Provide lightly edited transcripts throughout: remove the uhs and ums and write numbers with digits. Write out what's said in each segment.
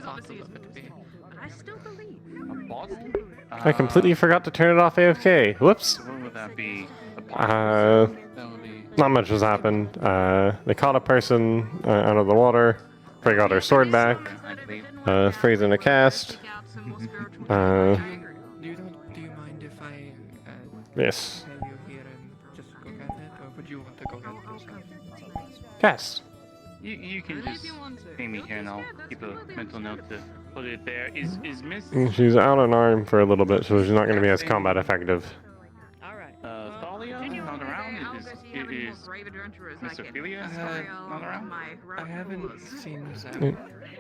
thought of it to be. I still believe. I completely forgot to turn it off AFK. Whoops. What would that be? That would be. Not much has happened. They caught a person out of the water. Fray got her sword back. I believe. Fray's in a cast. Do you mind if I Yes. tell you here and just go get it, or would you want to go get it yourself? Cast. You can just pay me here and I'll keep a mental note to put it there. Is Miss She's out on arm for a little bit, so she's not going to be as combat effective. Thalia not around? Is Miss Ophelia not around? I haven't seen Zach.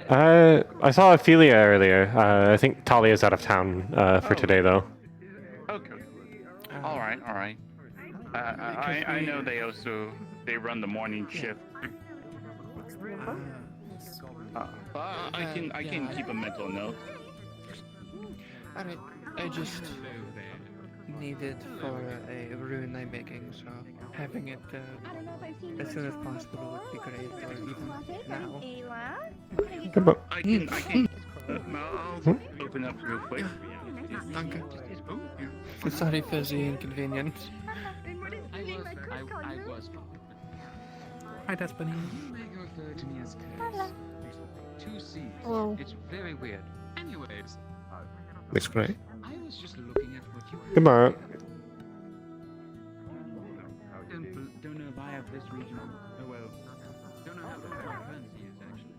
I saw Ophelia earlier. I think Talia's out of town for today, though. Okay. All right. I know they run the morning shift. I can keep a mental note. Alright, I just needed for a rune I'm making, so having it as soon as possible would be great, or even now. Goodbye. I can I'll open up real quick. Danke. Sorry for the inconvenience. I was. Hi, Despiny. To me as curse. Two C's. Hello. It's very weird. Anyways, Looks great. I was just looking at what you Goodbye. don't know if I have this region. Oh well. Don't know how the currency is actually.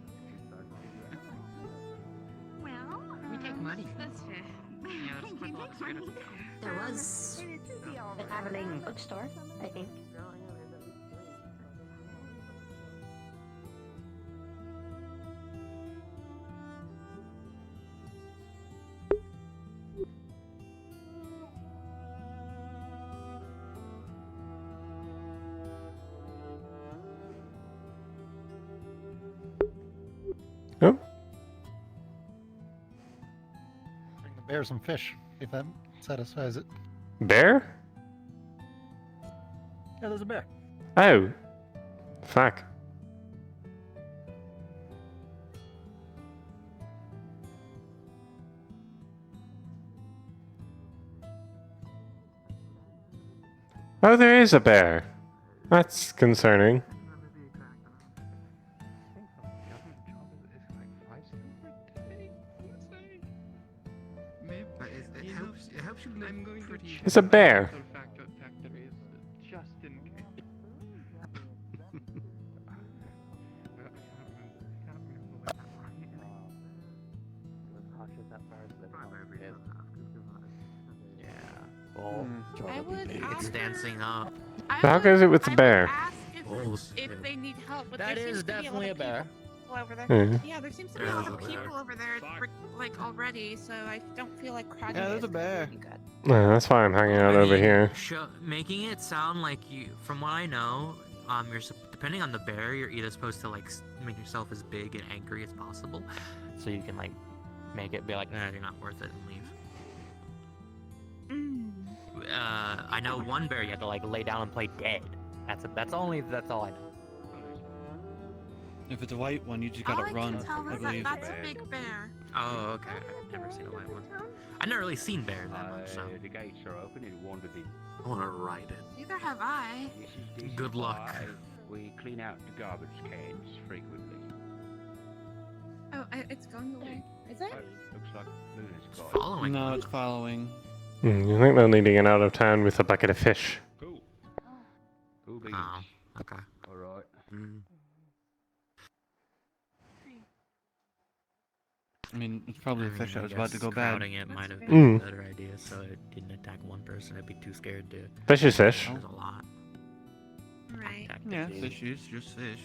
Well, We take money. that's fair. Yeah, that's quite a lot to get it. There was a traveling bookstore, I think. Oh, Bring the bear some fish, if that satisfies it. bear? Yeah, there's a bear. Oh, fuck. Oh, there is a bear. That's concerning. It helps you live pretty. It's a bear. Factories, just in case. I would It's ask dancing up. How goes it with the bear? ask Oh, if they need help, but that there is seems to be definitely a lot of bear. people over there. Yeah. Yeah, there seems to be There a is lot a of bear. people over there, like already. So I don't feel like crowding. Yeah, it there's a is gonna bear. be good. That's why I'm hanging out I over mean, here. making it sound like you, from what I know, depending on the bear, you're either supposed to like make yourself as big and angry as possible, so you can like make it be like, nah, you're not worth it, and leave. I know one bear you have to like lay down and play dead. That's all I know. If it's a white one, you just All gotta I run, can tell I is believe. that's a big bear. Oh, okay. I've never seen a white one. I've never really seen bears that much, so The gates are open and wandered in. I want to ride it. Neither have I. This is Good luck. why we clean out the garbage cans frequently. Oh, it's going away. Is it? Looks like Luna's It's got it. following. No, it's following. You think they'll need to get out of town with a bucket of fish? Cool. Cool beans. Oh, okay. Alright. I mean, it's probably a fish that was about to guess go bad. crowding it might have That's been fair. a better idea, so it didn't attack one person. I'd be too scared to. Fish is fish. There's a lot. Right. Attack Yeah, the fish is just fish.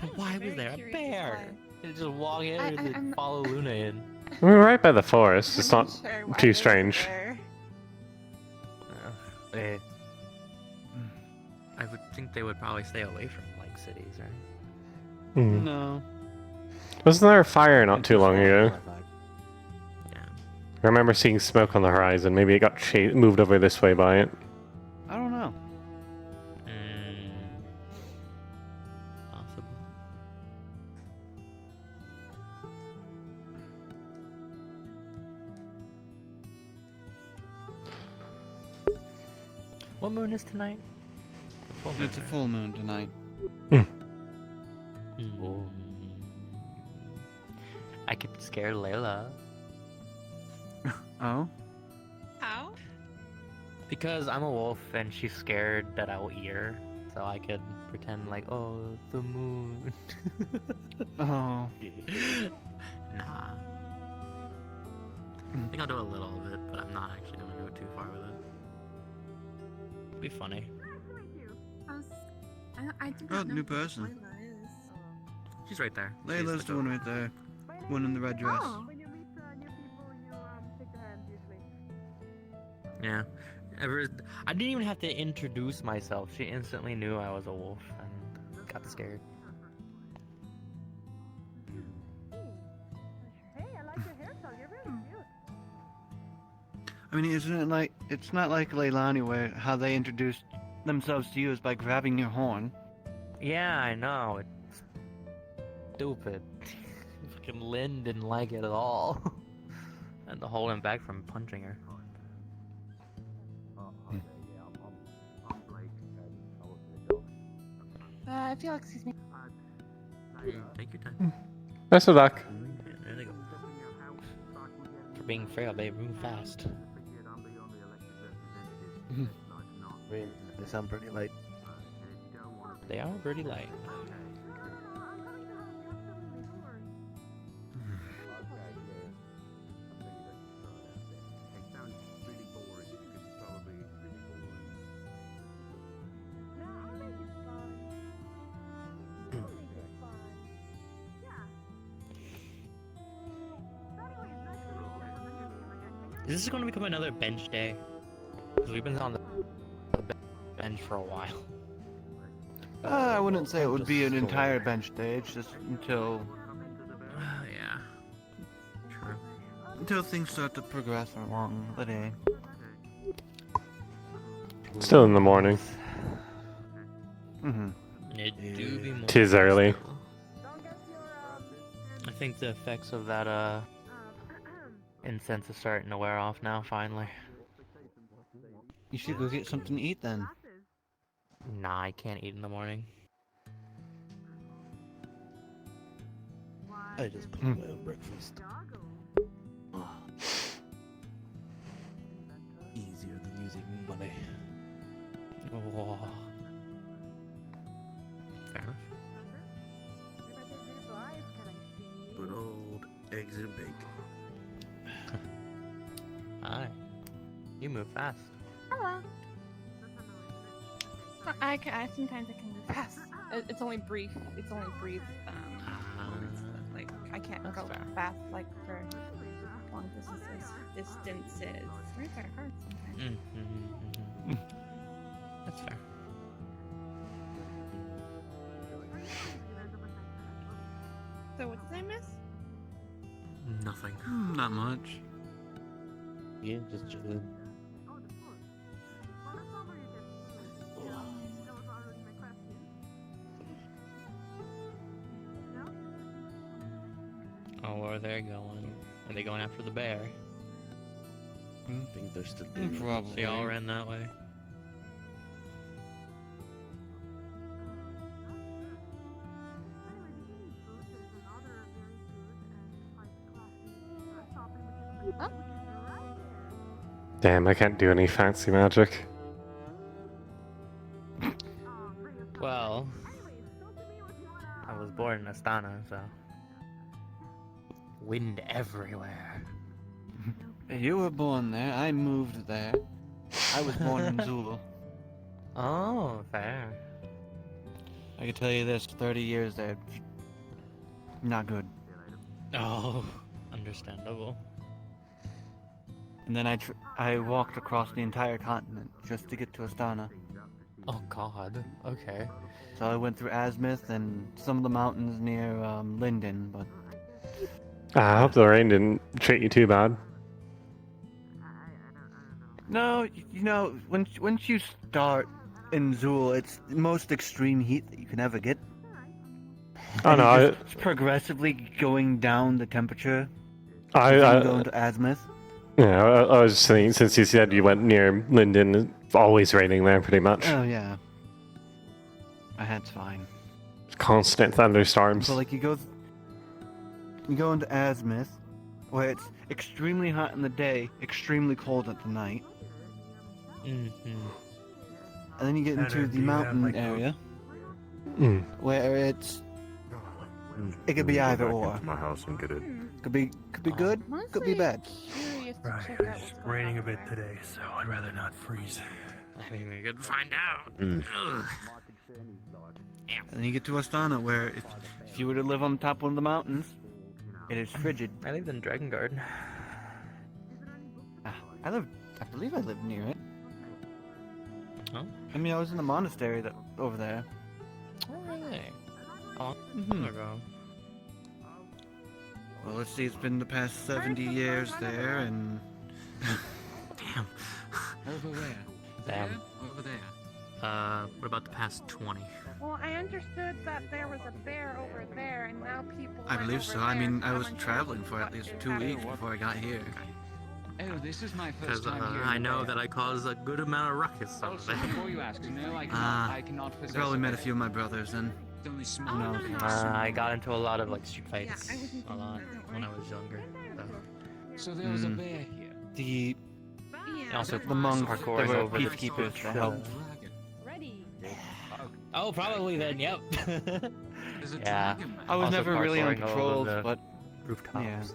But why was Very there a curious bear? why. It just walk in and I'm then not- follow Luna in. We're right by the forest. It's I'm not sure why too there's a strange. bear. I would think they would probably stay away from like cities, right? Hmm. No. Wasn't there a fire not too long ago? Yeah. I remember seeing smoke on the horizon. Maybe it got moved over this way by it. I don't know. What moon is tonight? Full moon, It's a right? full moon tonight. Ooh. I could scare Layla. Oh? How? Because I'm a wolf and she's scared that I will eat her. So I could pretend like, oh, the moon. Oh. Nah. I think I'll do a little of it, but I'm not actually gonna go too far with it. It'd be funny. I do Oh, not know new who person. Layla is. She's right there. She's Layla's the one right there. One in the red dress. Oh. Yeah. I didn't even have to introduce myself. She instantly knew I was a wolf and got scared. I mean, isn't it like, it's not like Leilani where how they introduced themselves to you is by grabbing your horn. Yeah, I know. It's stupid. Fucking Lynn didn't like it at all. And to hold him back from punching her. If you'll excuse me. Take your time. Best of luck. Yeah, there they go. For being Fray, they move fast. They sound pretty light. They are pretty light. Is this going to become another bench day? Because we've been on the bench for a while. I wouldn't say it would be an entire bench day, it's just until Yeah. True. until things start to progress along the day. Still in the morning. Mm-hmm. It do be more. Tis early. I think the effects of that incense is starting to wear off now, finally. You should go get something to eat then. Nah, I can't eat in the morning. I just cooked my own breakfast. Easier than using money. Oh. Fair enough. Good old eggs and bacon. Hi. You move fast. Hello. I sometimes I can move fast. It's only brief. It's only brief. Moments, but, like I can't That's go fair. fast like for long distances. Words are hard sometimes. That's fair. So what did I miss? Nothing. Not much. Yeah, just chilling. Oh, where are they going? Are they going after the bear? I think they're still doing it. Probably. They all ran that way. Damn, I can't do any fancy magic. Well, I was born in Astana, so wind everywhere. You were born there, I moved there. I was born in Zulu. Oh, fair. I can tell you this, 30 years there, not good. Oh, understandable. And then I walked across the entire continent just to get to Astana. Oh God. Okay. So I went through Azmith and some of the mountains near Linden, but I hope the rain didn't treat you too bad. no, you know, once you start in Zool, it's the most extreme heat that you can ever get. Oh And no, it's progressively going down the temperature. I going to Azmith. yeah, I was just thinking, since you said you went near Linden, It's always raining there, pretty much. Oh yeah. My head's fine. Constant thunderstorms. But like you go into Azimuth, where it's extremely hot in the day, extremely cold at the night, Mm-hmm. and then you get into the mountain area, where it could be either or. My house and get it. Could be good, could be bad. Curious to Right, check out it's what's going raining a on bit there. today, so I'd rather not freeze. I mean, we could find out. Mm. Ugh. And then you get to Astana, where if you were to live on top of one of the mountains, it is frigid. I lived in Dragon Guard. I believe I lived near it. Oh? I mean, I was in the monastery over there. Oh, really? How Mhm. long ago? Well, let's see, it's been the past 70 years there, and Damn. Over where? Damn. There? Over there. What about the past 20? Well, I understood that there was a bear over there, and now people. I went believe over so. I there, mean, so I I'm was unsure traveling for at what least is 2 happening. weeks before I got here. Oh, this is my Because first time here. I know that I caused a good amount of ruckus over Also, there. before you ask, no, I cannot I possess. probably met a few of my brothers then. It's only small. No. I got into a lot of like street fights Yeah, I wasn't a lot thinking that when I way. was younger. So. So there was a bear here. The Yeah. Also, the monks, parkour they is were over the peacekeepers top that shelf. helped. Ready. Oh, probably then. Yep. There's a Yeah. dragon man. I was Also never really on parkouring over patrols, the but rooftops.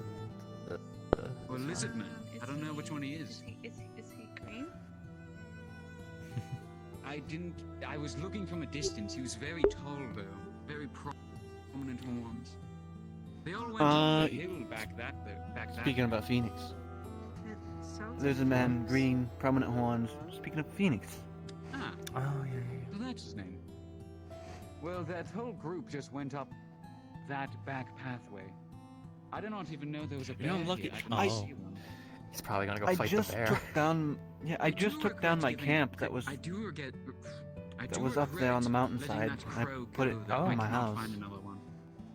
Yeah. Or lizard man. I don't know which one he is. Is he green? I was looking from a distance. He was very tall, though. Very prominent ones. They all went up the hill back that. speaking about Phoenix, It sounds there's a man, green, prominent horns. Speaking of Phoenix, Ah, Oh yeah. so that's his name. Well, that whole group just went up that back pathway. I did not even know there was a bear You know, I'm lucky- here. I can I- see one. He's probably gonna go I fight just the bear. took down. Yeah, I just took down my camp that was I do regret. that was up there on the mountainside. I put it Oh, in my house. Find another one.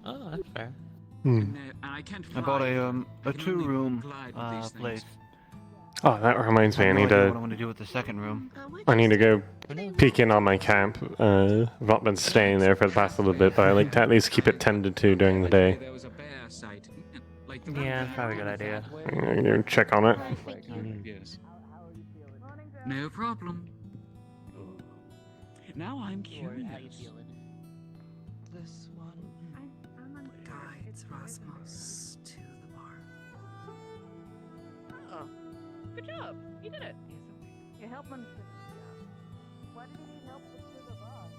Oh, that's fair. Hmm. And I can't I bought fly. a I can only 2-room glide with these things. place. Oh, that reminds me. I have no need idea what I to. want to do with the second room. I need to go peek in on my camp. I've not been staying there for the past little bit, but I like to at least keep it tended to during the day. There was a bear site. Like the one Yeah, back probably a good on idea. that way. I'm gonna go check on it. Yes. No problem. Now I'm curious. This one guides Rasmus to the bar. Oh, good job. You did it. You help him. Why did he help us to the boss?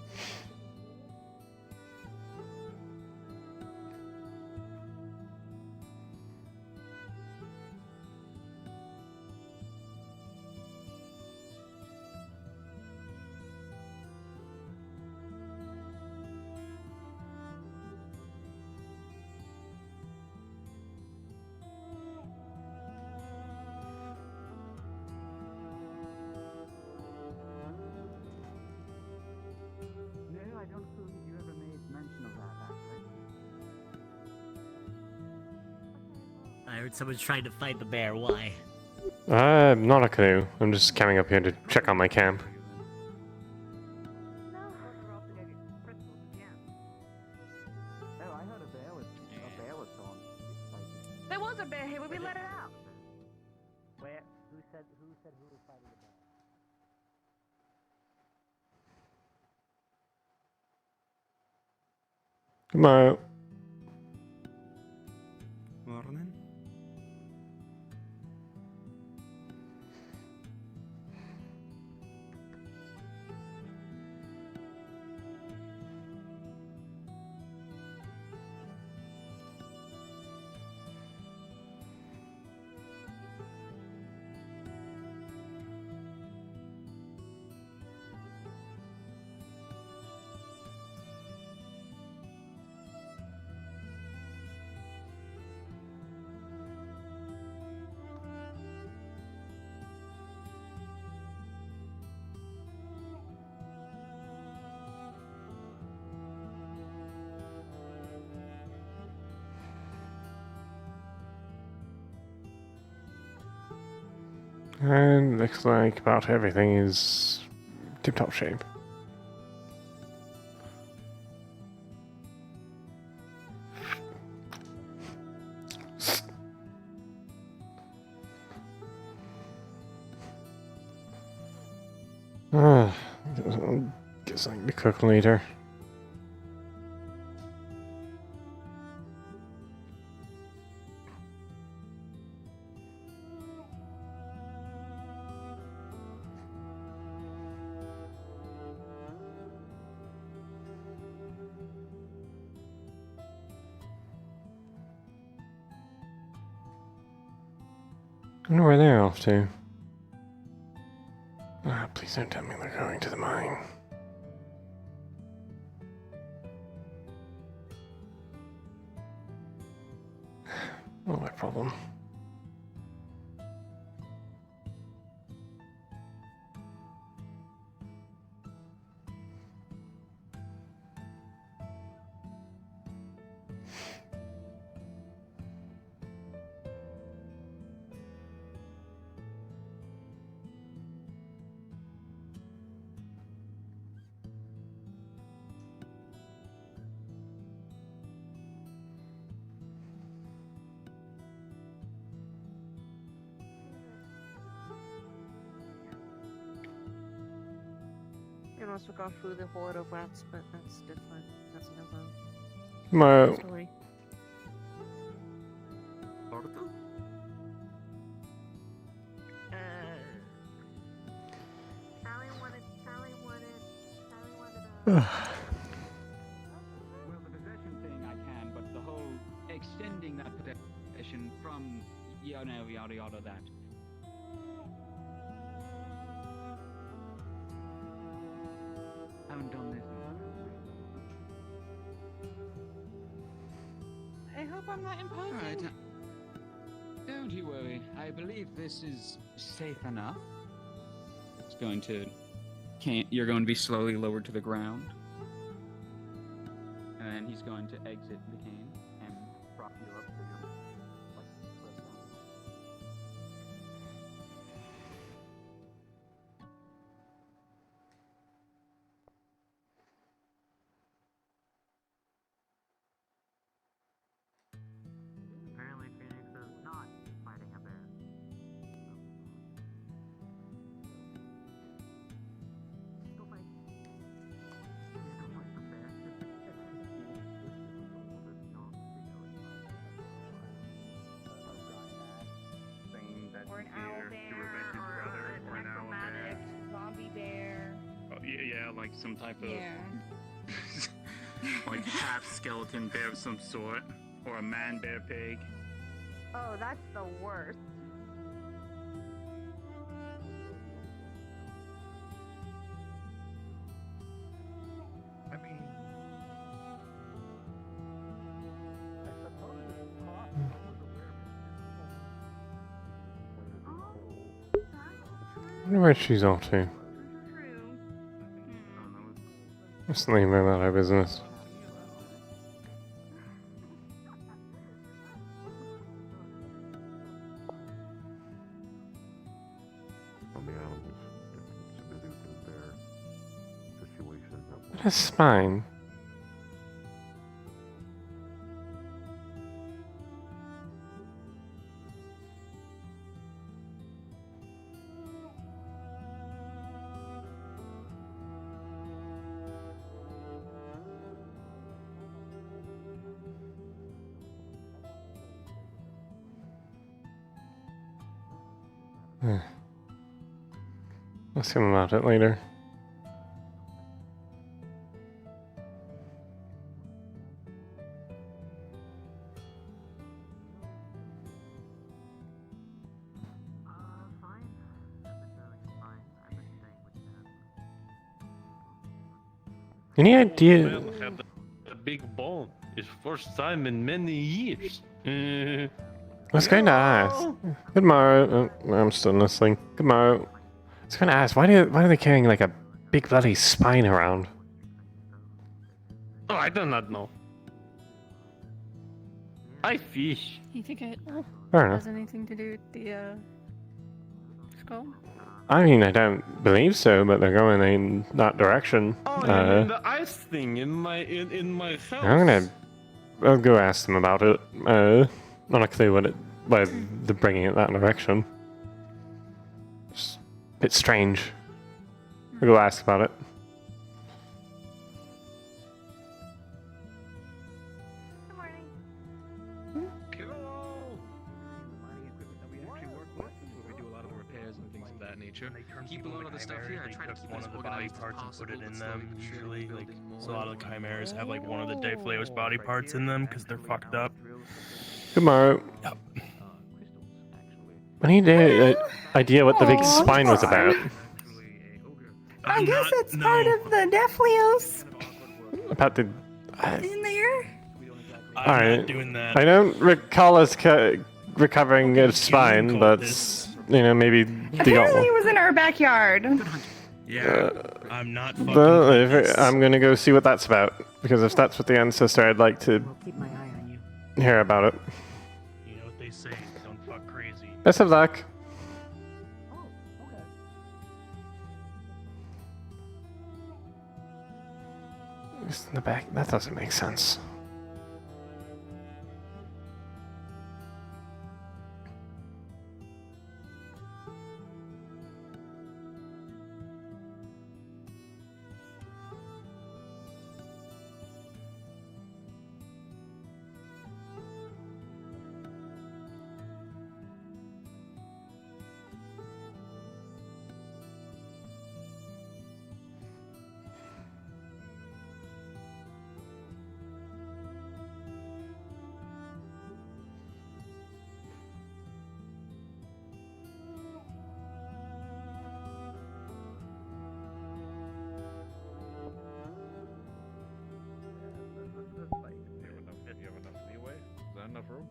No, I don't believe you ever made mention of that, actually. I heard someone's trying to fight the bear. Why? Not a canoe. I'm just coming up here to check on my camp. Oh, I heard a bear was gone. There was a bear here. Will we let it out? Where? Who said who was fighting the bear? Come on. Morning. And looks like about everything is tip-top shape. Guess I can be cooking later. I wonder where they're off to. Ah, please don't tell me they're going to the mine. Not my problem. You can also go through the horde of rats, but that's different. That's another My story. Sally wanted Well, the possession thing I can, but the whole extending that possession from yada yada yada that. Haven't done this. I hope I'm not imposing. Alright. Don't you worry. I believe this is safe enough. It's going to. You're going to be slowly lowered to the ground. And he's going to exit the cane and prop you up so you're like pressed on. Apparently, Phoenix is not fighting a bear. Or an owl bear, or an acrobatic zombie bear. Oh, yeah, like some type of Yeah. like half skeleton bear of some sort, or a man bear pig. Oh, that's the worst. I mean, I suppose it's possible with a I wonder where she's off to. Just leave her about her business. On the animals, submitting to their situation. What a spine. Ask him about it later. Fine. Everything's fine. I've been staying with them. Any idea? Man had a big bone. His first time in many years. I was going to ask. Good morrow. Oh, I'm still listening. Good morrow. I was going to ask, why are they carrying like a big bloody spine around? Oh, I do not know. I fish. You think it Fair enough. has anything to do with the go? I mean, I don't believe so, but they're going in that direction. Oh, you mean the ice thing in my house? I'll go ask them about it. Not a clue why they're bringing it that direction. It's a bit strange. I'll go ask about it. Keep a lot of the stuff here. I try to keep one of the body parts and put it in them. Usually, like, so a lot of the chimeras have like one of the Defleo's body parts in them because they're fucked up. Tomorrow. Yep. I need an idea what the big spine was about. I guess it's part of the Defleos About the. in there. Alright. Not doing that. I don't recall us recovering a spine, but maybe the Apparently it was in our backyard. Yeah, I'm not fucking Well, with this. I'm gonna go see what that's about, because if that's what the ancestor, I'd like to Keep my eye on you. hear about it. You know what they say, don't fuck crazy. Best of luck. Just in the back. That doesn't make sense.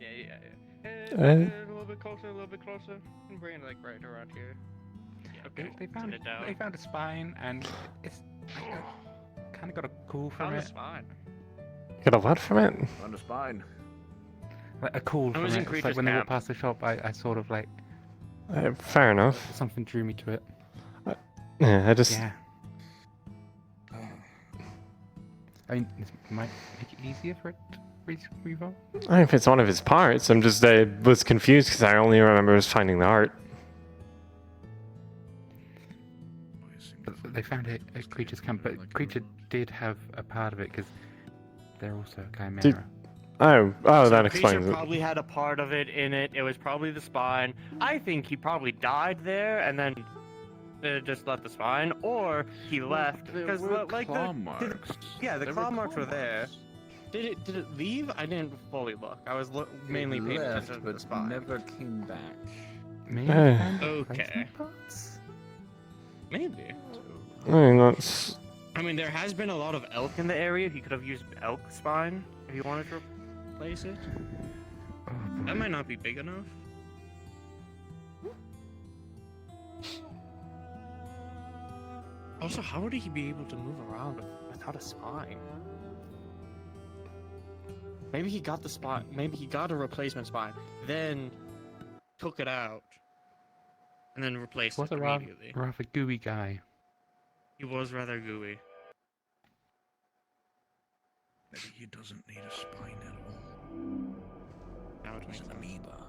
Yeah. A little bit closer, and bring it like right around here. Okay. They found a spine, and it's kind of got a cool from it. Spine. Got a what from it? On the spine. Like a cool from was in it. It's like Creature's when they walked camp. past the shop, I sort of like Fair enough. something drew me to it. Yeah, I just. Yeah. I mean, this might make it easier for it to revolve. I mean, if it's one of his parts, I'm just. I was confused because I only remember us finding the art. They found it at Creature's camp, but Creature did have a part of it because they're also a chimera. Oh, So that Creature explains it. probably had a part of it in it. It was probably the spine. I think he probably died there and then just left the spine, or he left because like the claw marks were there. Did it leave? I didn't fully look. I was mainly paying attention to the spine. Never came back. Maybe Eh. found Okay. replacement parts? Maybe. I mean, that's. I mean, there has been a lot of elk in the area. He could have used elk spine if he wanted to replace it. Oh, That might not be big enough. Also, how would he be able to move around without a spine? Maybe he got the spine. Maybe he got a replacement spine, then took it out, and then replaced was it a rather, immediately. rather gooey guy. He was rather gooey. Maybe he doesn't need a spine at all. That would make He's an sense. amoeba.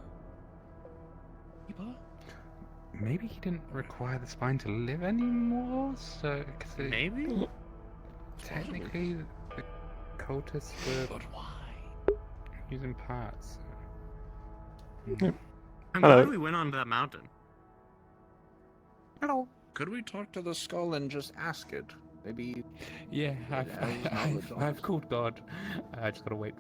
Amoeba? Maybe he didn't require the spine to live anymore, so cause Maybe. technically the cultists were But why? using parts. Yep. I'm Hello. glad we went onto that mountain. Hello. Could we talk to the skull and just ask it? Maybe. Yeah, I've called God. I just gotta wait.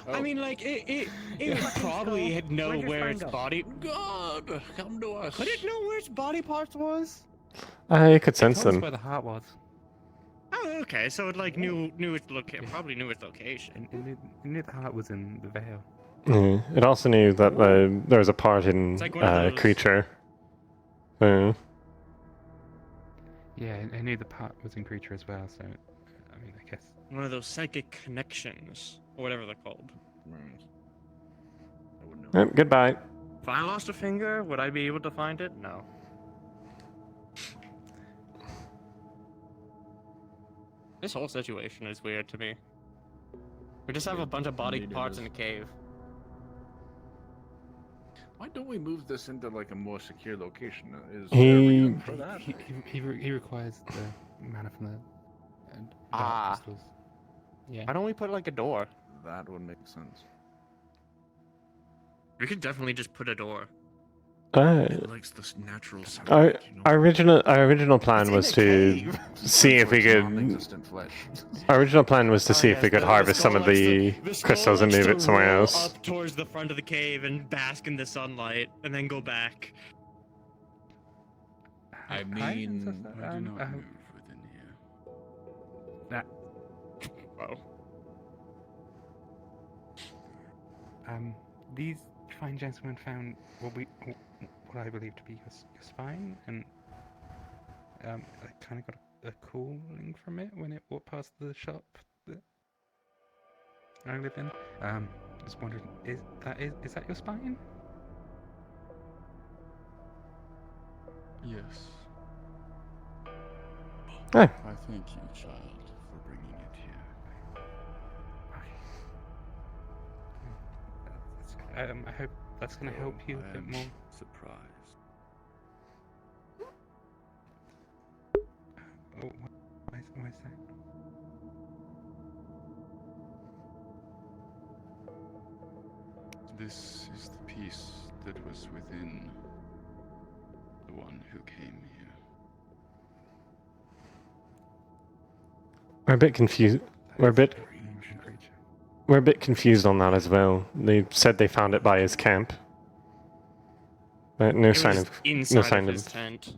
I mean, like it would probably know Where'd your where spine its go? body. God, come to us. Could it know where its body parts was? I could sense Told us them. where the heart was. Oh, okay. So it like knew its probably knew its location. It knew the heart was in the veil. Yeah. It also knew that there was a part in It's like one of those- creature. Yeah, I knew the part was in creature as well. So, I mean, I guess. One of those psychic connections, or whatever they're called. Right. I wouldn't know. Goodbye. If I lost a finger, would I be able to find it? No. This whole situation is weird to me. We just have a bunch of body Indeed it parts is. in a cave. Why don't we move this into like a more secure location? Is He- there a reason for that? He requires the mana from the dark Ah. crystals. Yeah. Why don't we put like a door? That would make sense. We could definitely just put a door. It likes this natural sunlight, you know? Our original plan was to see if we could. Non-existent flesh. Our original plan was to see if we could harvest some of the crystals and move it somewhere else. Up towards the front of the cave and bask in the sunlight, and then go back. I mean, I do not move within here. Oh. These fine gentlemen found what I believe to be your spine, and I kind of got a cooling from it when it walked past the shop that I live in. I was wondering, is that your spine? Yes. Hey. I thank you, child, for bringing it here. I hope that's going to help you a I bit am more. surprised. Oh, why is that? This is the piece that was within the one who came here. We're a bit confused. We're a bit confused on that as well. They said they found it by his camp, but no sign of his tent.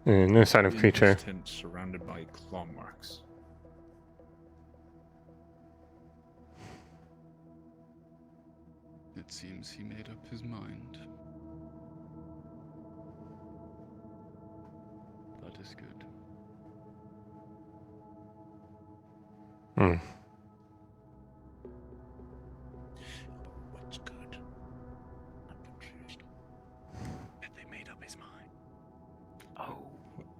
No sign of In creature. his tent surrounded by claw marks. It seems he made up his mind. That is good. Hmm. What's good? I'm confused. That they made up his mind. Oh,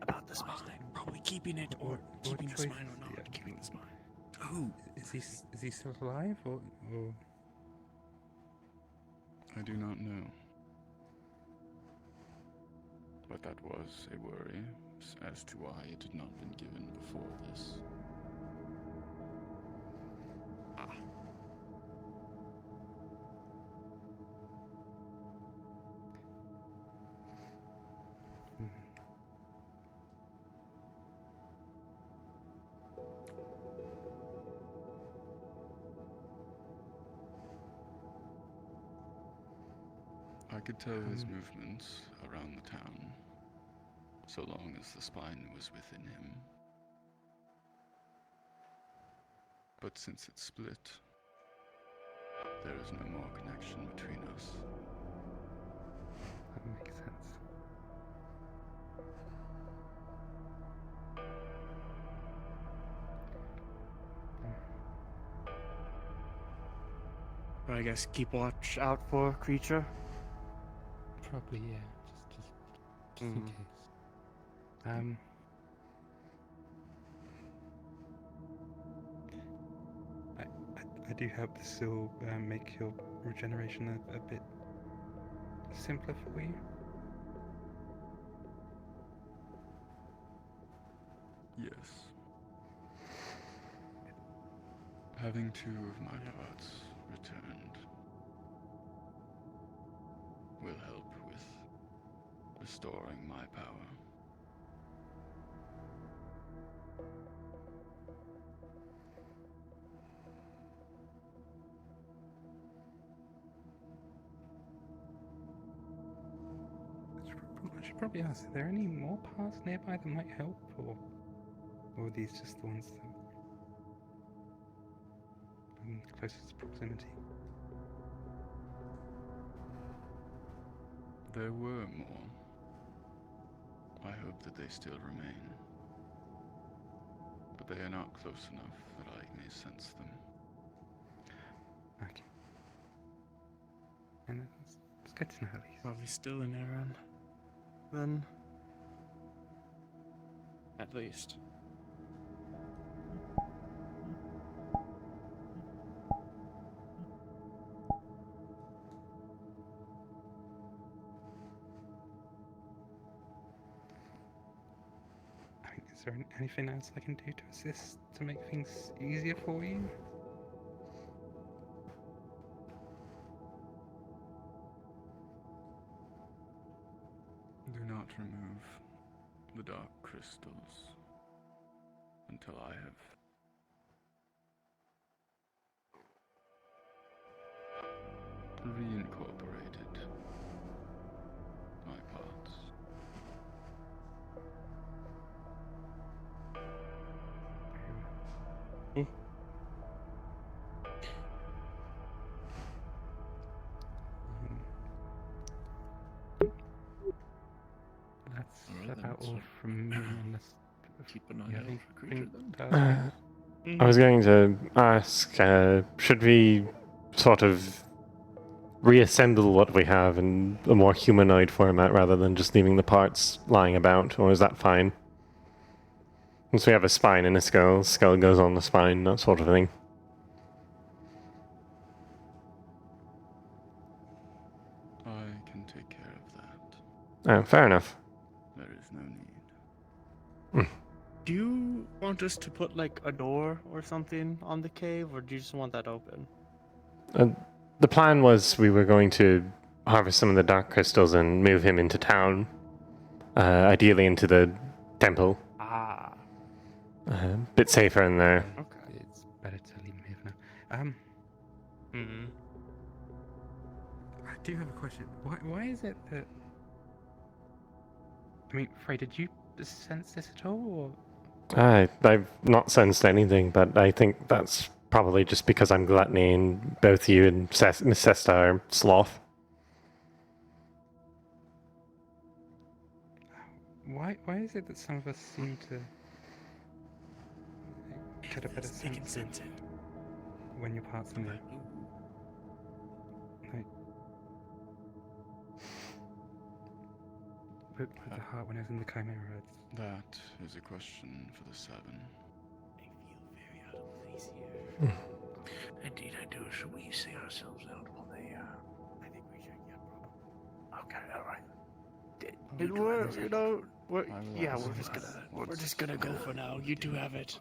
about the spine. Are we keeping it or keeping the spine or not keeping the spine? Oh, Is he still alive or? I do not know. But that was a worry as to why it had not been given before this. I could tell his movements around the town, so long as the spine was within him. But since it's split, there is no more connection between us. That makes sense. But I guess keep watch out for creature. Probably, yeah. Just in case. I do hope this will make your regeneration a bit simpler for you. Yes. Having two of my parts returned will help with restoring my power. I should probably ask, are there any more paths nearby that might help, or are these just the ones that are in closest proximity? There were more. I hope that they still remain. But they are not close enough that I may sense them. Okay. And it's good to know at least. Probably still in Aaron. Then. At least. Is there anything else I can do to assist to make things easier for you? Do not remove the dark crystals until I have reincorporated my parts. That's Alright then, about so all from me unless keep an eye you out have for creature anything then. else. I was going to ask, should we sort of reassemble what we have in a more humanoid format rather than just leaving the parts lying about, or is that fine? Once we have a spine and a skull, skull goes on the spine, that sort of thing. I can take care of that. Oh, fair enough. There is no need. Do you want us to put like a door or something on the cave, or do you just want that open? The plan was we were going to harvest some of the dark crystals and move him into town, ideally into the temple. Ah. Bit safer in there. Okay. It's better to leave him here for now. I do have a question. Why is it that... I mean, Fray, did you sense this at all, or...? I've not sensed anything, but I think that's probably just because I'm gluttony and both you and Miss Sesta are sloth. Why is it that some of us seem to get a better sense of when your parts in there? Like, with the heart when it's in the chimera, it's... That is a question for the seven. I feel very out of place here. Indeed, I do. Should we see ourselves out while they? I think we should. Yeah, probably. Okay, all right. We're just gonna go for now. You two have it.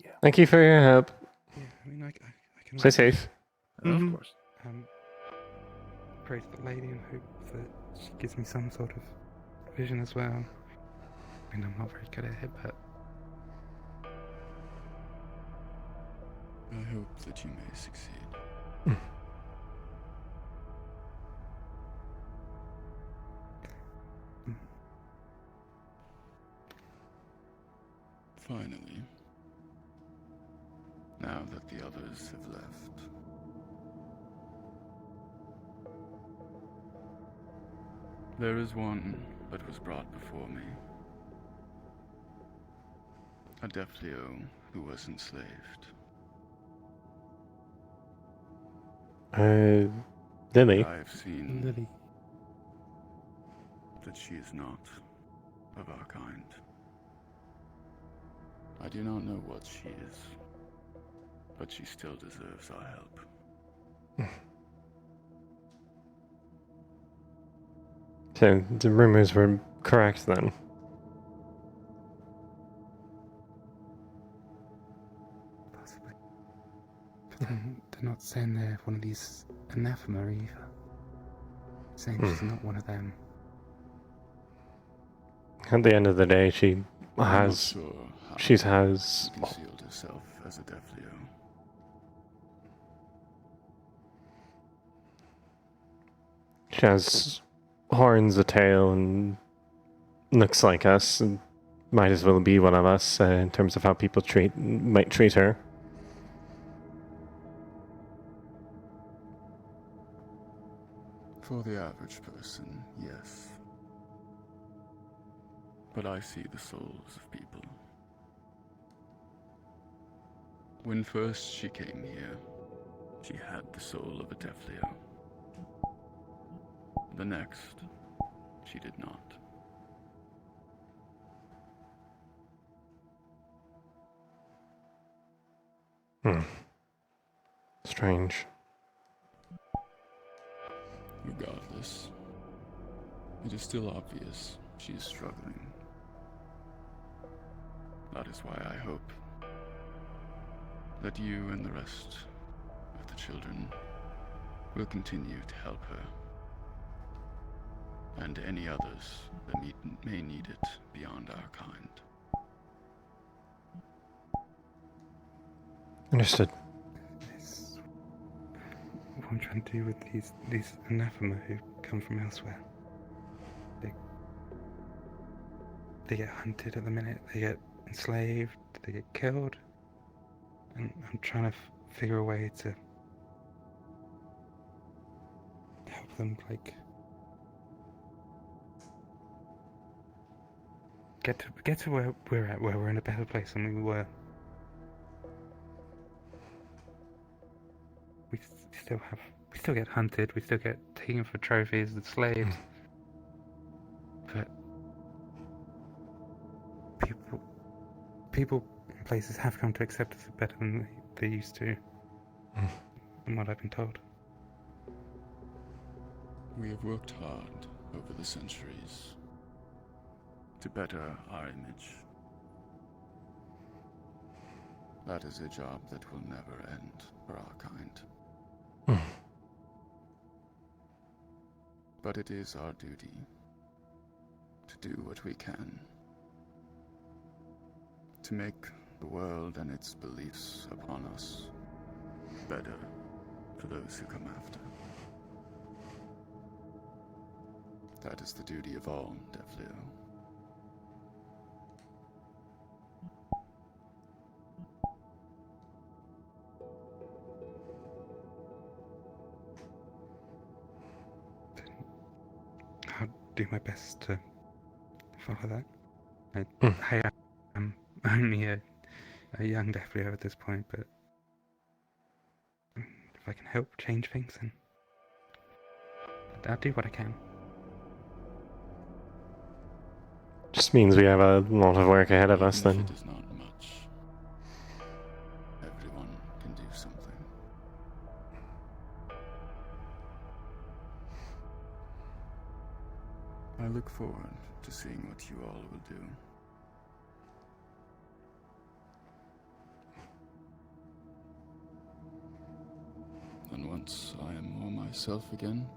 Yeah. Thank you for your help. Yeah, I mean, I can... Stay safe. Of course. Pray to the lady and hope that she gives me some sort of vision as well. I mean, I'm not very good at it, but... I hope that you may succeed. Finally, now that the others have left, there is one that was brought before me. A Defleo who was enslaved. Lily. I have seen Lily. that she is not of our kind. I do not know what she is, but she still deserves our help. So the rumors were correct then. Possibly. But then they're not saying they're one of these anathema either. Saying she's not one of them. At the end of the day, she I'm not has... sure how She has... concealed herself as a Defleo. She has horns, a tail, and looks like us. And might as well be one of us in terms of how people might treat her. For the average person, yes. But I see the souls of people. When first she came here, she had the soul of a Defleo. The next, she did not. Strange. Regardless, it is still obvious she is struggling. That is why I hope that you and the rest of the children will continue to help her, and any others that may need it beyond our kind. Understood. What I'm trying to do with these anathema who come from elsewhere. They get hunted at the minute, they get enslaved, they get killed. And I'm trying to figure a way to help them, like, get to where we're at, where we're in a better place than we were. We still get hunted, we still get taken for trophies and slaves. But people in places have come to accept us better than they used to, from what I've been told. We have worked hard over the centuries to better our image. That is a job that will never end for our kind. But it is our duty to do what we can to make the world and its beliefs upon us better for those who come after. That is the duty of all Devlio. I'll do my best to follow that. I am only a young Devlio at this point, but if I can help change things, then I'll do what I can. Just means we have a lot of work ahead of us then. It is not much. Everyone can do something. I look forward to seeing what you all will do. And once I am more myself again,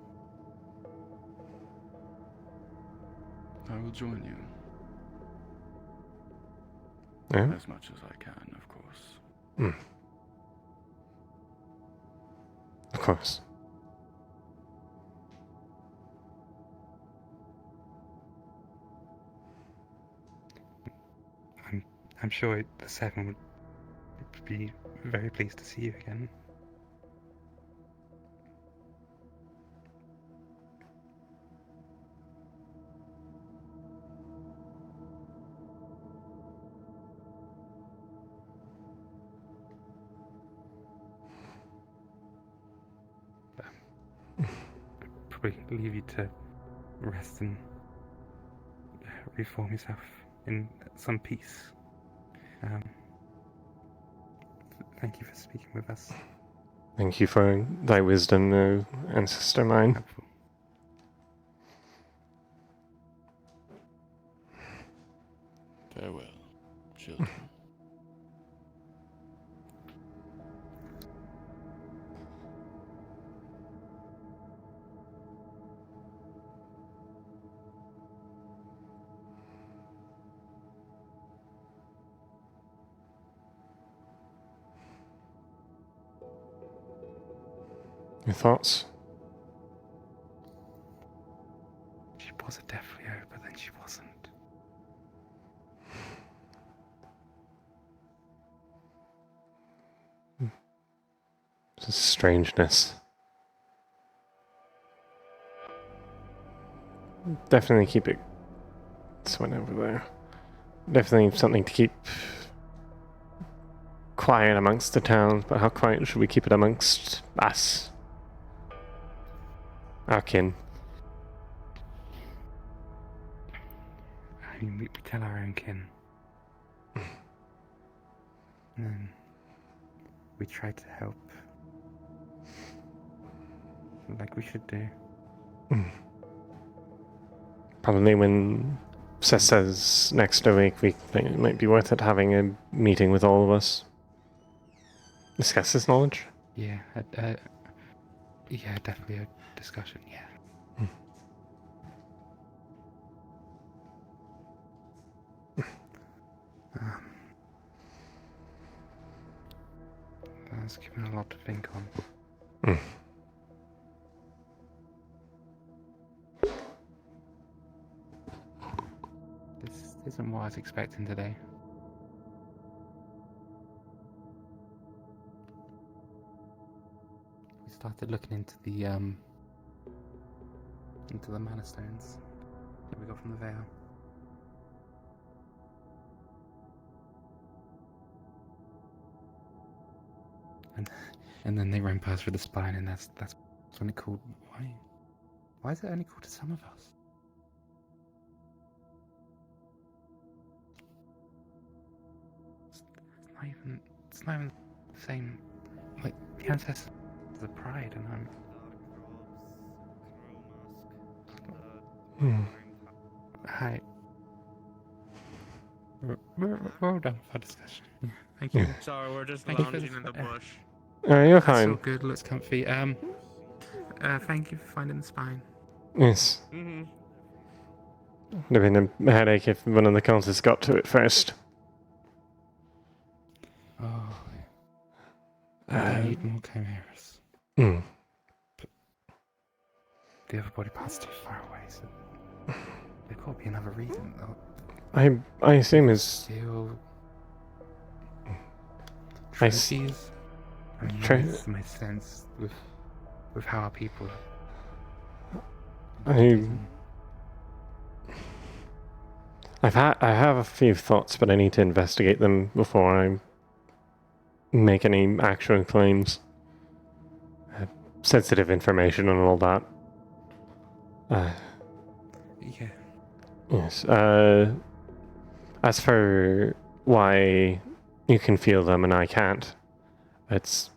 I will join you. Yeah. As much as I can, of course. Of course. I'm sure the Seven would be very pleased to see you again. Probably leave you to rest and reform yourself in some peace. Thank you for speaking with us. Thank you for thy wisdom, O ancestor mine. Farewell, children. Your thoughts? She was a Devlio, but then she wasn't. It's a strangeness. Definitely keep it. This one over there. Definitely something to keep quiet amongst the towns, but how quiet should we keep it amongst us? Our kin. I mean, we tell our own kin. And then we try to help. Like we should do. Probably when Seth says next week we think it might be worth it having a meeting with all of us. Discuss this knowledge? Yeah, yeah, definitely a discussion, yeah. That's given a lot to think on. This isn't what I was expecting today. We started looking into the mana stones that we got from the Veil. And then they ran past with the spine, and that's when it called. Why is it only called to some of us? It's not even the same. Like the ancestors of the pride, and I'm. Hi. We're all done with our discussion. Thank you. Sorry, we're just Thank you for lounging in the bush. You're That's fine. all good. Looks comfy. Thank you for finding the spine. Yes. Mm-hmm. Would have been a headache if one of the cultists got to it first. Oh. I need more chimeras. Hmm. But the other body part's too far away, so there could be another reason, though. I assume is still I trophies. I mean, Tra- makes the most sense with how our people. I have a few thoughts, but I need to investigate them before I make any actual claims. Sensitive information and all that. Yeah. Yes. As for why you can feel them and I can't, it's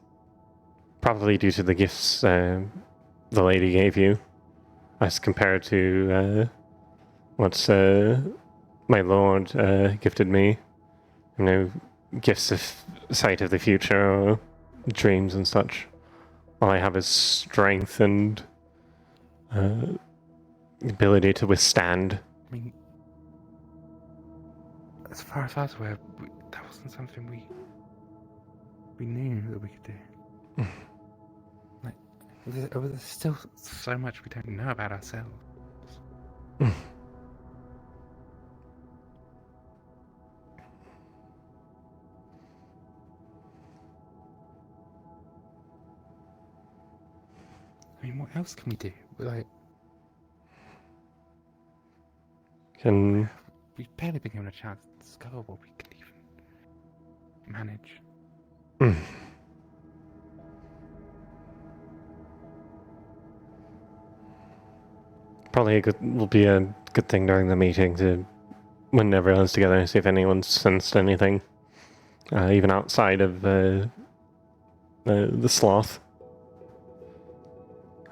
probably due to the gifts the lady gave you, as compared to what my lord gifted me. You know, gifts of sight of the future or dreams and such. All I have is strength and ability to withstand. I mean, as far as I was aware, that wasn't something we knew that we could do. Like, there's still so much we don't know about ourselves. I mean, what else can we do? Like, we've barely been given a chance to discover what we can even manage. Probably will be a good thing during the meeting to, when everyone's together, see if anyone's sensed anything, even outside of the sloth.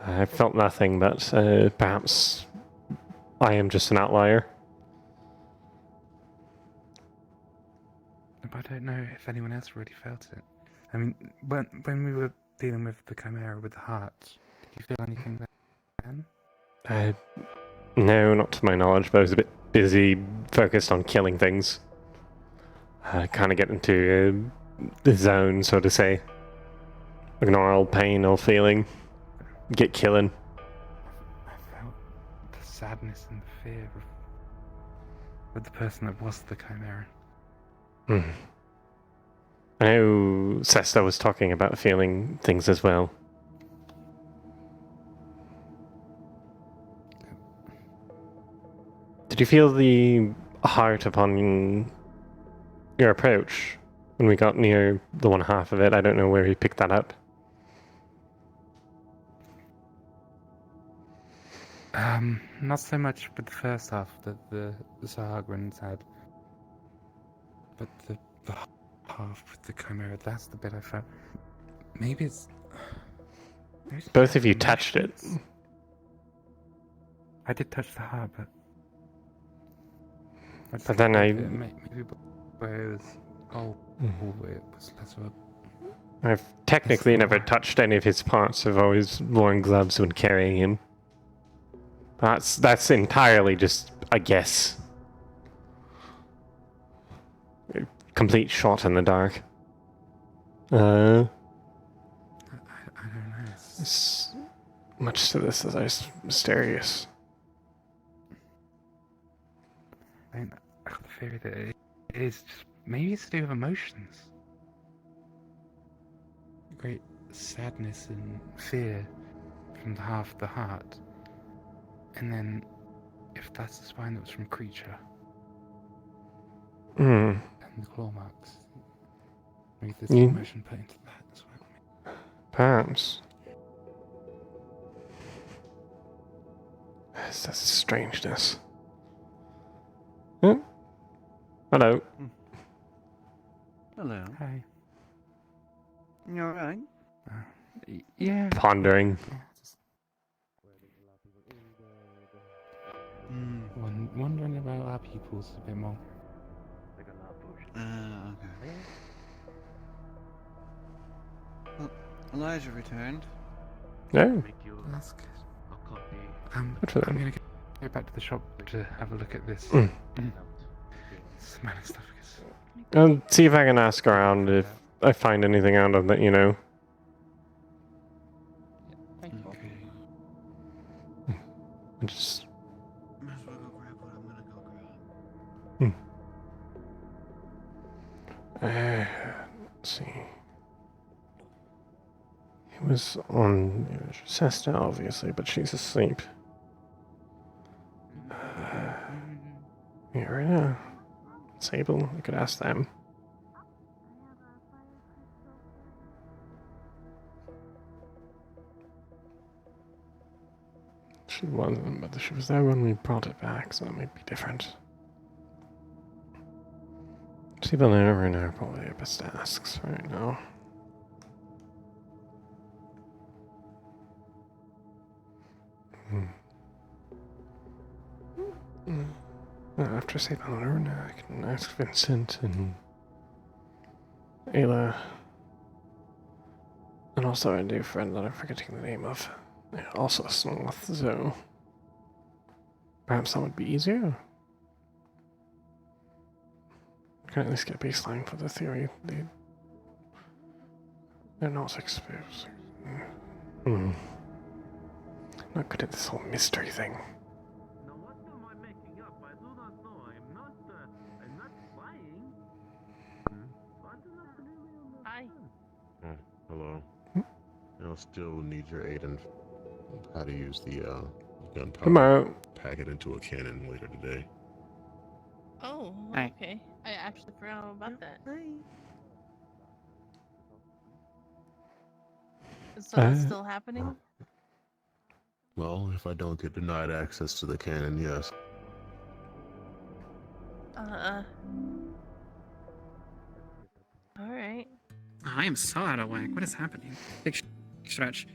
I felt nothing, but perhaps I am just an outlier. But I don't know if anyone else really felt it. I mean, when we were dealing with the chimera with the heart, did you feel anything then? No, not to my knowledge, but I was a bit busy, focused on killing things. Kind of get into the zone, so to say. Ignore all pain, all feeling. Get killing. I felt the sadness and the fear of the person that was the chimera. I know Sesta was talking about feeling things as well. Did you feel the heart upon your approach when we got near the one half of it? I don't know where he picked that up. Not so much with the first half that the Sahagrans had, but the half with the chimera, that's the bit I felt. Maybe it's both of you touched it. I did touch the heart, but But then maybe where it was where it was less of a. I've technically never touched any of his parts. I've always worn gloves when carrying him. That's entirely just a guess. A complete shot in the dark. I don't know. It's much to this as mysterious. I got the theory that it is just, maybe it's to do with emotions. Great sadness and fear from half the heart. And then, if that's the spine that was from creature, and the claw marks, maybe there's some emotion put into that as well. Perhaps. That's a strangeness. Hello. Hello. Hi. You alright? Yeah. Pondering. Wondering about our pupils a bit more. Okay. Well, Elijah returned. Yeah. That's good. I'll copy. Good for I'm them. gonna go back to the shop to have a look at this. Smelling stuff. I'll see if I can ask around if I find anything out of that, you know. Okay. I just. Might as well go grab what I'm gonna go grab. Let's see. He was on Cesta, obviously, but she's asleep. Yeah, right now. Sable, I could ask them. She wasn't, but she was there when we brought it back, so that might be different. Sable and right now are probably the best tasks right now. After Sable and Aruna, I can ask Vincent and Ayla. And also a new friend that I'm forgetting the name of. Yeah, also a Sloth, so perhaps that would be easier. I can at least get a baseline for the theory. They're not exposed. Not good at this whole mystery thing. Hi. Hello. I'll still need your aid in how to use the gunpowder. Pack it into a cannon later today. Oh, Hi. okay. I actually forgot all about that. So it's still happening? Well, if I don't get denied access to the cannon, yes. Alright. I am so out of whack. What is happening? Big stretch.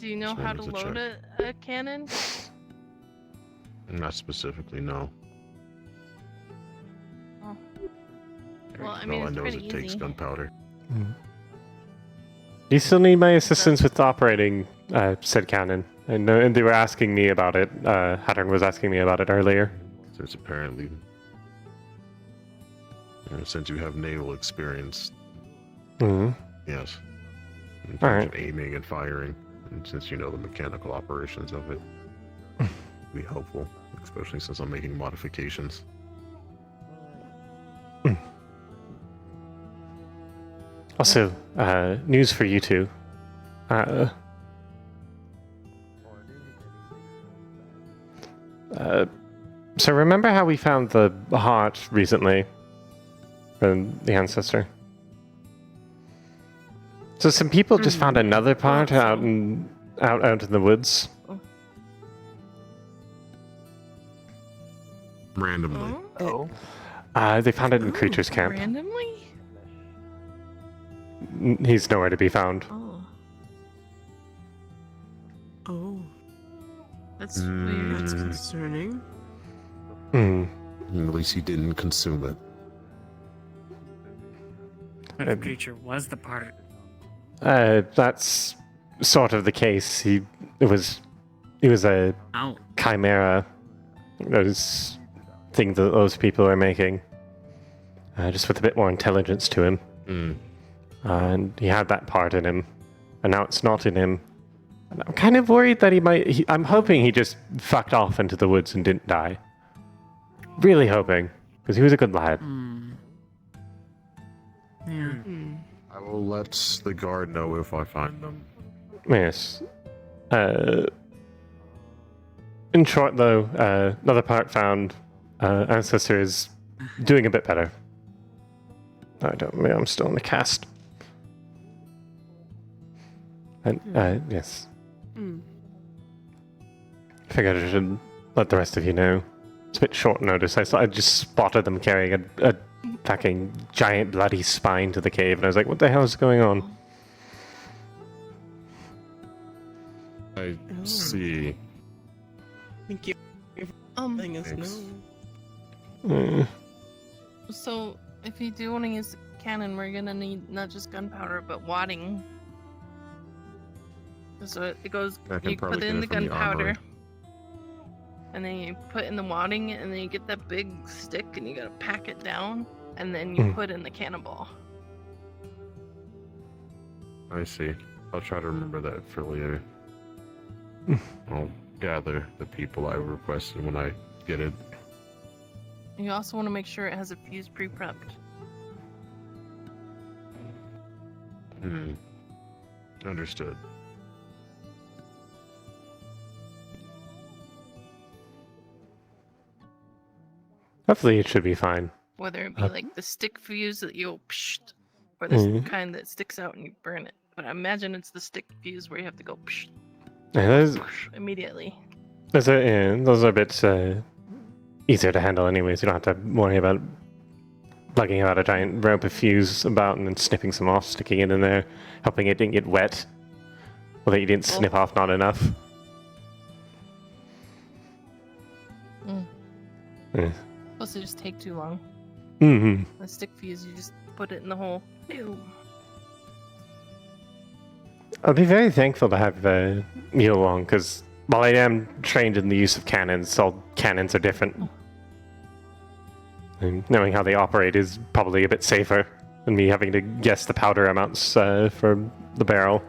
Do you know how to load a cannon? Not specifically, no. Oh. Well, I mean, All I it's know is pretty it takes easy. gunpowder. You still need my assistance with operating said cannon. And they were asking me about it. Hattern was asking me about it earlier. Since apparently, since you have naval experience, yes. In terms of aiming and firing, and since you know the mechanical operations of it, be helpful, especially since I'm making modifications. Also, news for you two. So remember how we found the heart recently? From the ancestor? So some people just found another part out in the woods. Randomly. Oh. They found it in Creature's Camp. Randomly? He's nowhere to be found. Oh. Oh. That's weird. That's concerning. At least he didn't consume it. What if creature was the part? That's sort of the case. He was a chimera. Those things that those people are making, just with a bit more intelligence to him. And he had that part in him, and now it's not in him. And I'm kind of worried that he might. I'm hoping he just fucked off into the woods and didn't die. Really hoping, because he was a good lad. Yeah. I will let the guard know if I find them. Yes. In short, though, another part found. Ancestor is doing a bit better. I'm still in the cast. And, yes. Figured I should let the rest of you know. It's a bit short notice. I just spotted them carrying a fucking giant bloody spine to the cave, and I was like, what the hell is going on? I see. Thank you for letting us know. So, if you do want to use the cannon, we're gonna need not just gunpowder, but wadding. So it goes, you put in the gunpowder, and then you put in the wadding, and then you get that big stick, and you gotta pack it down, and then you put in the cannonball. I see. I'll try to remember that for later. I'll gather the people I requested when I get it. You also want to make sure it has a fuse pre-prepped. Understood. Hopefully it should be fine. Whether it be like the stick fuse that you'll psht, or the kind that sticks out and you burn it. But I imagine it's the stick fuse where you have to go psht, immediately. Those are a bit easier to handle anyways. You don't have to worry about lugging out a giant rope of fuse about and then snipping some off, sticking it in there, hoping it didn't get wet. Or that you didn't snip off not enough. Plus, it just take too long. The stick fuse, you just put it in the hole. Ew. I'll be very thankful to have you along, because while I am trained in the use of cannons, all cannons are different. And knowing how they operate is probably a bit safer than me having to guess the powder amounts for the barrel.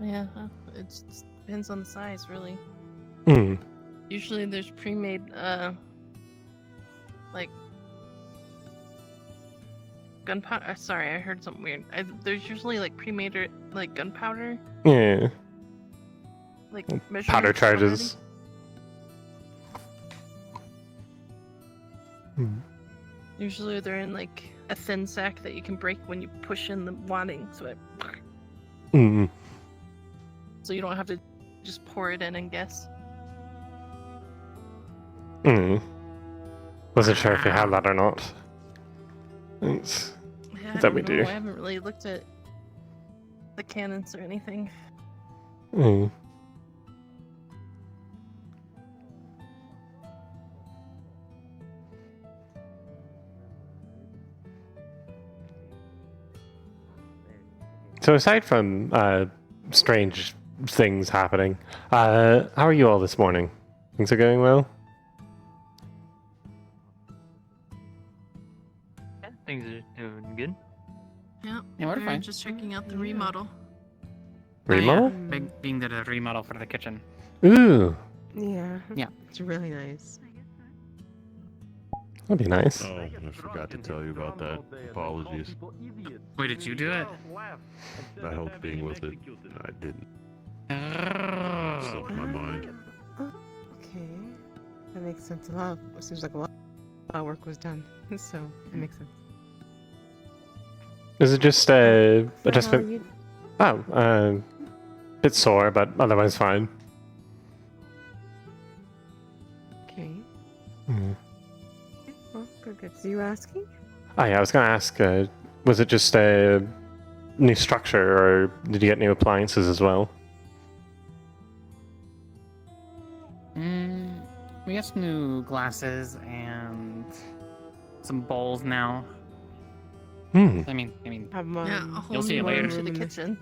Yeah, it just depends on the size, really. Usually there's pre-made, like, gunpowder. Sorry, I heard something weird. There's usually, like, pre-made, like, gunpowder. Yeah. Like, powder charges. Usually they're in, like, a thin sack that you can break when you push in the wadding, so it... So you don't have to just pour it in and guess. Wasn't sure if you had that or not. That we do. I haven't really looked at the cannons or anything. So aside from strange things happening, how are you all this morning? Things are going well? Yeah, things are doing good. Yeah, we're fine. just checking out the remodel. Remodel? Being that a remodel for the kitchen. Ooh. Yeah. Yeah. It's really nice. That'd be nice. Oh, I forgot to tell you about that. Apologies. Wait, did you do it? I helped being with it. I didn't. Slipped my mind. Okay. That makes sense. Seems like a lot of work was done. So, it makes sense. Is it just adjustment? Oh, bit sore, but otherwise fine. Okay. Well, good. So you were asking? Oh yeah, I was gonna ask, was it just a new structure, or did you get new appliances as well? has new glasses and some bowls now. I mean, Yeah, a whole you'll see new it later. room to the kitchen.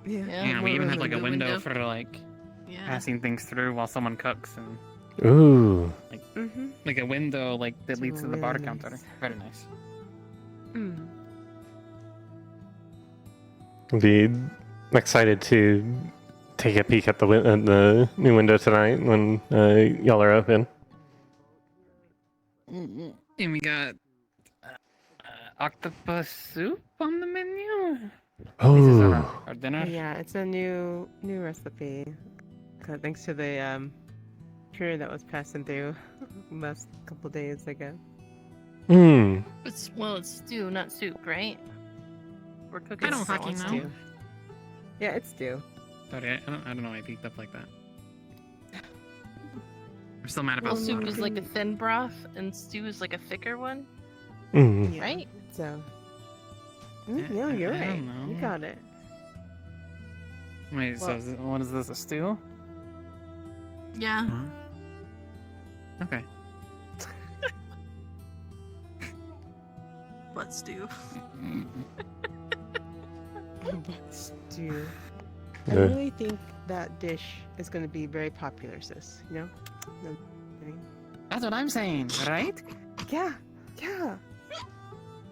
Yeah. Yeah, we even have like a window for like Yeah. passing things through while someone cooks and Ooh. like a window like that It's leads to the bar really counter. nice. Very nice. Mm. Be excited to take a peek at the new window tonight when y'all are open. And we got octopus soup on the menu. This is our dinner. Yeah, it's a new recipe. Thanks to the cure that was passing through last couple days ago. It's stew, not soup, right? We're cooking. I don't fucking know. Stew. Yeah, it's stew. Sorry, I don't know why I peeked up like that. I'm still mad about Well, soup is like a thin broth, and stew is like a thicker one, Yeah, right? So. No, you're I right. don't know. You got it. Wait, so what is this, a stew? Yeah. Okay. Butt stew. Stew. I Yeah. really think that dish is going to be very popular, sis. You know? No kidding. That's what I'm saying, right? Yeah.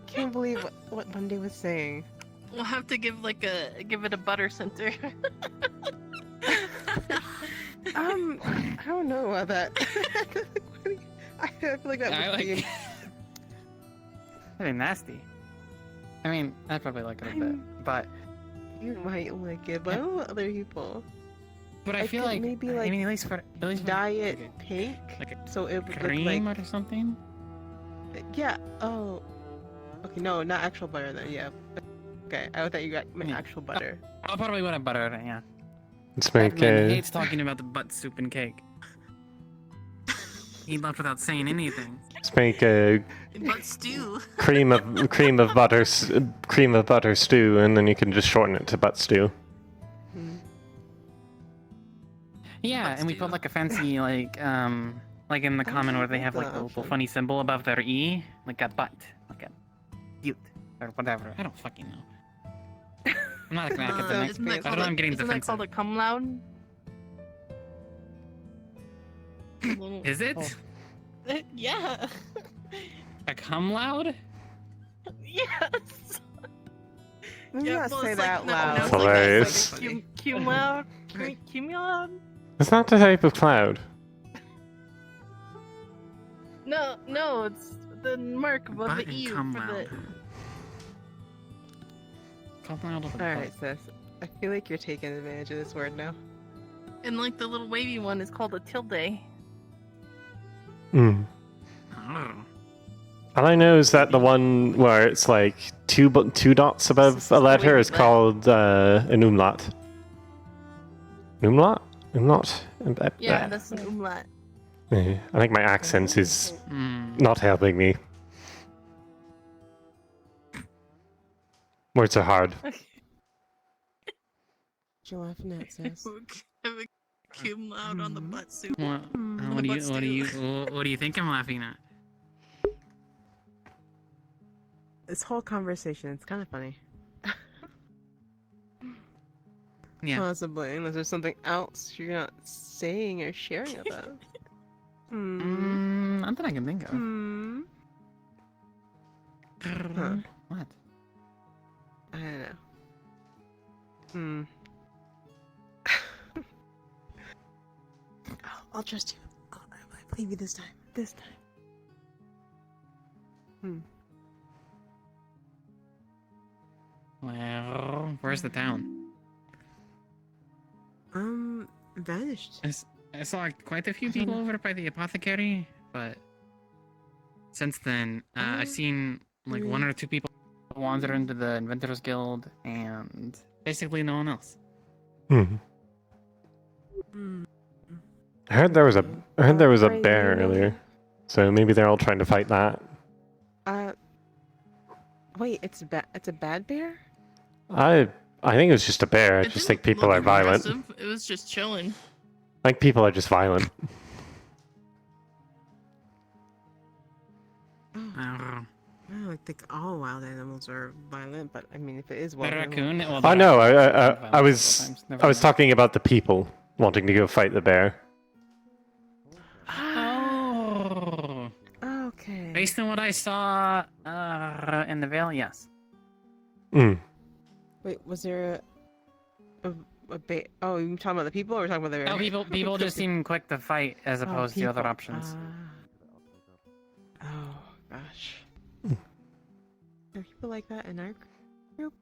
Can't believe what Monday was saying. We'll have to give it a butter center. I don't know about that. I feel like that would be. Pretty nasty. I mean, I probably like it a bit, but You might like it, but I don't know other people. But I feel could like maybe I mean, at least for diet pink, like so it would cream look like or something. yeah. Oh, okay. No, not actual butter then. Yeah. Okay, I thought you got my actual butter. I'll probably want to butter it. Yeah. Let's make Edmund hates talking about the butt soup and cake. He left without saying anything. let's make a Butt stew. cream of butter stew, and then you can just shorten it to butt stew. Yeah, and we put like a fancy like in the common where they have like the little funny symbol above their E, like a butt, like a cute or whatever. I don't fucking know. I'm not an academic. Isn't that I don't called know. I'm getting isn't that defensive. called a cum loud? Is it? Yeah. A cum loud? Yes. You gotta well, say it's that like, loud. No, it's Hilarious. like cum loud. Cum loud. It's not the type of cloud. No, it's the mark above the Button E cum for loud. Cum loud of a Alright, sis. I feel like you're taking advantage of this word now. And like the little wavy one is called a tilde. Mm. Oh. All I know is that the one where it's like two dots above a letter is called an umlaut. Umlaut? Umlaut? Yeah, that's an umlaut. I think my accent is not helping me. Words are hard. What you laughing at, sis? Have a cum loud on the butt soup. What do you think I'm laughing at? This whole conversation, it's kind of funny. Yeah. Possibly, unless there's something else you're not saying or sharing about. Not that I can think of. Huh. What? I don't know. I'll trust you. I believe you this time. This time. Well, where's the town? Vanished. I saw quite a few people over by the apothecary, but since then, I've seen like one or two people wander into the Inventors Guild, and basically no one else. I heard there was a bear earlier, so maybe they're all trying to fight that. Wait, it's a bad bear? I think it was just a bear. I just think people are violent. It was just chilling. Like people are just violent. I don't think all wild animals are violent, but I mean, if it is The wild raccoon. animal... Well, Oh no, I was Never I was mind. talking about the people wanting to go fight the bear. Oh. Okay. Based on what I saw in the Vale, yes. Mm. Wait, was there Oh, you talking about the people or talking about the bear? No, people just seem quick to fight as opposed to other people. options. Oh, gosh. Are people like that in our group?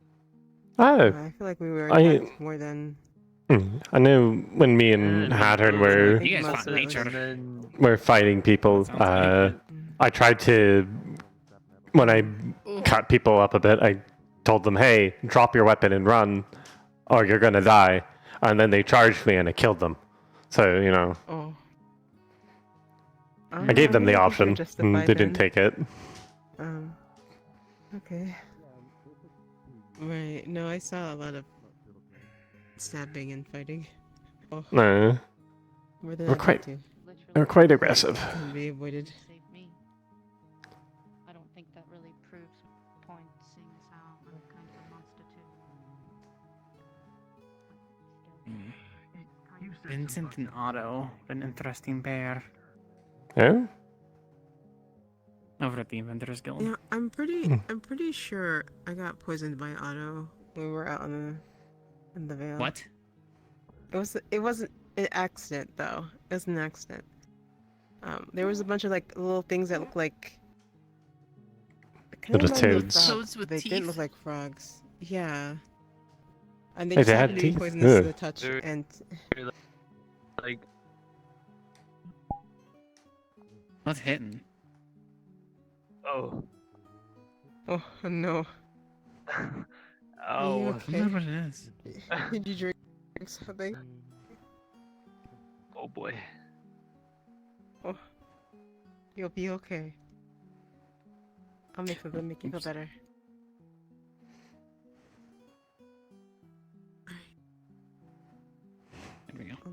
Oh. I feel like we were attacked more than... I know when me and Hattern were You guys fought nature. were fighting people. I tried to when I cut people up a bit. I told them, "Hey, drop your weapon and run, or you're gonna die." And then they charged me, and I killed them. So you know, I gave them the option. And they didn't take it. Okay. Right. No, I saw a lot of stabbing and fighting. Oh. No, Where did they're I quite get to? they're quite aggressive. Can be avoided. I don't think that really proves point, seeing as how I'm kind of a monster too. Vincent and Otto, an interesting pair. Yeah. Over at the Inventors Guild. Yeah, I'm pretty sure I got poisoned by Otto when we were out in the Vale. What? It wasn't an accident though. It was an accident. There was a bunch of like little things that looked like Little toads. Toads with they teeth. didn't look like frogs. Yeah. And they Hey, just they happened had to be teeth? poisonous to Ugh. the touch and Like, What's hitting? oh, oh no. oh. You I don't know what it is. Did you drink something? Oh boy. Oh, you'll be okay. I'll make something make you feel better. There we go. Oh,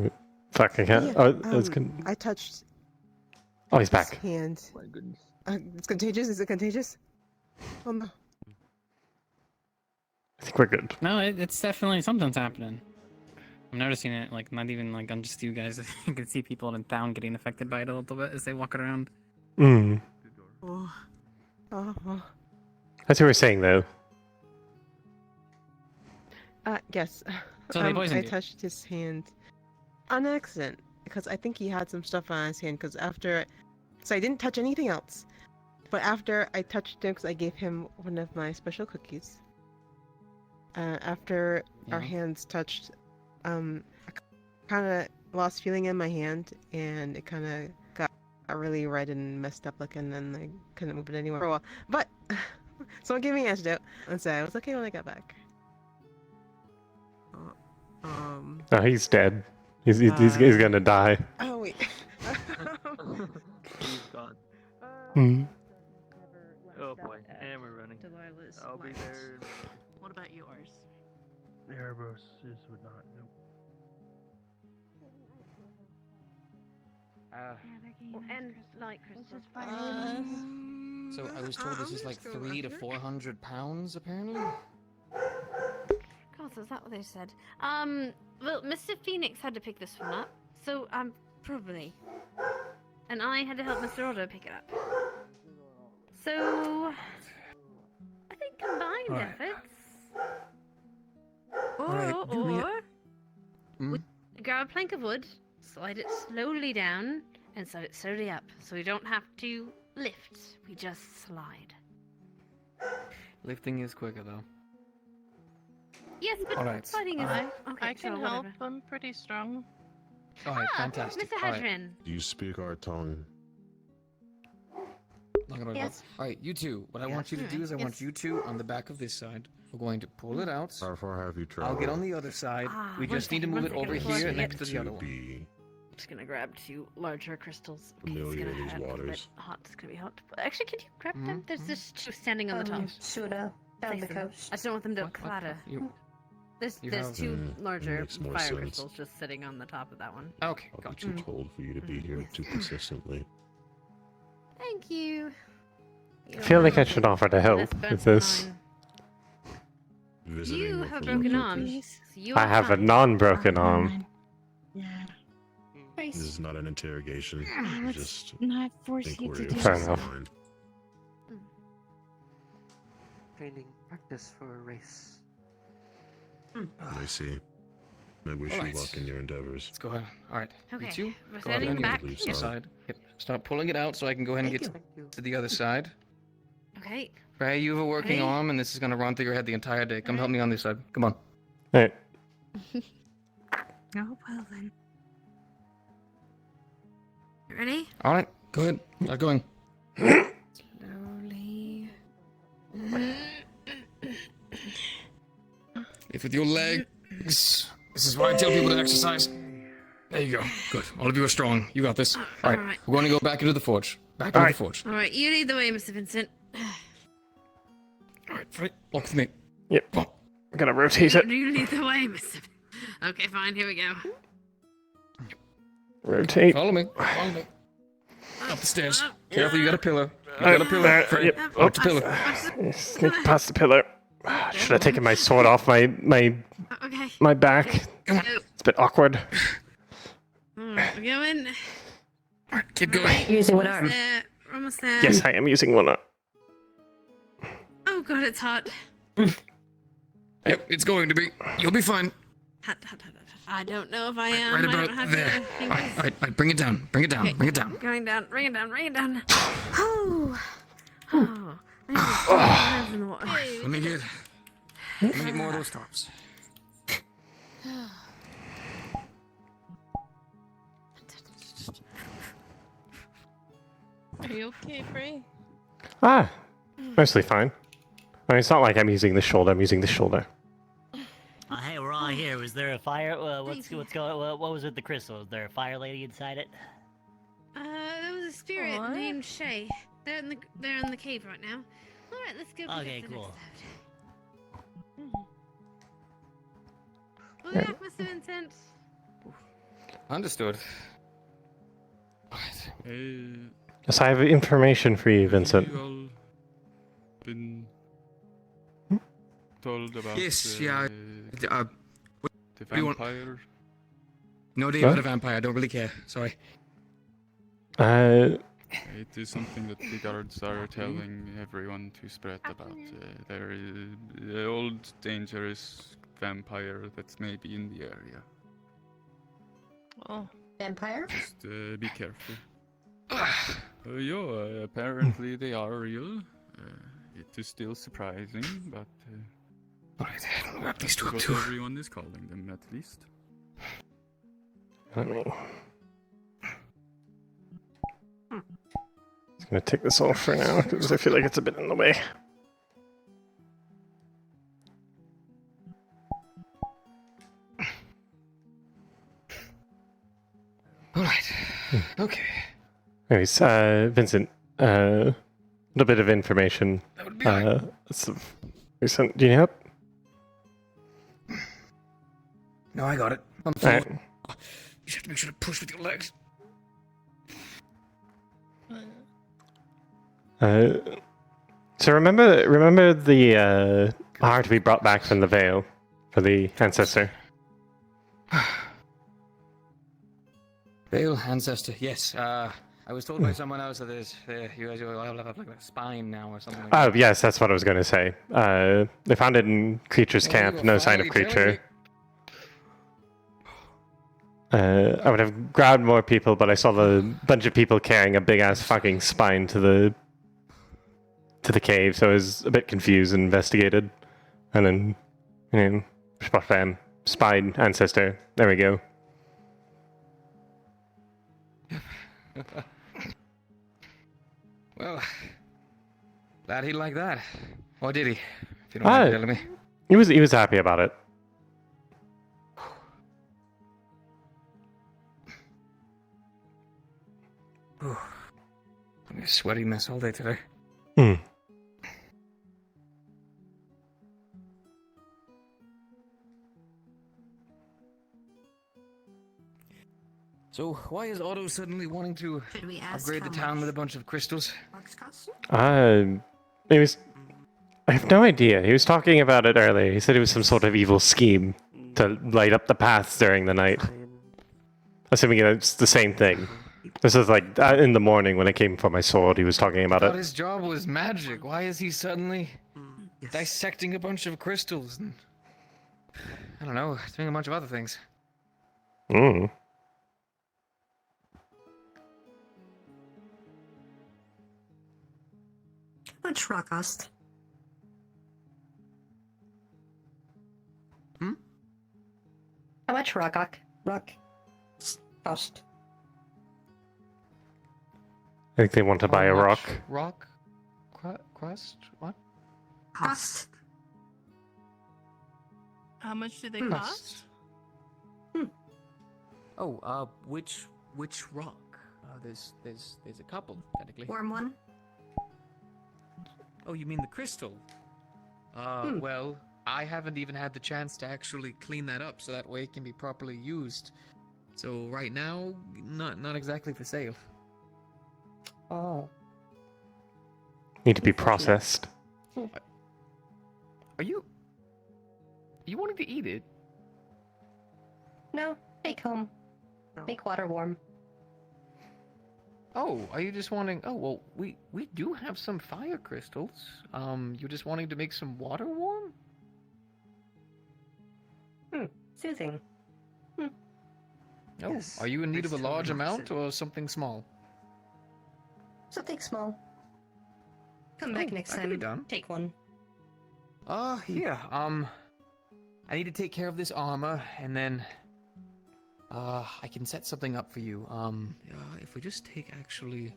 no. Fuck, I can't. Yeah, Oh, it's I touched. Oh, he's his back. Hand. My goodness. It's contagious. Is it contagious? Oh no. I think we're good. No, it's definitely something's happening. I'm noticing it, like, not even, like, on just you guys. You can see people in town getting affected by it a little bit as they walk around. Mm. Oh. Oh. Oh. That's what we're saying, though. Yes. So they I poisoned you? touched his hand on accident because I think he had some stuff on his hand. Because after, so I didn't touch anything else, but after I touched him, because I gave him one of my special cookies. After our hands touched, I kind of lost feeling in my hand, and it kind of got really red and messed up looking, and I couldn't move it anymore for a while. But someone gave me an antidote, and so I was okay when I got back. Oh, he's dead. He's gonna die. Oh wait. He's gone. Hmm. Oh boy, and we're running. Delilah's I'll be left. there. What about yours? Erebos would not. Nope. And like crystals. So I was told this is like 300 to 400 pounds, apparently. God, is that what they said? Well, Mr. Phoenix had to pick this one up, so probably. And I had to help Mr. Otto pick it up. So I think combined Alright. efforts. Alright, do me a- We grab a plank of wood, slide it slowly down, and slide it slowly up, so we don't have to lift. We just slide. Lifting is quicker though. Yes, but Alright. sliding is okay. I can sure, help. whatever. I'm pretty strong. Alright, fantastic. Mr. Alright. Hedrin. Do you speak our tongue? Not gonna Yes. Alright, you two. What I want you to do is I want you two on the back of this side. We're going to pull it out. How far have you I'll traveled? get on the other side. We one just need to second, move one it over second, before I here forget. next to the other To one. be I'm just gonna grab 2 larger crystals. familiar it's gonna with these hurt a little bit waters. hot. It's gonna be hot. But actually, can you grab them? There's just 2 standing on the top. Shoulda, down the Place them. coast. I just don't want them to clatter. There's you there's have- 2 larger makes more fire sense. crystals just sitting on the top of that one. Okay, I'll be gotcha. too cold for you to be here too consistently. Thank you. I feel like I should offer to help with this. You have a broken arm. So you I are have a fine. non-broken arm. This is not an interrogation. let's Just not force think you we're to able do Fair to enough. find. Training practice for a race. I see. I wish Alright. you luck in your endeavors. Let's go ahead. All right. Okay, You two, we're go ahead setting and back. believe get so. side. Yep. Start pulling it out so I can go ahead and get to the other side. Okay. Ray, you have a working Ready? arm, and this is gonna run through your head the entire day. Come help me on this side. Come on. Hey, Oh, well then. You ready? All right. Go ahead. Start going. Slowly. If with your legs. This is why I tell people to exercise. There you go. Good. All of you are strong. You got this. All right. Alright. We're going to go back into the forge. Back into the forge. All right, you lead the way, Mr. Vincent. All right, Fray, walk with me. Yep. Come on. I'm gonna rotate it. You lead the way, Mr. Okay, fine. Here we go. Rotate. Follow me. Follow me. Up the stairs. Careful, you got a pillar. You got a pillar. Fray, Yep. watch the pillar. Sneak past the pillar. Should have taken my sword off my Okay. back. Go. It's a bit awkward. We're going. All right, keep going. Using what arm? There. We're almost there. Yes, I am using one arm. Oh god, it's hot. Yep, it's going to be. You'll be fine. Hot, hot, hot, hot. I don't know if I am. Right I don't about have there. to. All right, bring it down. Bring it down. Okay. Bring it down. Going down. Bring it down. Bring it down. Oh. Oh. I need to water. Let me get more of those tops. Are you okay, Fray? Ah, mostly fine. I mean, it's not like I'm using the shoulder. I'm using the shoulder. Hey, we're all here. Was there a fire? What's going? What was with the crystal? Was there a fire lady inside it? There was a spirit What? named Shay. They're in the cave right now. All right, let's go. Okay, pick up the cool. next load. Well, yeah, Mr. Vincent. Understood. Yes, I have information for you, Vincent. Have you all been told about Yes, the, yeah. the What do you want? vampire? No idea about a vampire. I don't really care. Sorry. It is something that the guards are telling everyone to spread about. There is the old dangerous vampire that's maybe in the area. Oh. Vampire? Just be careful. Yeah, apparently they are real. It is still surprising, but Alright, wrap these two up what too. everyone is calling them, at least. Let me. Just gonna take this off for now because I feel like it's a bit in the way. Alright. Okay. Anyways, Vincent, a little bit of information. That would be alright. Vincent, do you need help? No, I got it. I'm full. Alright. You have to make sure to push with your legs. So remember the heart we brought back from the Vale for the ancestor. Vale ancestor. Yes. I was told by someone else that you guys will have like a spine now or something. Like Oh that. yes, that's what I was going to say. They found it in Creature's Camp. No sign of creature. I would have grabbed more people, but I saw the bunch of people carrying a big ass fucking spine to the cave, so I was a bit confused and investigated. And then, spot fam, spine ancestor. There we go. Well, glad he liked that. Or did he? If you don't mind telling me. He was happy about it. I'm a sweaty mess all day today. Hmm. So why is Otto suddenly wanting to Should we ask upgrade the how town much with a bunch of crystals? Bucks cost? He was. I have no idea. He was talking about it earlier. He said it was some sort of evil scheme to light up the paths during the night. Assuming it's the same thing. This is like in the morning when I came for my sword. He was talking about I thought it. his job was magic. Why is he suddenly dissecting a bunch of crystals? And, I don't know, doing a bunch of other things. Hmm. How much rock cost? How much rock cost? I think they want to buy a rock. Rock? Quest? What? Cost. How much do they cost? Oh, which rock? There's a couple technically. Warm one? Oh, you mean the crystal? Well, I haven't even had the chance to actually clean that up so that way it can be properly used. So right now, not exactly for sale. Oh. Need to be processed. Are you wanting to eat it? No, take home. Make water warm. Oh, are you just wanting... Oh, well, we do have some fire crystals. You're just wanting to make some water warm? Soothing. Oh, Yes. are you in need of a large amount or something small? Something small. Come back next that could be time. done. Take one. Yeah, I need to take care of this armor, and then, I can set something up for you. If we just take actually,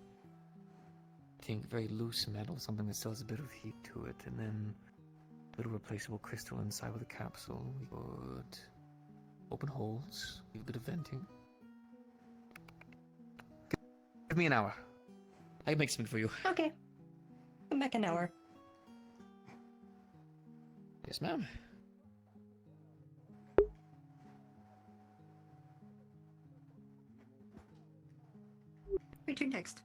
I think very loose metal, something that still has a bit of heat to it, and then a little replaceable crystal inside with a capsule, we would open holes, leave a bit of venting. Give me an hour. I can make something for you. Okay. Come back an hour. Yes, ma'am. Return next.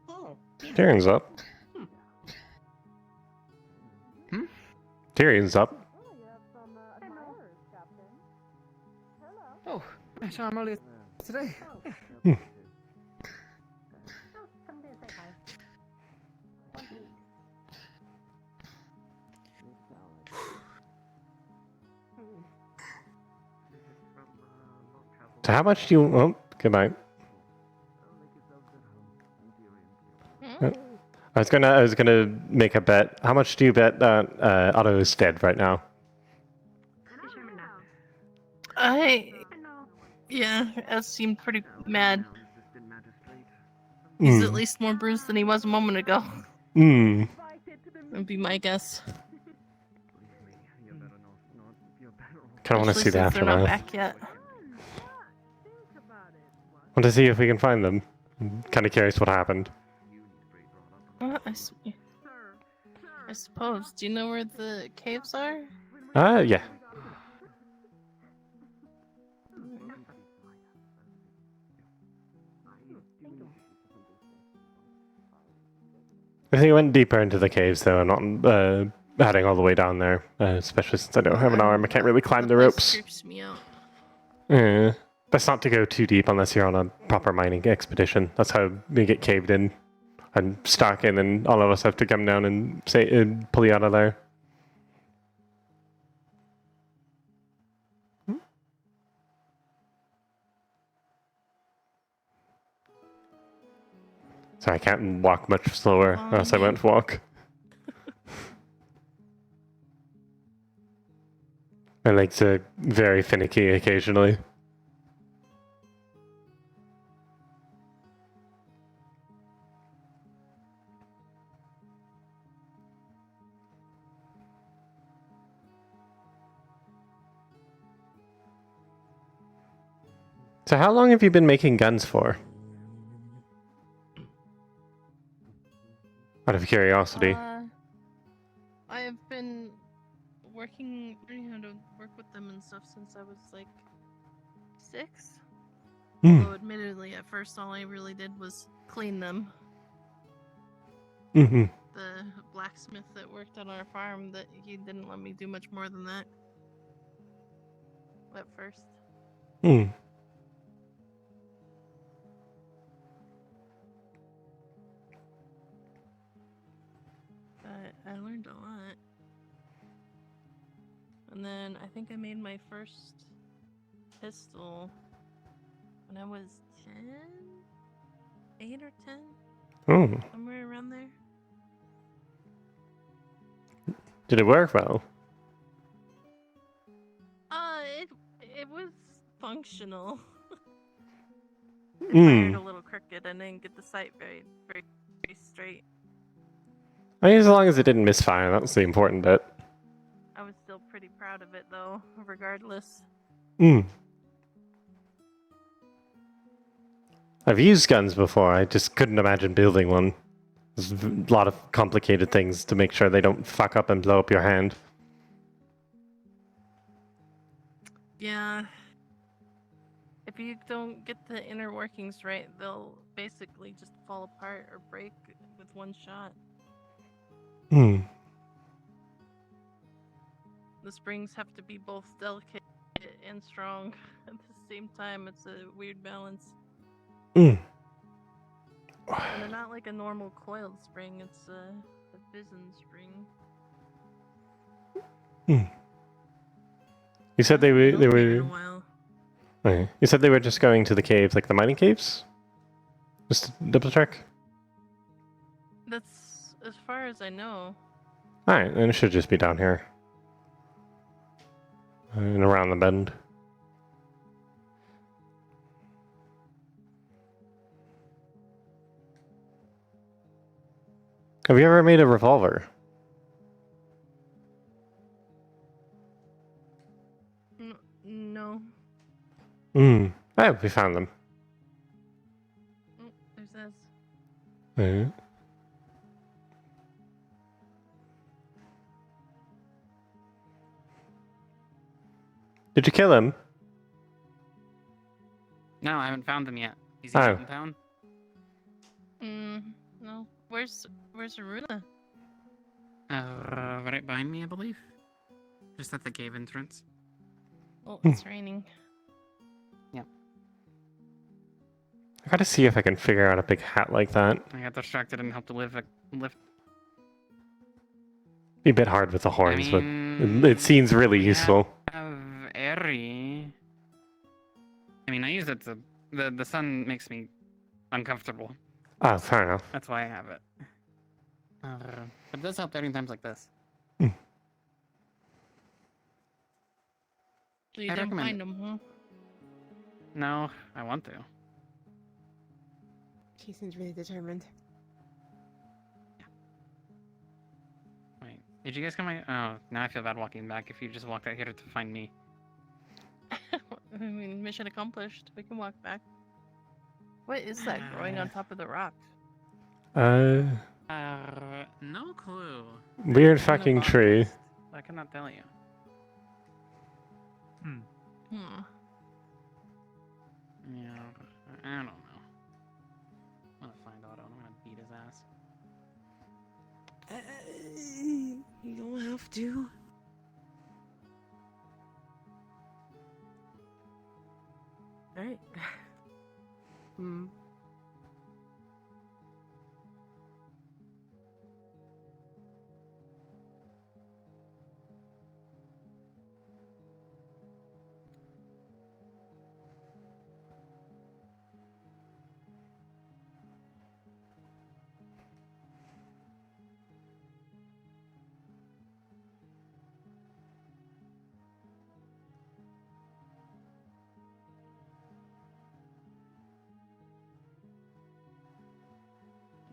Oh. Tyrion's up. Tyrion's up. Oh, I saw him earlier today. So how much do you... Oh, goodbye. I was gonna make a bet. How much do you bet that Otto is dead right now? Yeah, it seemed pretty mad. He's at Hmm. least more bruised than he was a moment ago. Hmm. Would be my guess. Kind of want to see Especially the since they're not aftermath. back yet. Want to see if we can find them. I'm kind of curious what happened. I suppose. Do you know where the caves are? Yeah. I think I went deeper into the caves, though. I'm not heading all the way down there, especially since I don't have an arm. I can't really climb the ropes. Creeps me out. Yeah. Best not to go too deep unless you're on a proper mining expedition. That's how we get caved in and stuck in, and all of us have to come down and pull you out of there. Sorry, I can't walk much slower, or else I won't walk. My legs are very finicky occasionally. So how long have you been making guns for? Out of curiosity. I have been learning how to work with them and stuff since I was like 6. Although, admittedly, at first all I really did was clean them. Mm-hmm. The blacksmith that worked on our farm, that he didn't let me do much more than that. At first. Hmm. But I learned a lot. And then I think I made my first pistol when I was 10? 8 or 10? Oh. Somewhere around there. Did it work well? It was functional. It Hmm. fired a little crooked. I didn't get the sight very straight. I mean, as long as it didn't misfire, that was the important bit. I was still pretty proud of it, though, regardless. Hmm. I've used guns before, I just couldn't imagine building one. There's a lot of complicated things to make sure they don't fuck up and blow up your hand. Yeah. If you don't get the inner workings right, they'll basically just fall apart or break with one shot. Hmm. The springs have to be both delicate and strong at the same time. It's a weird balance. Hmm. And they're not like a normal coiled spring, it's a Bizen spring. Hmm. You said they were Okay. You said they were just going to the caves, like the mining caves? Just to double check? That's as far as I know. Alright, then it should just be down here. And around the bend. Have you ever made a revolver? No. Hmm. Oh, we found them. Oh, there's this. Alright. Did you kill him? No, I haven't found them yet. Is he Oh. out in town? No. Where's Aruna? Right behind me, I believe. Just at the cave entrance. Oh, it's raining. Yep. I gotta see if I can figure out a big hat like that. I got distracted and helped to lift. Be a bit hard with the horns, mean, but it seems really we useful. have Eri. I mean, I use it to. The sun makes me uncomfortable. Oh, fair enough. That's why I have it. But it does help during times like this. So you I didn't recommend find it. them, huh? No, I want to. He seems really determined. Wait, did you guys come? Oh, now I feel bad walking back. If you just walked out here to find me. I mean, mission accomplished. We can walk back. What is that growing on top of the rock? No clue. Weird It's in the fucking tree. botanist. I cannot tell you. Hmm. Yeah, I don't know. I'm gonna find Otto and I'm gonna beat his ass. You don't have to. Alright. Hmm.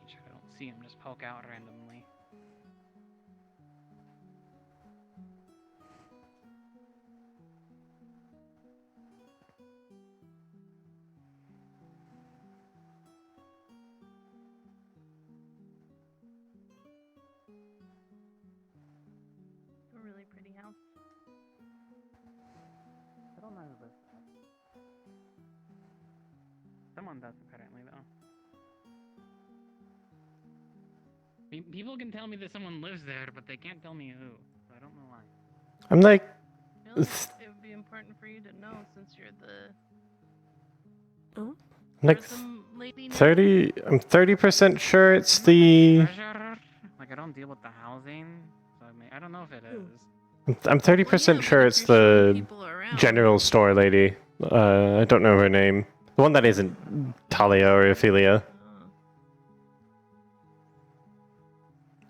Make sure I don't see him just poke out randomly. really pretty house. I don't know who lives there. Someone does, apparently, though. People can tell me that someone lives there, but they can't tell me who. So I don't know why. I'm like, I feel like it would be important for you to know since you're the like tourism lady now. 30. I'm 30% sure it's the. Like, I don't deal with the housing, so I don't know if it is. I'm 30% sure it's the general store lady. I don't know her name. The one that isn't Talia or Ophelia.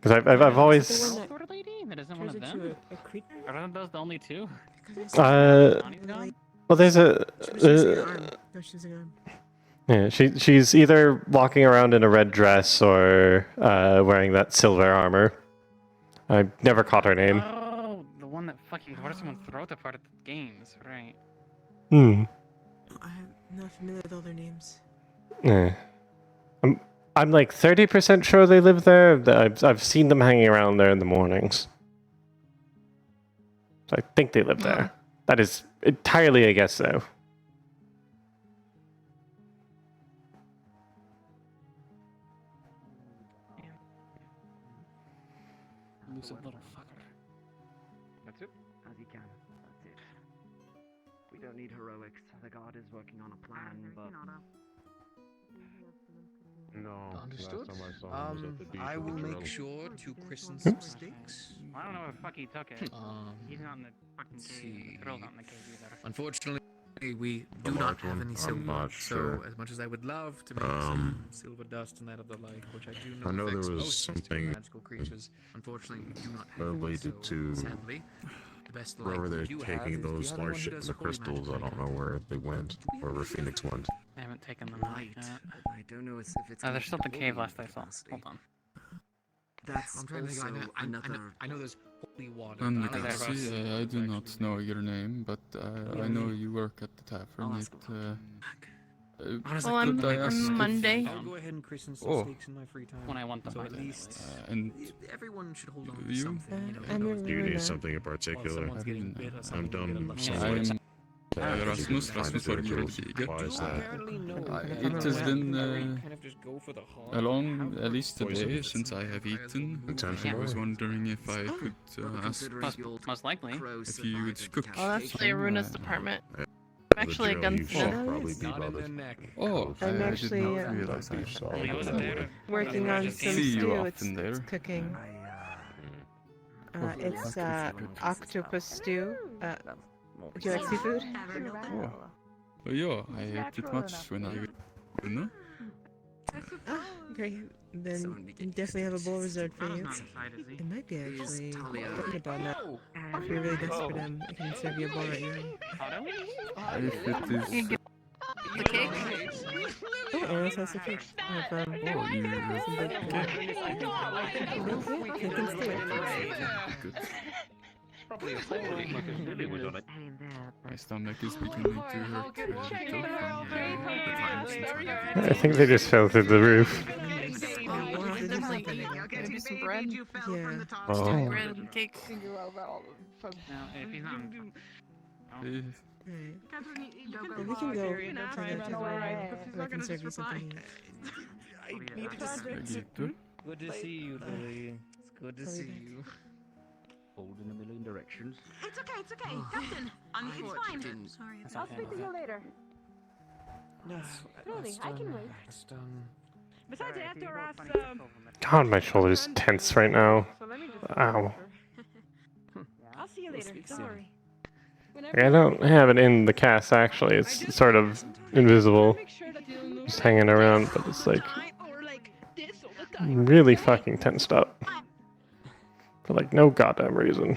Because I've always. Store lady? That isn't one of them? Aren't those the only two? Well, there's a. Yeah, she's either walking around in a red dress or wearing that silver armor. I never caught her name. Oh, the one that fucking tore someone's throat apart at the games, right? I'm not familiar with all their names. Yeah. I'm like 30% sure they live there. I've seen them hanging around there in the mornings. So I think they live there. That is entirely a guess, though. Elusive little fucker. That's it? As you can. That's it. We don't need heroics. The god is working on a plan, but... No. Understood. Last time I saw him was at the beach I with will the make girls. sure to christen some sticks. I don't know where the fuck he took it. He's not in the fucking cave. The girl's not in the cave either. Unfortunately, we do The not large have one? any I'm silver. not So, sure. as much as I would love to make some silver dust and that of the like, which I do know, I know there affects was most something magical creatures, unfortunately, we do not have it. related So, to sadly, the best wherever light they're we do have taking is the those other one large who ships does of holy crystals. I magic don't know where they went, or where Phoenix went. I haven't taken them Right. out yet. I don't know if it's. Oh, there's still the cave last I saw. Hold on. That's I'm trying to think. also another. I know there's holy water. And but I don't know if Legacy, it's I do not know your name, but I know you work at the tavern. Well, I'm could I ask if- Monday. I'll go ahead and christen some Oh. stakes in my free time. When I want them. So I at do least and everyone should hold on to you? something. You know, I'm who knows? Do you Runa. need something in particular? Someone's getting bit or I'm something. dumb. Yeah. Somewhat. Rasmus Workjord. Why is that? It has been kind of just go for the heart. at least a day since I have eaten. I was wondering if I could ask Most likely. if you would cook. Oh, that's Leoruna's department. The I'm actually a drill, you should gunsmith. probably be Not in the bothered. neck. Oh, I'm I actually, did not realize that. working on some See you stew. often there. It's cooking. It's octopus stew. Would you like seafood? Oh, yeah, I ate it much when I was. No? Ah, great. Then you definitely have a bowl reserved for you. It might be actually thinking about that. If you're really desperate, I can serve you a bowl right now. If it is. The cake? Oh, Eros has the cake. I have, Oh, you some big Good. Probably a full room because Lily was on it. My stomach is beginning to hurt from the time since I I think they just fell through the roof. We'll have to do something. Maybe some bread? Yeah. Oh. Bread and cake. No, if he's not. Eh, Well, we can go to that and I can serve you something. Gito. Good to see you, Lily. It's good to see you. Holding a million directions. It's okay, it's okay. Captain, it's fine. Sorry. That's I'll okay. speak to you later. No, Really, I can wait. Besides, after us, God, my shoulder's tense right now. so let me just. Ow. I'll see you later. Don't worry. Like, I don't have it in the cast, actually. It's sort of invisible. Just hanging around, but it's like really fucking tensed up. For like no goddamn reason.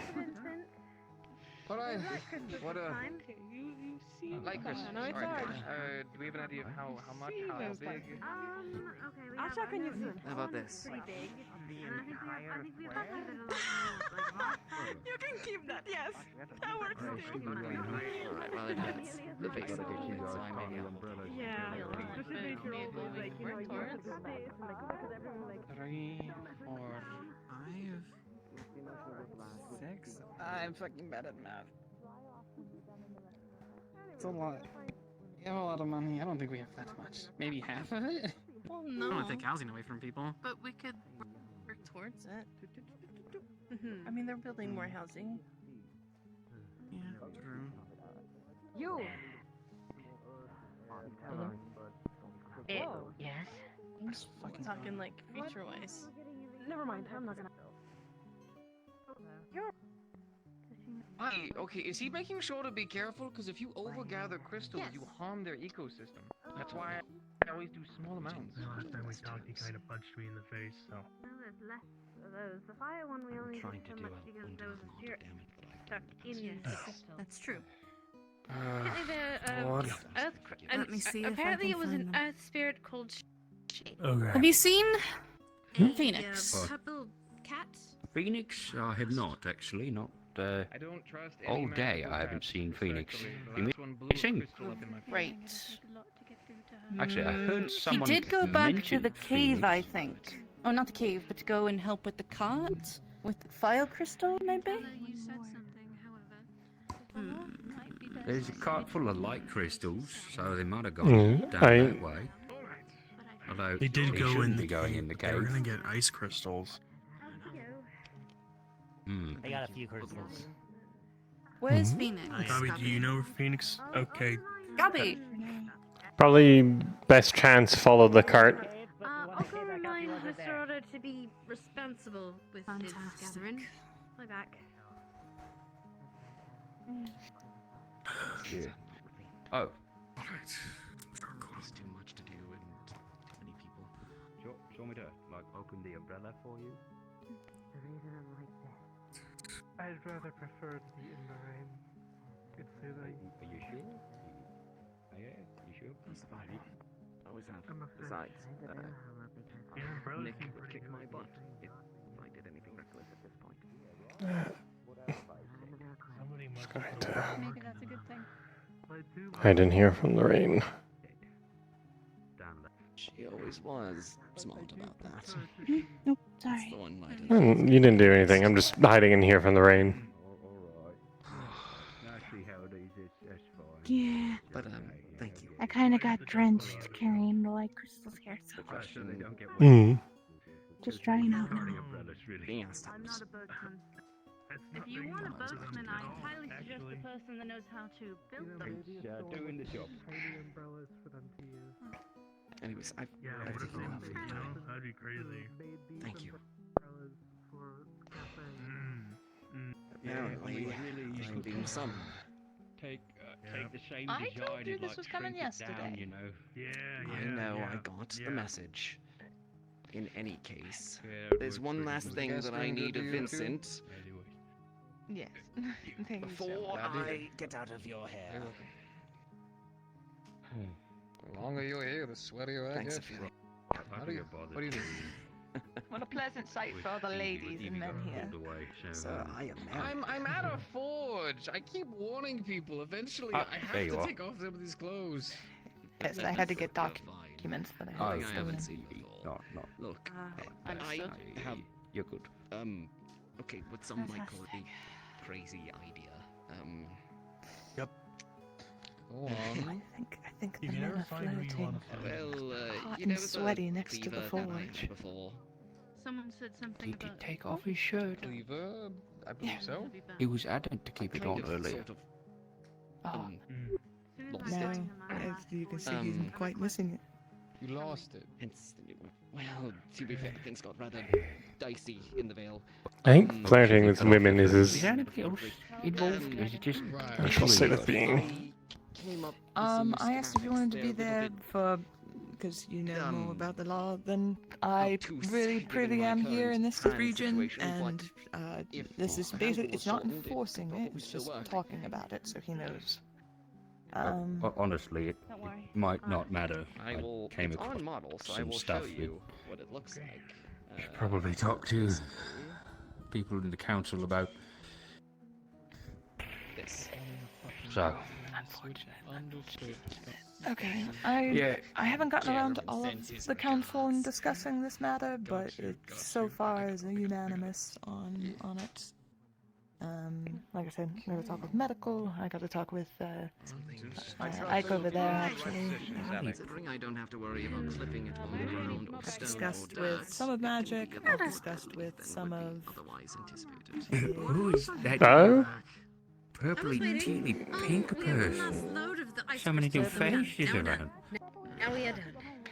Alright. What Like Chris. No, it's Alright. hard. Do we have an idea of how much, how big? Okay, we I'll have check on you soon. How about this? pretty big. And I think we have like a little like You can keep that, yes. That works too. Alright, well, it has the big side, so I may help. Yeah. Especially if you're always like, you know, you work with this and like, because everyone like. 3, 4, 5, 6. I'm fucking bad at math. It's a lot. We have a lot of money. I don't think we have that much. Maybe half of it? Well, I no. don't want to take housing away from people. But we could work towards it. Mm-hmm. I mean, they're building more housing. Yeah, true. You. Hello? Yes. I'm just fucking talking like future-wise. Never mind. I'm not gonna. Hi, okay, is he making sure to be careful? Because if you overgather crystals, you harm their ecosystem. That's why I always do small amounts. The last time we talked, he kind of punched me in the face, so. Well, there's less of those. The fire one we only did so much because there was a spirit stuck in the crystal. That's true. Apparently the Lord. Let me see if I apparently can it was find an them. earth spirit called Shade. Okay. Have you seen A, Phoenix? purple cat. Phoenix? I have not, actually. Not I don't trust any all day magical I haven't bats seen Phoenix. except for You the last one blew a missing? crystal up in my face. Right. Actually, I heard someone He did go back to mention the cave, Phoenix. I think. Oh, not the cave, but to go and help with the cart? With the fire crystal, maybe? You said something, however. There's a cart full of light crystals, so they might have gone Mm, down I- that way. Although They did go shouldn't in the be going cave. in the They were cave. gonna get ice crystals. Hmm. I got a few crystals. Where's Mhm. Phoenix? Gabby, do you know where Phoenix? Okay. Gabby! Probably best chance follow the cart. I'll go remind Mr. Otto to be responsible with his gathering. My back. Yeah. Oh. It's too much to do and too many people. Do you want me to, like, open the umbrella for you? The reason I'm like this. I'd rather prefer to be in the rain. It's so like... Are you sure? Yeah, you sure? That's fine. Always have. I'm afraid. Besides, Your umbrella Nick seemed would pretty kick my cool. butt if I did anything reckless at this point. Somebody must Going have to- stolen Maybe that's a good thing. Hide in here from the rain. She always was smart about that. Nope, That's sorry. the one lie You didn't do anything. I'm just hiding in here from the rain. Yeah. But thank you. I kind of got drenched carrying the light crystals here, so Mm. just drying out now. Yeah, I'm not a boatman. If you want a boatman, I highly suggest the person that knows how to build them. Doing the job. umbrellas for them to use. Anyways, I've Yeah, what if taken they, off. you know, that'd be crazy. Thank you. Umbrellas for cafes. Apparently, I'm being summoned. Take the same I design told you and, this like, was coming shrink it down, yesterday. you know. Yeah, I know, yeah. I got yeah. the message. In any case, Yeah, there's it one works last pretty thing well. that I need of Vincent Yes. Thank you so before much. I get out of your hair. The longer you're here, the sweatier I Thanks, get. Ophelia. What do you do? What a pleasant sight for all the ladies and men here. So I am I'm at a forge. I keep warning people. Eventually, I there have you to are. take off some of these clothes. Yes, I had to get documents for the Oh, house. I haven't seen before. Not. Look, I understood. have You're good. okay, what some might call a crazy idea. Go on. I think the You men never are find who you floating. want to find. Well, Hot you and never saw a sweaty next to the beaver that nice forge. before. Someone said something Did he about take off his shirt? Cleaver, I believe so. He was adamant to keep it Kind on of, earlier. sort of, Oh, lost no. it. As you can see, he's quite missing it. You lost it. It's, well, to be fair, things got rather dicey in the Vale. I think flirting with women is Is as there anybody else involved? Or is it just Right. natural state of being. Came up I asked if you wanted to be there for, because you know more about the law than I really pretty am here in this region, and this is basically, it's not enforcing it, it's just talking about it, so he knows. Honestly, it might not matter. I will. came It's across on model, so I some will stuff show with- you what it looks like. Should probably talk to people in the council about. This. So. Okay, Yeah. I haven't gotten around to all of the council in discussing this matter, but it so far is unanimous on it. like I said, I got to talk with medical. I got to talk with Ike over there, actually. Considering I don't have to worry about clipping it on the ground or I've stone discussed or with dirt, some of magic. it can I've be discussed with some of. otherwise anticipated. Who is that Oh? purpley, tealy, pink person? So many new faces around. Now we are done.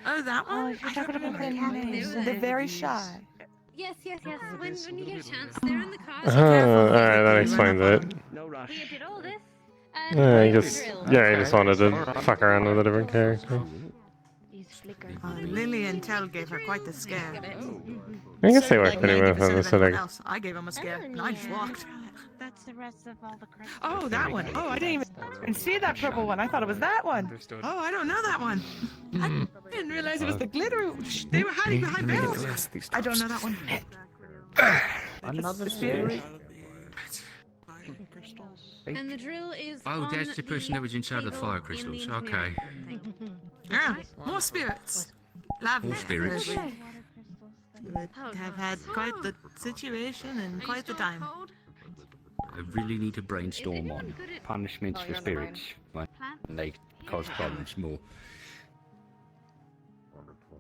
Oh, that one? I don't remember their names. They're very shy. Yes. When you get a chance, they're in the car. Alright, that explains it. No rush. We did all this. Yeah, he just wanted to fuck around with a different character. Lily and Tell gave her quite the scare. I guess they work Like pretty well 90% on the of everyone setting. else. I gave them a scare, and I just walked. That's the rest of all the crystals. Oh, that one. Oh, I didn't even see that purple one. I thought it was that one. Oh, I don't know that one. I didn't realize it was the glitter. They were hiding behind barrels. I don't know that one. Another spirit? And the drill is. Oh, on that's the person that was inside the table fire in crystals. the Okay. Yeah, more spirits. Lovely. More spirits. You would have had quite the situation and quite the time. I really need to brainstorm on punishments for spirits when they cause problems more.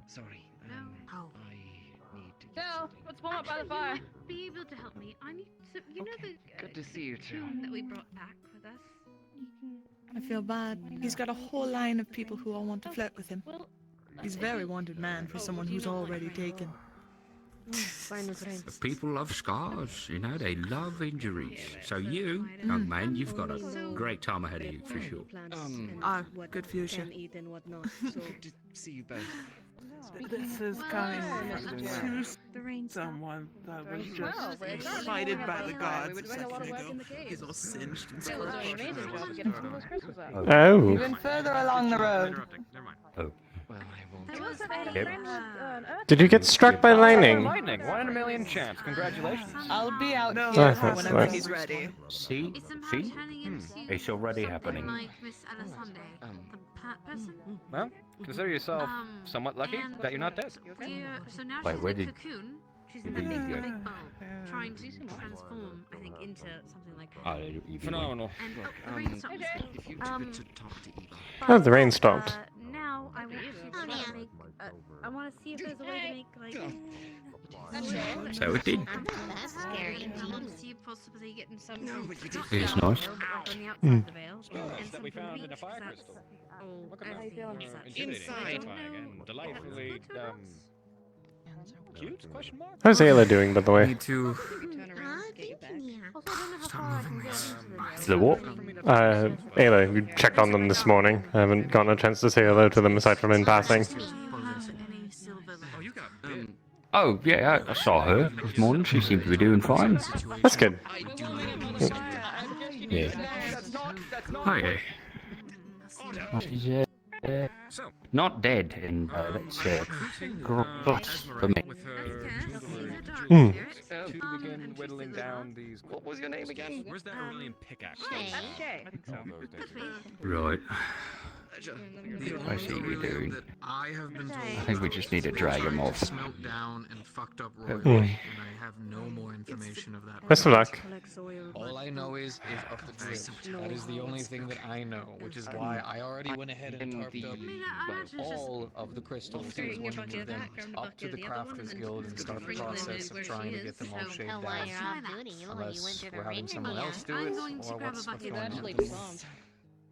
Sorry. I need to. Phil, let's warm up by the fire. You might be able to help me. I need to. You know the Good to see you too. tune that we brought back with us. I feel bad. He's got a whole line of people who all want to flirt with him. He's a very wanted man for someone who's already taken. People love scars, you know, they love injuries. So you, young man, you've got a great time ahead of you for sure. Good future. Good to see you both. This is coming to someone that was just slighted by the gods a second ago. He's all singed and scorched. Oh. Even further along the road. Oh. Well, I won't. Yep. Did you get struck by lightning? Lightning, 1 in a million chance. Congratulations. I'll be out No. here That's whenever right. he's ready. See? See? It's already happening. Like Miss Alessandre, the plant person. Well, consider yourself somewhat lucky that you're not dead. So now Wait, she's where a did- cocoon. She's where in a did big, you go? big bowl, trying to transform, I think, into something like. Oh, they even Phenomenal. And the rain stopped. If you two could to talk to Eva. Oh, the rain stopped. Now I want to try to make. I want to see if there's a way to make like. So it did. That's scary. I want to see if possibly getting some. It's nice. On the outside Mm. of the veil, and some we found in a bleach, fire 'cause crystal. that's all earthy You're and such. intimidating, I don't terrifying, know. and delightfully cute? Question mark? How's Ayla doing, by the way? Need to. Turn around, get you back. Also, I don't know how far I can get into The what? Ayla, we checked on them this morning. I haven't gotten a chance to say hello to them aside from in passing. Oh, yeah, I saw her this morning. She seemed to be doing fine. That's good. Yeah. Oh, yeah. She's not dead, and that's good for me. Mm. To begin whittling down these. What was your name again? Where's that Aurelian pickaxe? Shay. I think so. Right. I see what you're doing. I have been told I think we just need to drag him off. smelt down and fucked up royally, Mm. and I have no more information of that. Best of luck. All I know is of the drip. That is the only thing that I know, which is why I already went ahead and tarped up all of the crystals. I was going to move them up to the Crafters Guild and start the process of trying to get them all shaved down. Unless we're having someone else do it, or what's going on.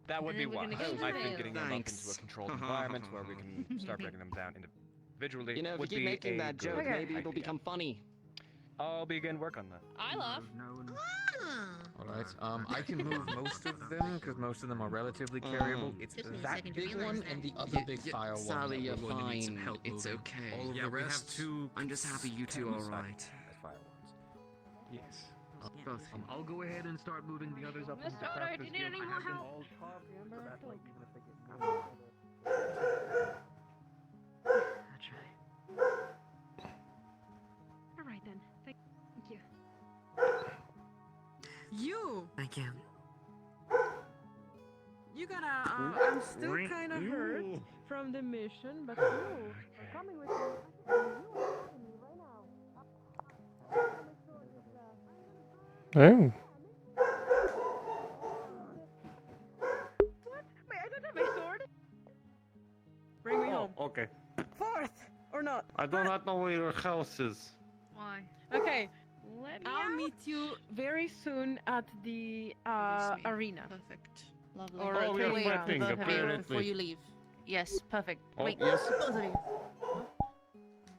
That would be wise. gonna go I to think the getting them up Thanks. into a controlled environment where we can start breaking them down individually You know, if you would keep be making a that joke, good maybe it'll idea. become funny. I'll begin work on that. I laugh. Alright, I can move most of them, because most of them are relatively carryable. It's that big one and the other big fire one. Sally, that you're we're going to need some fine. help It's moving. okay. All of Yeah, the we have rest, two. I'm just happy you two are alright. Yes. Both. I'll go ahead and start moving the others up Miss into the Stoddard, Crafters do you need Guild. any I more have them help? all carved in, so that way, even if they get That's right. All right then. Thank you. You! Thank you. You gotta, I'm still kind of hurt from the mission, but you are coming with me. You are helping me right now. Oh. I do not know where your house is. Why? Okay, Let me I'll out. meet you very soon at the arena. Perfect. Lovely. Or Oh, we are training fighting, ground. apparently. Before you leave. Yes, perfect. Oh, Wait, yes. both of you.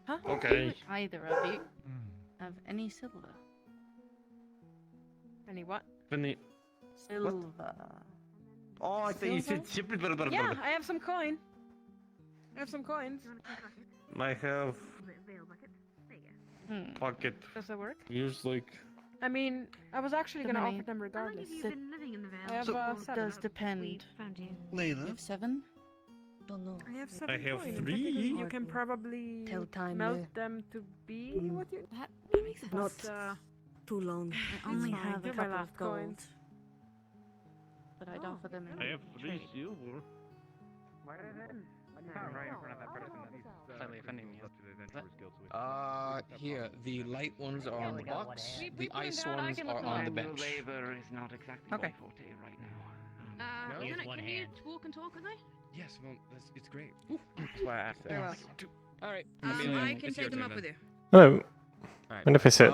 Huh? Okay. Either of you have any silver? Any what? Penny. Silver. Oh, I thought you said Yeah, I have some coin. I have some coins. I have pocket. Does that work? Use like. I mean, I was actually The gonna money. offer them regardless. You've been living in the Vale. I have It 7. does depend. You have 7? Don't know. I have 7 I have coins. 3. You can probably Tell time melt there. them to be what you. That makes sense. Not too long. I only It's fine. have a You're my couple last of gold. coins. But I'd offer them in I have 3 trade. silver. Right in front of that person that's slightly offending me. Here, the light ones are on the box. We The put them ice down, I ones can are look on at the them. bench. Labor is not exactly Okay. my forte right now. Can, Use can one you hand. walk and talk with me? Yes, well, it's great. That's why I asked. Very well. All right. I can take them up with you. Hello. Alright. Mind if I sit?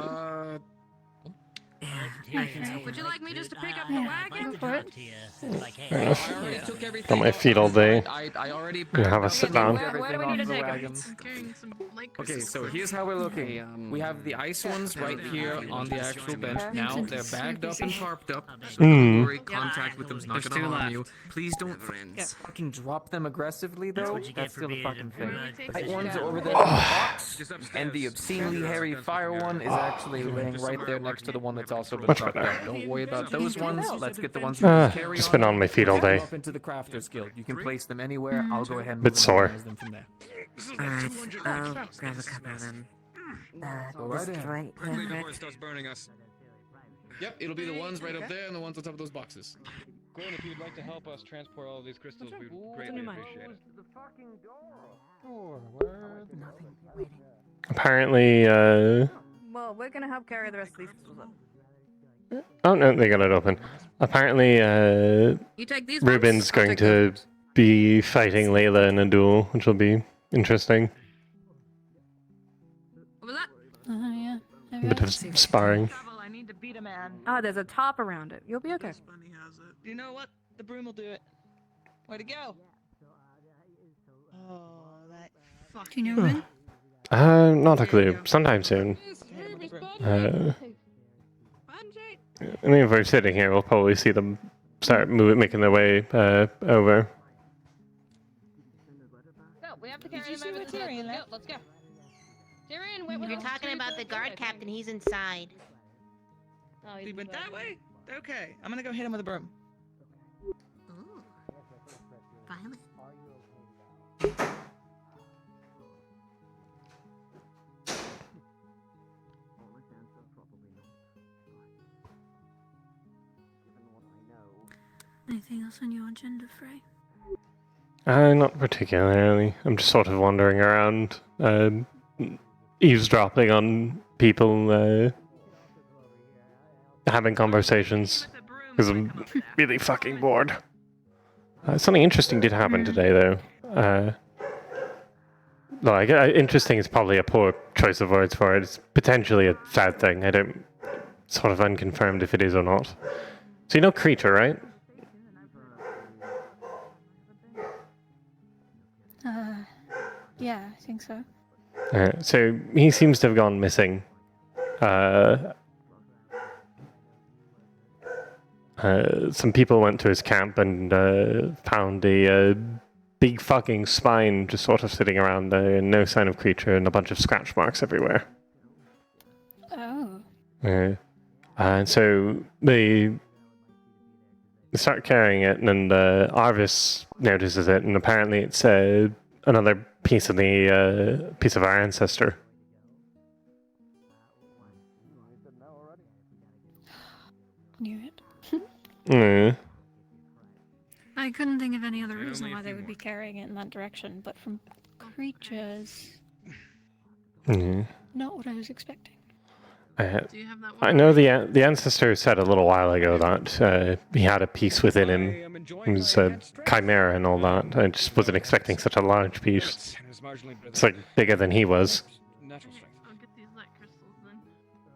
Would you like me just to pick up the I'd wagon? like to talk to you. It's like, Fair hey, enough. I already took everything Got my off. feet all day. I already You packed have a up sit and down. moved Where do we everything need off to the take 'em? wagon. I'm carrying some light Okay, crystals. so here's how we're looking. We have the ice ones right here on the actual bench. Now they're bagged up and tarped up. So don't worry, contact with them's not There's gonna 2 harm you. left. Please don't fucking drop them aggressively though. what you get That's for still the being in fucking a thing. good Light ones position. are over there in the box, and the obscenely hairy fire one is actually laying right there next to the one that's also been Much tarped better. up. Don't worry about those ones. Let's get the ones carry Just on been on my feet all them day. up into the Crafters Guild. You can place them anywhere. I'll go ahead and Bit move and sore. organize them from there. Alright, I'll grab a couple of them. Go right Just ahead. right Quickly there. before it starts burning us. Yep, it'll be the ones right up there and the ones on top of those boxes. Gordon, if you'd like to help us transport all of these crystals, we would greatly appreciate it. Nothing. Waiting. Apparently, Well, we're gonna help carry the rest of these crystals up. oh no, they got it open. Apparently, You take these Ruben's ones? I'll going take to those. be fighting Layla in a duel, which will be interesting. What was that? Yeah. A bit of sparring. I need to beat a man. Ah, there's a top around it. You'll be okay. You know what? The broom will do it. Way to go. Oh, that fuck. Do you know when? Not a clue. Sometime soon. I mean, if we're sitting here, we'll probably see them start making their way over. Go, we have to Did carry you him see over what to the Tyrion left? Let's go. Tyrion, wait, You're talking about the guard captain. He's inside. Oh, He went that way? Okay, I'm gonna go hit him with a broom. Ooh. Violet. Anything else on your agenda, Fray? Not particularly. I'm just sort of wandering around, eavesdropping on people having conversations, because I'm really fucking bored. Something interesting did happen today, though. Interesting is probably a poor choice of words for it. It's potentially a sad thing. I don't... Sort of unconfirmed if it is or not. So you know Creature, right? Yeah, I think so. So he seems to have gone missing. Some people went to his camp and found a big fucking spine just sort of sitting around there, and no sign of Creature, and a bunch of scratch marks everywhere. Oh. And so they start carrying it, and Arvis notices it, and apparently it's another piece of the piece of our ancestor. Knew it. I couldn't think of any other reason why they would be carrying it in that direction, but from creatures, not what I was expecting. Do you have that one? I know the ancestor said a little while ago that he had a piece within him. He was a chimera and all that. I just wasn't expecting such a large piece. It's like bigger than he was. I'll get these light crystals then.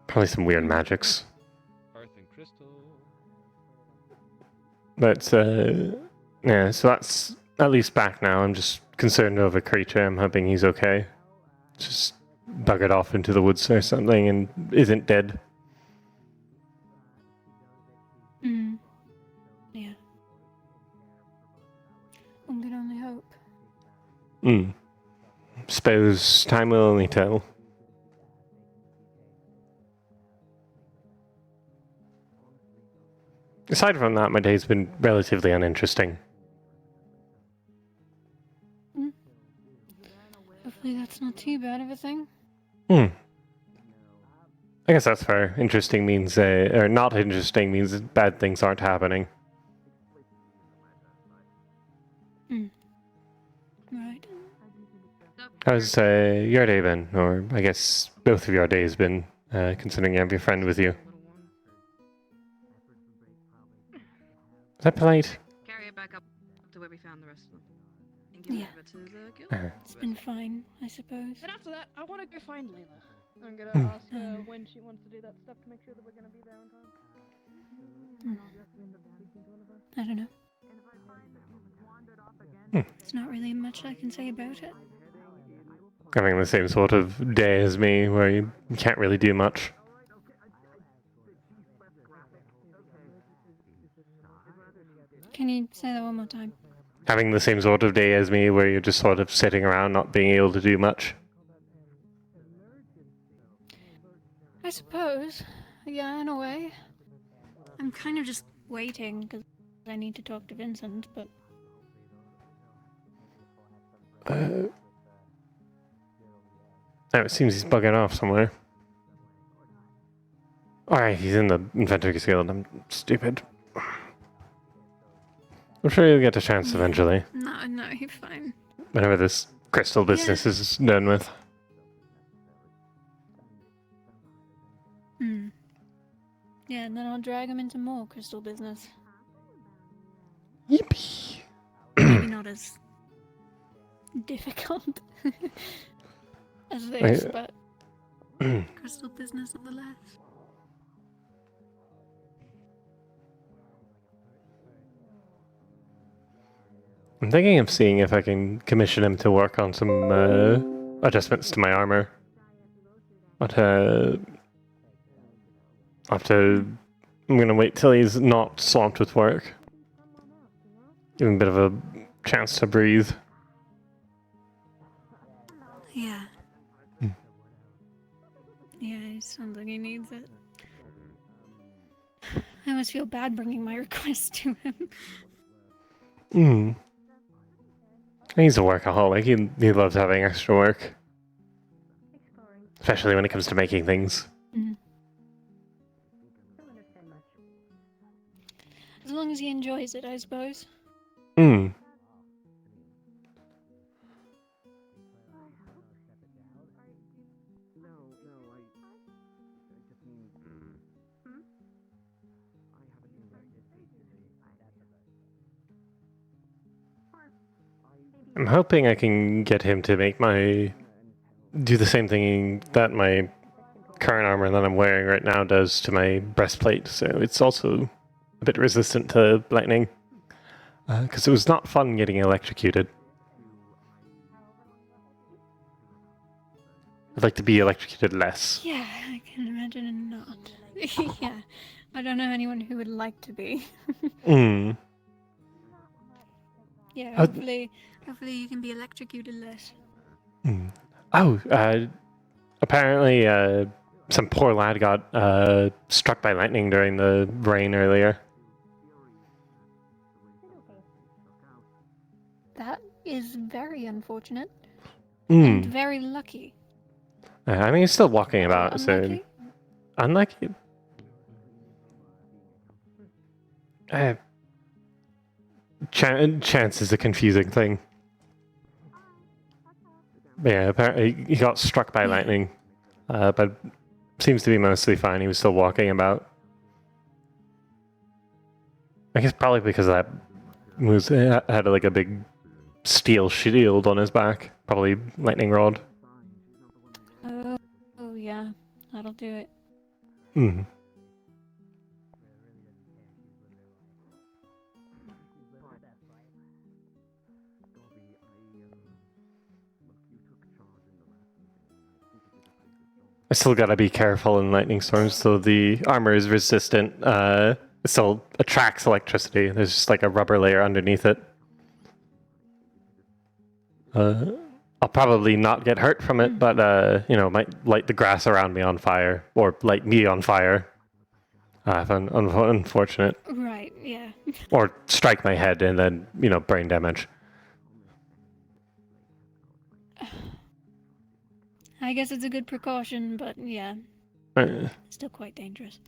Probably some weird magics. Earth and crystal. But yeah, so that's at least back now. I'm just concerned over Creature. I'm hoping he's okay. Just buggered off into the woods or something and isn't dead. Yeah. One could only hope. Suppose time will only tell. Aside from that, my day's been relatively uninteresting. Hopefully that's not too bad of a thing. I guess that's fair. Interesting means, or not interesting means bad things aren't happening. Right. How's your day been? Or I guess both of your days been, considering you have your friend with you. Is that polite? Carry it back up to where we found the rest of them. And Yeah. give it to the guild. It's been fine, I suppose. And after that, I want to go find Layla. I'm gonna ask her when she wants to do that stuff to make sure that we're gonna be there on time. I don't know. There's not really much I can say about it. Having the same sort of day as me, where you can't really do much. Can you say that one more time? Having the same sort of day as me, where you're just sort of sitting around not being able to do much. I suppose. Yeah, in a way. I'm kind of just waiting because I need to talk to Vincent, but... Oh, it seems he's bugging off somewhere. Alright, he's in the Inventors Guild. I'm stupid. I'm sure you'll get a chance eventually. No, you're fine. Whenever this crystal business is done with. Yeah, and then I'll drag him into more crystal business. Yippee! Maybe not as difficult as this, but crystal business nonetheless. I'm thinking of seeing if I can commission him to work on some adjustments to my armor. But I'm gonna wait till he's not swamped with work. Give him a bit of a chance to breathe. Yeah. Yeah, it sounds like he needs it. I always feel bad bringing my request to him. He's a workaholic. He loves having extra work. Especially when it comes to making things. As long as he enjoys it, I suppose. I'm hoping I can get him to do the same thing that my current armor that I'm wearing right now does to my breastplate, so it's also a bit resistant to lightning. Because it was not fun getting electrocuted. I'd like to be electrocuted less. Yeah, I can imagine not. Yeah, I don't know anyone who would like to be. Yeah, hopefully you can be electrocuted less. Oh, apparently some poor lad got struck by lightning during the rain earlier. That is very unfortunate. And very lucky. I mean, he's still walking about, unlucky? so... Unlucky? Chance is a confusing thing. But yeah, apparently he got struck by lightning. But seems to be mostly fine. He was still walking about. I guess probably because that had like a big steel shield on his back. Probably lightning rod. Oh yeah, that'll do it. Hmm. I still gotta be careful in lightning storms, so the armor is resistant. It still attracts electricity. There's just like a rubber layer underneath it. I'll probably not get hurt from it, but you know, might light the grass around me on fire, or light me on fire. Unfortunate. Right, yeah. Or strike my head and then, you know, brain damage. I guess it's a good precaution, but yeah. Still quite dangerous.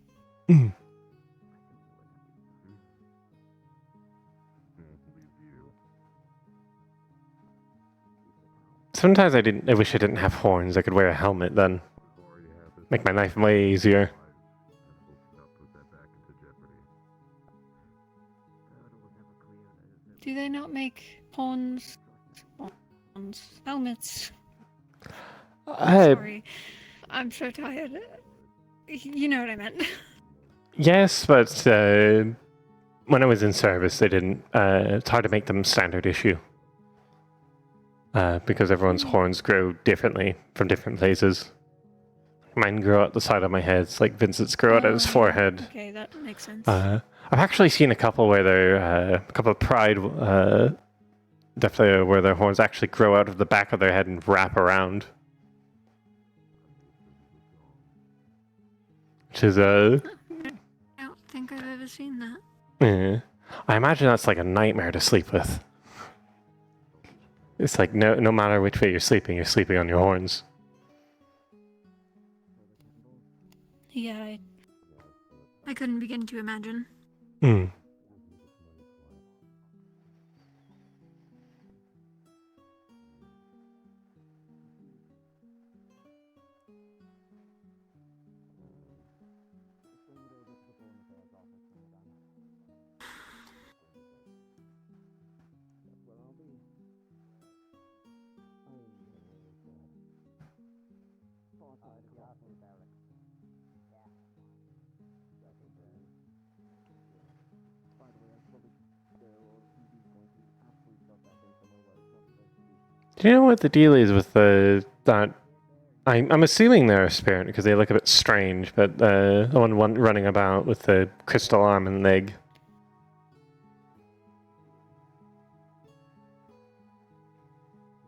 Sometimes I wish I didn't have horns. I could wear a helmet then. Make my life way easier. Do they not make horns? Helmets? Sorry. I'm so tired. You know what I meant. Yes, but when I was in service, they didn't. It's hard to make them standard issue. Because everyone's horns grow differently from different places. Mine grow out the side of my head. It's like Vincent's grow out at his forehead. Okay, that makes sense. I've actually seen a couple where a couple of pride, definitely where their horns actually grow out of the back of their head and wrap around. Which is I don't think I've ever seen that. Yeah. I imagine that's like a nightmare to sleep with. It's like no matter which way you're sleeping on your horns. Yeah, I couldn't begin to imagine. Do you know what the deal is with that? I'm assuming they're a spirit because they look a bit strange, but the one running about with the crystal arm and leg.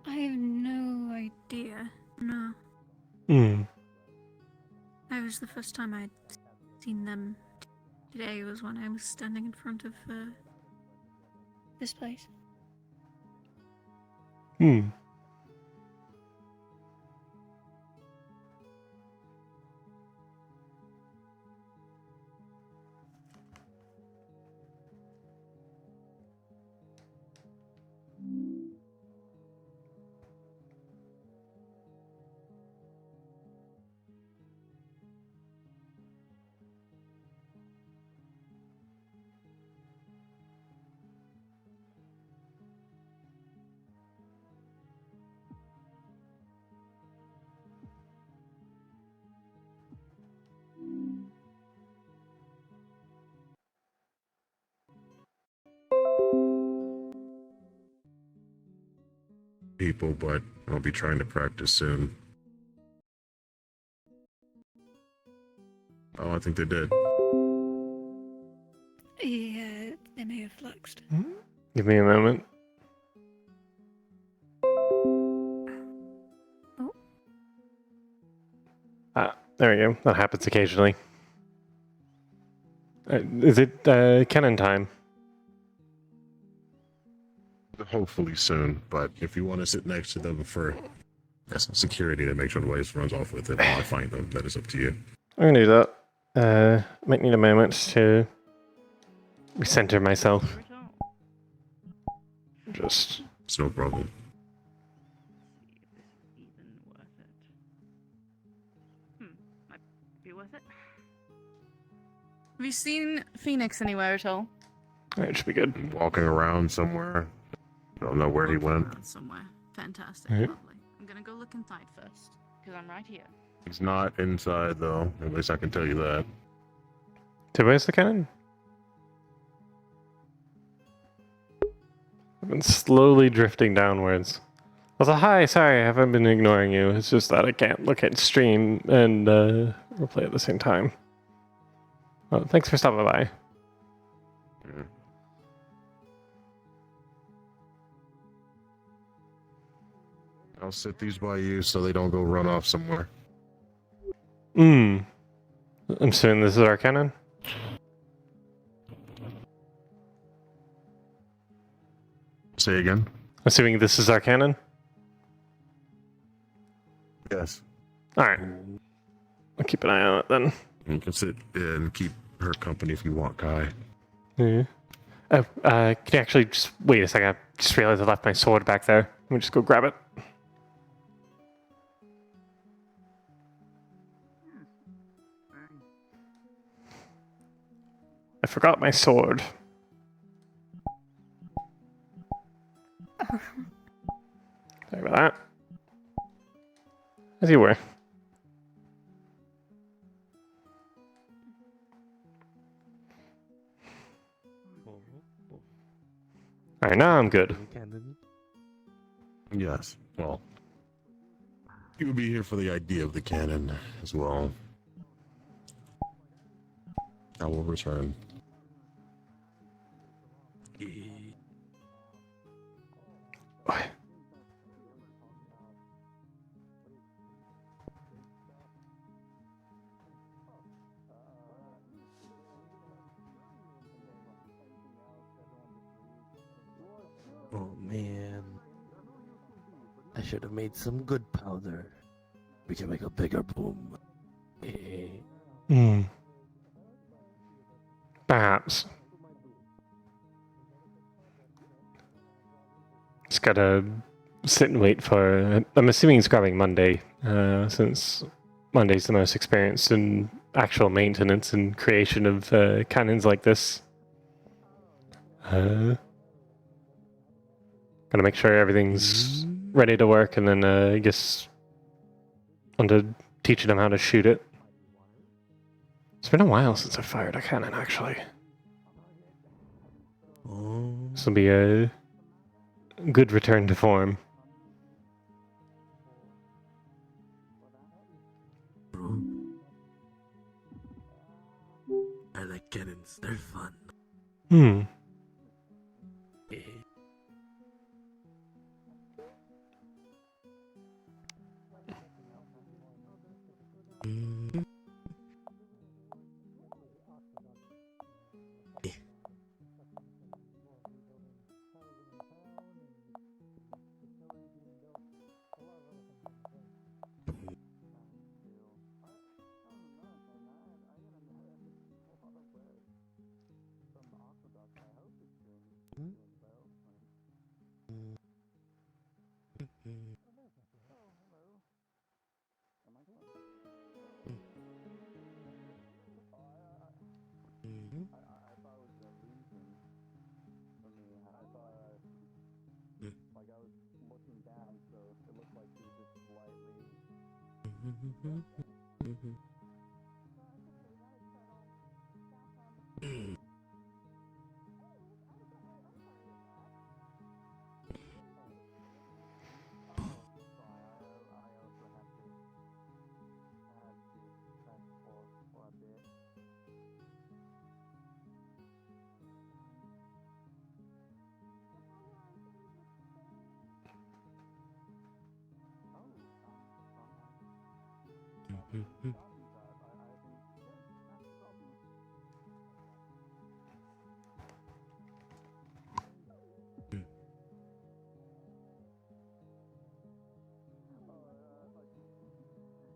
I have no idea. No. That was the first time I'd seen them today, was when I was standing in front of this place. People, but I'll be trying to practice soon. Oh, I think they did. Yeah, they may have fluxed. Give me a moment. There we go. That happens occasionally. Is it cannon time? Hopefully soon, but if you want to sit next to them for security to make sure the waves runs off with it while I find them, that is up to you. I'm gonna do that. Might need a moment to recenter myself. Just... It's no problem. Have you seen Phoenix anywhere at all? It should be good. Walking around somewhere. Don't know where he went. Somewhere. Fantastic. Alright. Lovely. I'm gonna go look inside first, because I'm right here. He's not inside though. At least I can tell you that. So where's the cannon? I've been slowly drifting downwards. I was like, hi, sorry, I haven't been ignoring you. It's just that I can't look at stream and replay at the same time. Well, thanks for stopping by. I'll sit these by you so they don't go run off somewhere. I'm assuming this is our cannon? Say again? Assuming this is our cannon? Yes. Alright. I'll keep an eye on it then. You can sit and keep her company if you want, Kai. Yeah. Oh, can you actually just wait a second? I just realized I left my sword back there. Let me just go grab it. I forgot my sword. Sorry about that. As you were. Alright, now I'm good. Yes. Well, you would be here for the idea of the cannon as well. I will return. Oh man, I should have made some good powder. We can make a bigger boom. Perhaps. Just gotta sit and wait for. I'm assuming he's grabbing Monday, since Monday's the most experienced in actual maintenance and creation of cannons like this. Gotta make sure everything's ready to work, and then I guess on to teaching them how to shoot it. It's been a while since I fired a cannon, actually. This will be a good return to form. I like cannons, they're fun.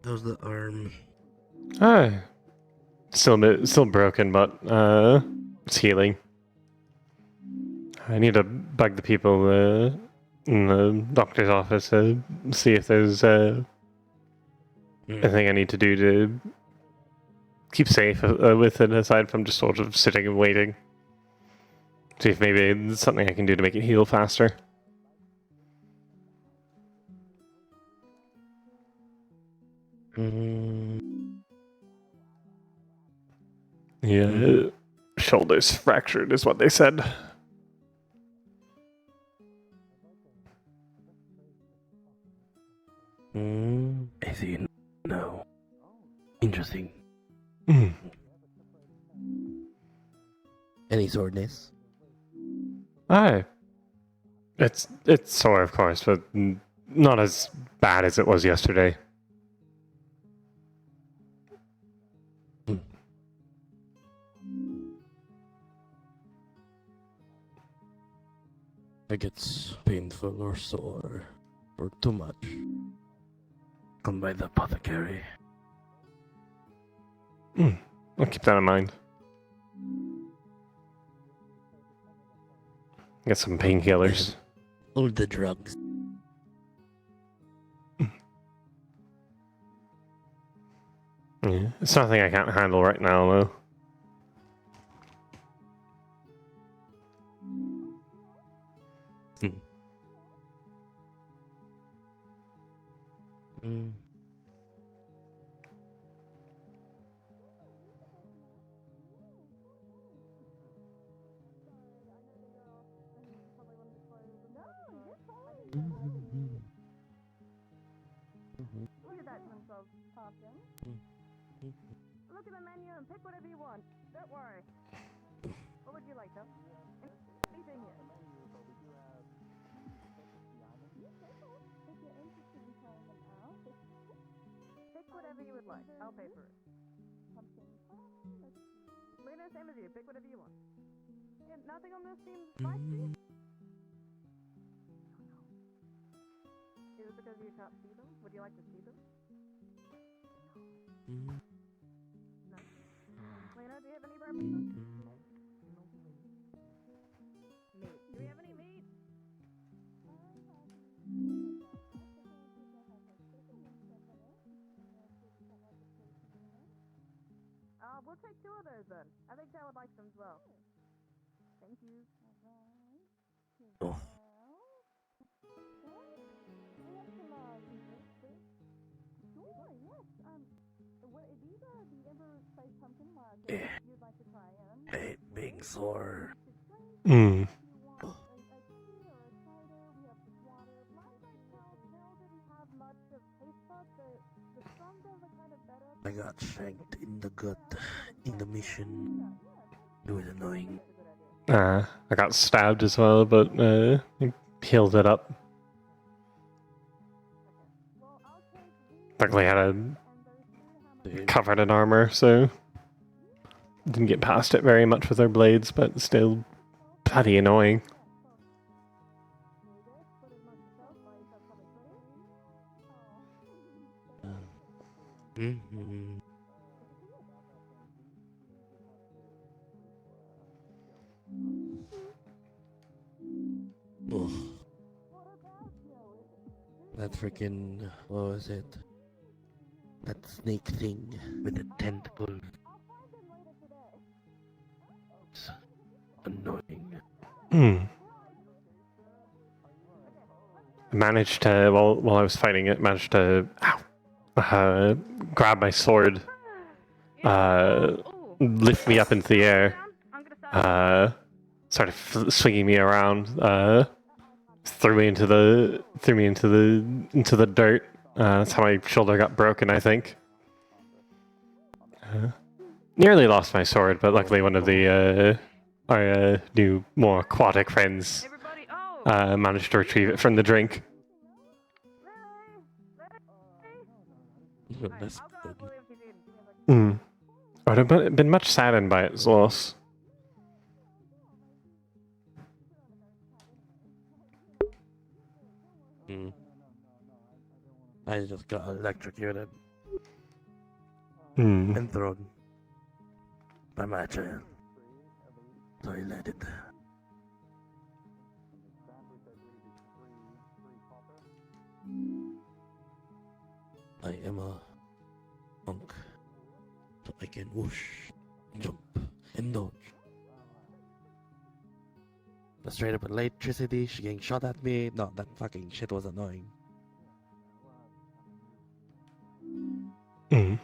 How's the arm? Still broken, but it's healing. I need to bug the people in the doctor's office to see if there's anything I need to do to keep safe with it, aside from just sort of sitting and waiting. See if maybe there's something I can do to make it heal faster. Yeah, shoulders fractured is what they said. I see. No. Interesting. Any soreness? Aye. It's sore, of course, but not as bad as it was yesterday. Like it's painful or sore or too much. Come by the apothecary. I'll keep that in mind. Get some painkillers. All the drugs. Yeah, it's nothing I can't handle right now, though. Look at that themselves talking. Look at the menu and pick whatever you want. Don't worry. What would you like, though? Anything here. Pick whatever you would like. I'll pay for it. We're gonna same as you. Pick whatever you want. Yeah, nothing on this seems spicy. Is it because you can't see them? Would you like to see them? No. Lena, do you have any purposes? Meat. Do we have any meat? We'll take 2 of those then. I think I would like them as well. Thank you. Oh. I hate being sore. I got shanked in the gut in the mission. It was annoying. I got stabbed as well, but he healed it up. Luckily, I had covered in armor, so didn't get past it very much with our blades, but still bloody annoying. Ugh. That freaking, what was it? That snake thing with the tentacles. It's annoying. Managed to, while I was fighting it, managed to grab my sword, lift me up into the air, started swinging me around, threw me into the dirt. That's how my shoulder got broken, I think. Nearly lost my sword, but luckily one of the our new more aquatic friends managed to retrieve it from the drink. That's good. I'd have been much saddened by its loss. I just got electrocuted. Hmm. And thrown by my child. So I let it. I am a monk. So I can whoosh, jump, and dodge. But straight up electricity, she getting shot at me. No, that fucking shit was annoying. Mm.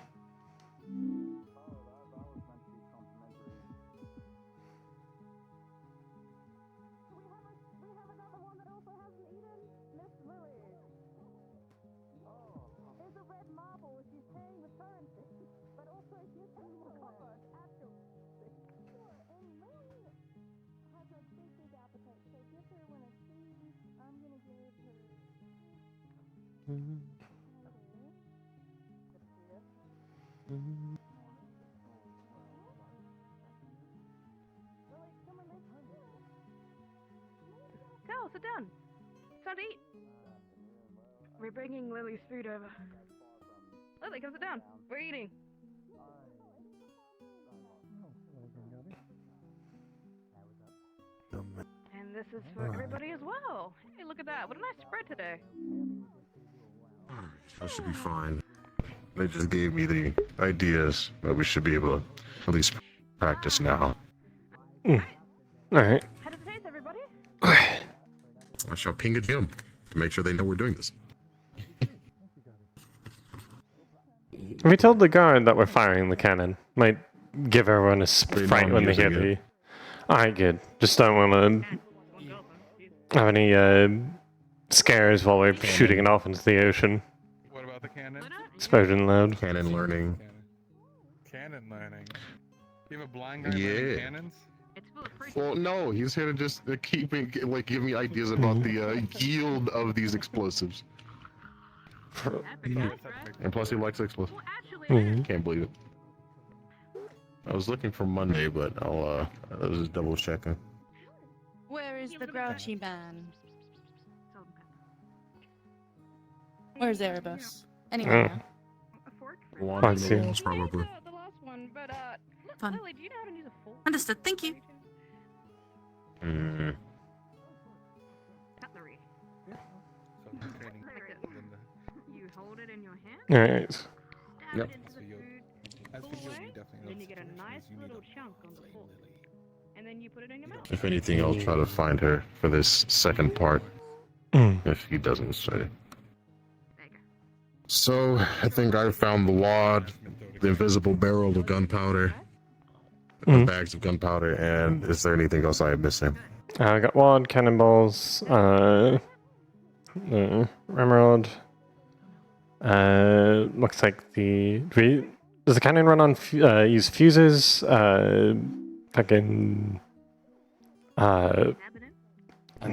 Go, sit down. Time to eat. We're bringing Lily's food over. Lily, come sit down. We're eating. And this is for everybody as well. Hey, look at that. What a nice spread today. That should be fine. They just gave me the ideas, but we should be able to at least practice now. Alright. How does it taste, everybody? I shall ping it to them to make sure they know we're doing this. We told the guard that we're firing the cannon. Might give everyone a They fright know when they I'm hear using the... Alright, good. Just don't want to have any scares while we're shooting it off into the ocean. What about the cannon? Explosion loud. Cannon learning. Cannon learning. You have a blind guy learning Yeah. cannons? Well, no, he's here to just keep me, like, give me ideas about the yield of these explosives. And plus, he likes explosives. Can't believe it. I was looking for Monday, but I was just double checking. Where is the grouchy man? Where's Erebus? Anyone know? One in the walls, probably. The last one, but Fun. Lily, do you know how to use a fork? Understood. Thank you. Cutlery. You hold it in your hand. Alright. Stab Yep. it into the food. Pull away, then you get a nice little chunk on the fork. And then you put it in your mouth. If anything, I'll try to find her for this second part. If he doesn't say. So, I think I found the wad, the invisible barrel of gunpowder, the bags of gunpowder, and is there anything else I am missing? I got wad, cannonballs, ramrod. Looks like does the cannon run on use fuses? Fucking. I'm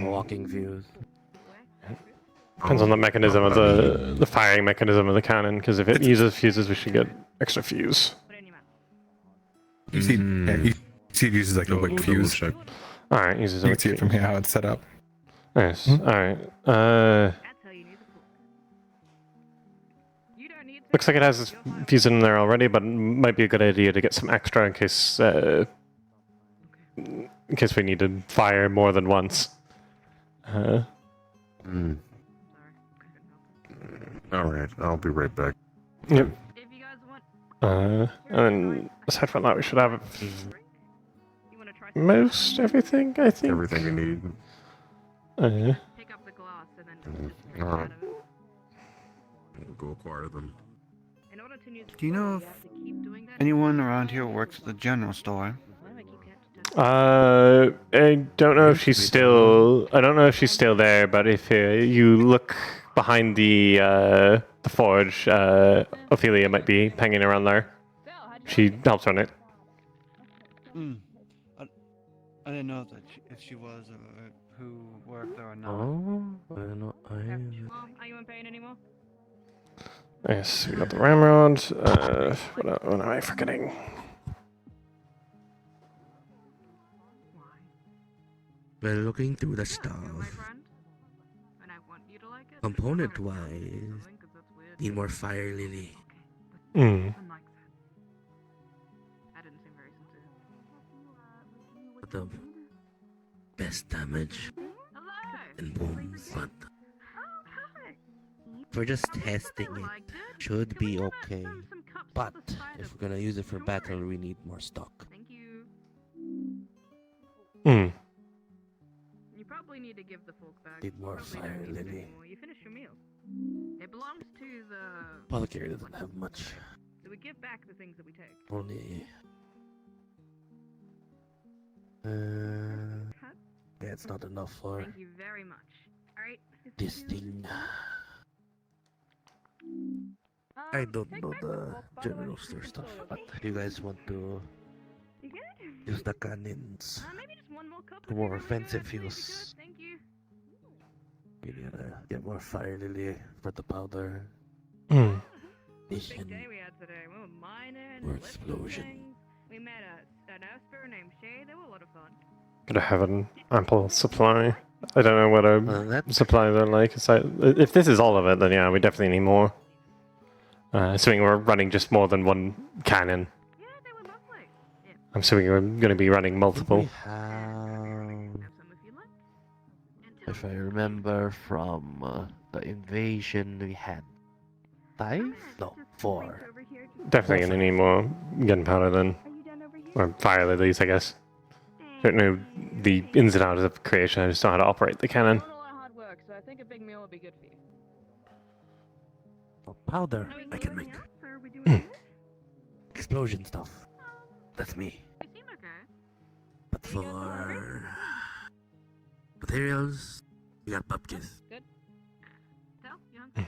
walking fuse. Depends on the mechanism of the firing mechanism of the cannon, because if it uses fuses, we should get extra fuse. You see, you see it uses like a quick fuse. Alright, uses a You can see it from here how it's set up. Nice. Alright. Looks like it has fuse in there already, but might be a good idea to get some extra in case we need to fire more than once. Alright, I'll be right back. Yep. And aside from that, we should have most everything, I think. Everything you need. Pick up the glass and then just Alright. We'll go acquire them. in order to use Do you know if anyone around here works at the general store? I don't know if she's still. I don't know if she's still there, but if you look behind the forge, Ophelia might be hanging around there. She helps run it. I didn't know if she was or who worked there or not. Oh, Are you in pain anymore? Yes, we got the ramrod. What am I forgetting? We're looking through the stuff. Component-wise, need more fire, Lily. The best damage and boom, but for just testing it, should be okay. Some cups But if we're gonna use it for battle, we need more stock. Thank you. Hmm. You probably need to give the folk back. Need more Probably fire, don't need them Lily. anymore. You finished your meal. It belongs to the... Apothecary doesn't have much. So we give back the things that we take. Only. Yeah, it's not enough for Thank you very much. Alright. this thing. I don't know the general store stuff, but you guys want to use the cannons Maybe just one more cup. for more offensive use. Thank you. We gotta get more fire lily for the powder. Big day we had today. We were mining, More lifting explosion. things. We met an Esper named Shay. They were a lot of fun. Gotta have an ample supply. I don't know what our supplies are like. So if this is all of it, then yeah, we definitely need more. Assuming we're running just more than one cannon. Yeah, they were lovely. Yeah. I'm assuming we're going to be running multiple. If I remember from the invasion, we had 5? No, 4. Definitely going to need more gunpowder then. Or fire lilies, I guess. Don't know the ins and outs of creation, I just know how to operate the cannon. A lot of hard work, so I think a big meal would be good for you. Powder I can make. Explosion stuff. That's me. You seem okay. But for materials, we got pupkis. Good. Tell, you hungry?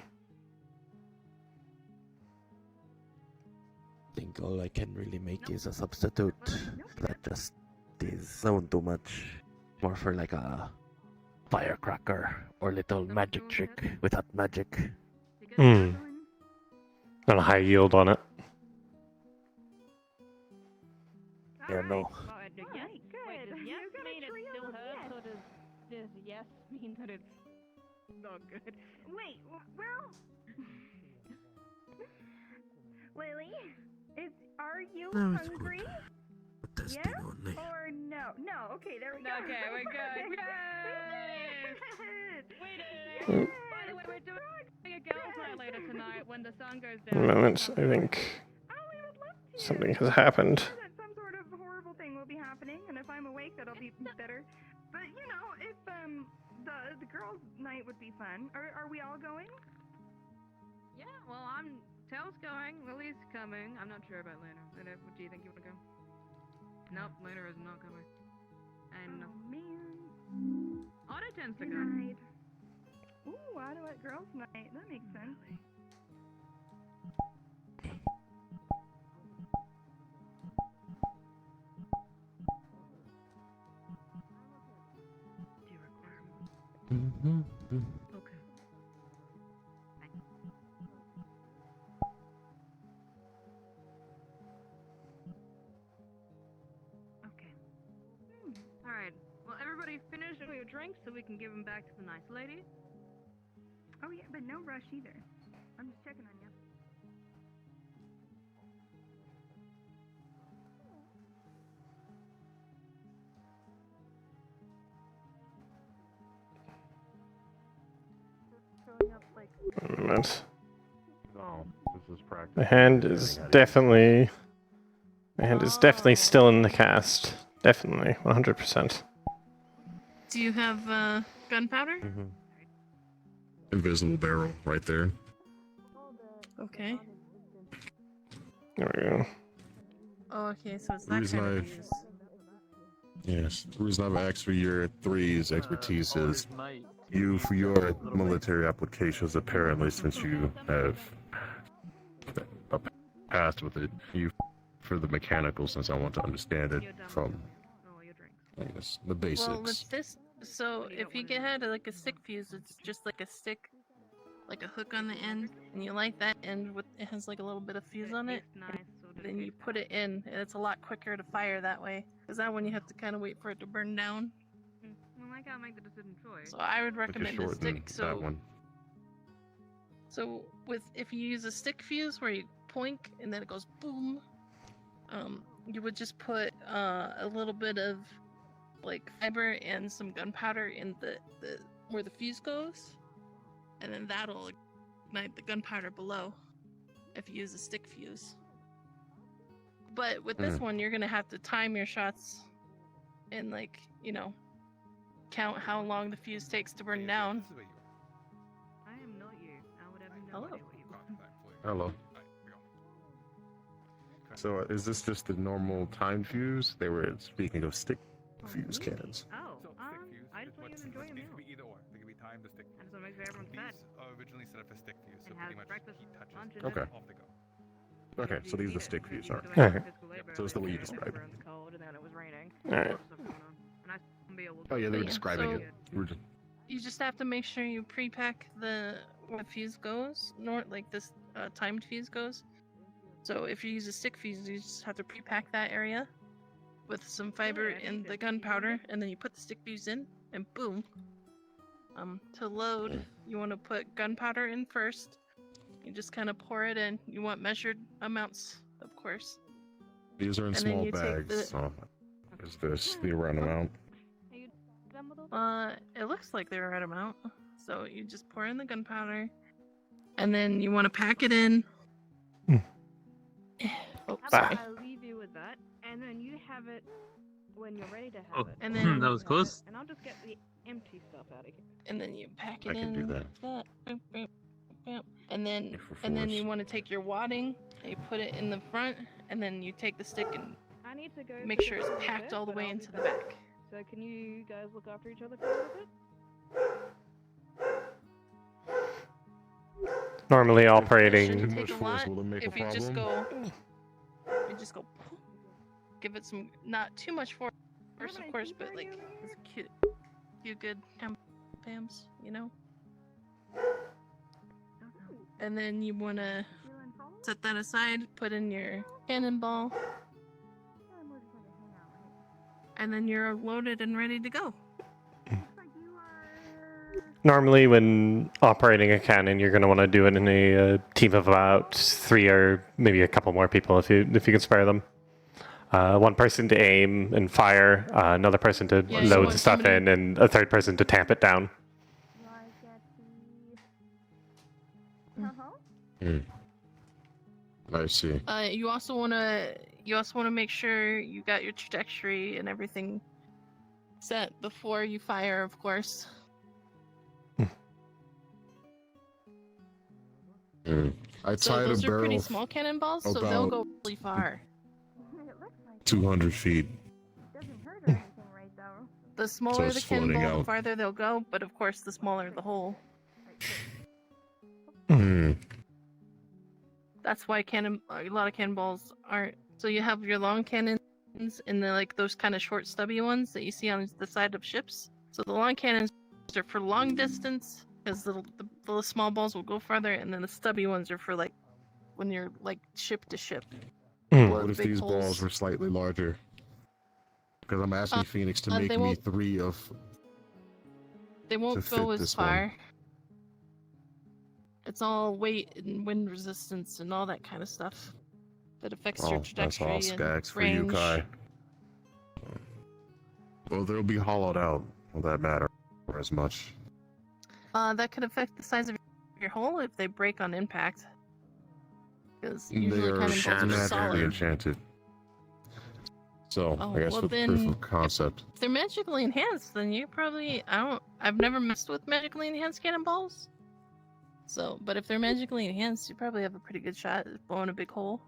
I think all I can really make is a substitute. That just is sound too much. More for like a firecracker or little magic trick without magic. Got a high yield on it. Yeah, no. Good. Wait, does yes mean it still hurts, or does yes mean that it's not good? Wait, well... Lily, are you No, it's hungry? good. Yes or no? No, okay, there we go. Okay, we're good. Yay! We did it! By the way, we're doing a girls' night later tonight when the sun goes A down. moment, I think something has happened. That some sort of horrible thing will be happening, and if I'm awake, that'll be better. But you know, if the girls' night would be fun. Are we all going? Yeah, well, Tail's going, Lily's coming. I'm not sure about Lena. Lena, do you think you want to go? Nope, Lena is not coming. And man. Otto tends to go. Night. Ooh, Otto at girls' night. That makes sense. Okay. Okay. Alright. Well, everybody finish all your drinks so we can give them back to the nice lady. Oh yeah, but no rush either. I'm just checking on you. A moment. No, this is practice. My hand is definitely still in the cast. Definitely, 100%. Do you have gunpowder? Invisible barrel right there. Okay. There we go. Oh, okay, so it's The that reason kind of I've- use. Yes, the reason I've asked for your 3's expertise is you for your military applications apparently, since you have a past with it, you for the mechanical, since I want to understand it from I guess the basics. Well, with this, so if you had like a stick fuse, it's just like a stick, like a hook on the end, and you light that end with it has like a little bit of fuse on it. And then you put it in, and it's a lot quicker to fire that way. Because that one you have to kind of wait for it to burn down. Well, I gotta make the decision choice. So I would But you recommend a shorten stick. that one. So if you use a stick fuse where you poink and then it goes boom, you would just put a little bit of like fiber and some gunpowder in the where the fuse goes, and then that'll ignite the gunpowder below. If you use a stick fuse. But with this one, you're gonna have to time your shots and, like, count how long the fuse takes to burn down. I am not you. I would have no Hello. idea what you want. Hello. So is this just the normal time fuse? They were speaking of stick fuse cannons. Oh, I just want you to enjoy your meal. It could be either or. They could be timed to stick I just want to make sure everyone's fed. originally set up for stick fuse, so And pretty has much breakfast, he touches lunch, and Okay. off the go. Okay, so these are the stick fuse, alright. Alright. So it's the way you describe it. In the cold, and then it was raining. Alright. Lots of stuff going on. And I won't be able to. Oh yeah, they were Yeah, describing so- it. We were just- You just have to make sure you pre-pack where the fuse goes, like this timed fuse goes. So if you use a stick fuse, you just have to pre-pack that area with some fiber and the gunpowder, and then you put the stick fuse in, and boom. To load, you want to put gunpowder in first. You just kind of pour it in. You want measured amounts, of course. These are in And then small you take bags, the- so is this the right amount? It looks like they're right amount. So you just pour in the gunpowder, and then you want to pack it in. Oh, How sorry. about I leave you with that, and then you have it when you're ready to have Oh, it. And then- that was close. And I'll just get the empty stuff out of here. And then you pack it I can in. do that. Boop, boop, boop. And then for you force. want to take your wadding and you put it in the front, and then you take the stick and I need to go. make to sure the it's toilet, packed all the but way I'll be into the back. So can you guys look after each other for a little bit? Normally Shouldn't operating. take a lot will it make a if you just problem? go, give it some, not too much force, of course, but like it's cute, few good pams, And then you wanna set that aside, put in your cannonball, and then you're loaded and ready to go. Normally, when operating a cannon, you're going to want to do it in a team of about 3 or maybe a couple more people if you can spare them. One person to aim and fire, another person to Yeah, you load want the stuff somebody- in, and a third person to tamp it down. I see. You also wanna make sure you got your trajectory and everything set before you fire, of course. I So tied a those are pretty barrel small cannonballs, so they'll go about really far. 200 feet. The smaller the it's floating cannonball, the out. farther they'll go, but of course the smaller the hole. That's why a lot of cannonballs aren't. So you have your long cannons and then like those kind of short stubby ones that you see on the side of ships. So the long cannons are for long distance, because the small balls will go farther, and then the stubby ones are for like when you're like ship to ship. What if big these holes. balls were slightly larger? Because I'm asking Phoenix to make they me won't- 3 of. They won't fit go as this one. far. It's all weight and wind resistance and all that kind of stuff that affects your Oh, that's trajectory all and skaggs for you, range. Kai. Well, they'll be hollowed out. Will that matter as much? That could affect the size of your hole if they break on impact. Because They usually are cannonballs are magically solid. enchanted. So, Oh, I guess well for the then, proof of concept. If they're magically enhanced, then you probably I've never messed with magically enhanced cannonballs. So, but if they're magically enhanced, you probably have a pretty good shot at blowing a big hole.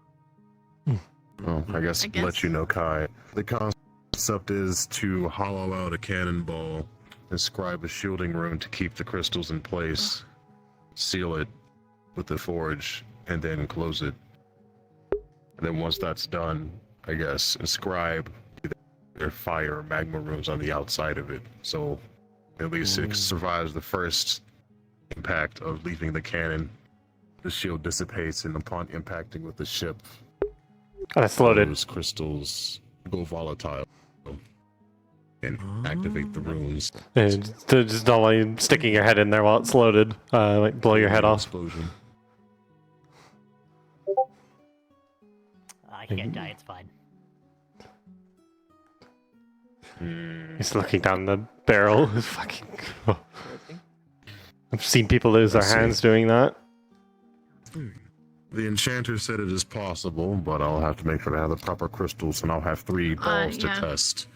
Well, I guess I to let guess. you know, Kai, the concept is to hollow out a cannonball, inscribe a shielding rune to keep the crystals in place, seal it with the forge, and then close it. And then once that's done, I guess, inscribe their fire or magma runes on the outside of it. So at least it survives the first impact of leaving the cannon. The shield dissipates, and upon impacting with the ship, Oh, that's loaded. those crystals go volatile and activate the runes. Just don't want you sticking your head in there while it's loaded. Like blow your head off. Explosion. I can't die, it's fine. He's looking down the barrel. Fucking. I've seen people lose their I see. hands doing that. The enchanter said it is possible, but I'll have to make sure I have the proper crystals, and I'll have 3 balls yeah. to test.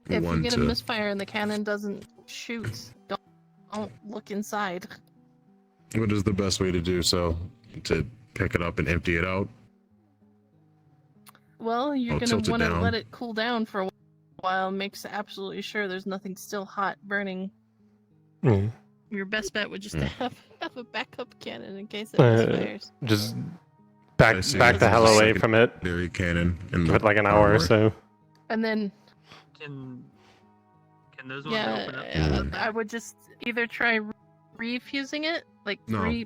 If you One get a to misfire and the cannon doesn't shoot, don't look inside. What is the best way to do so? To pick it up and empty it out? Well, you're Oh, gonna tilt it want to down. let it cool down for a while. Makes absolutely sure there's nothing still hot burning. Mm. Your best bet would just to have a backup cannon in case it misfires. Just back I see. the hell away from it. Secondary cannon in Give it like an hour or armor. so. And then Can those ones yeah, open up? I would just either try refusing it, like No.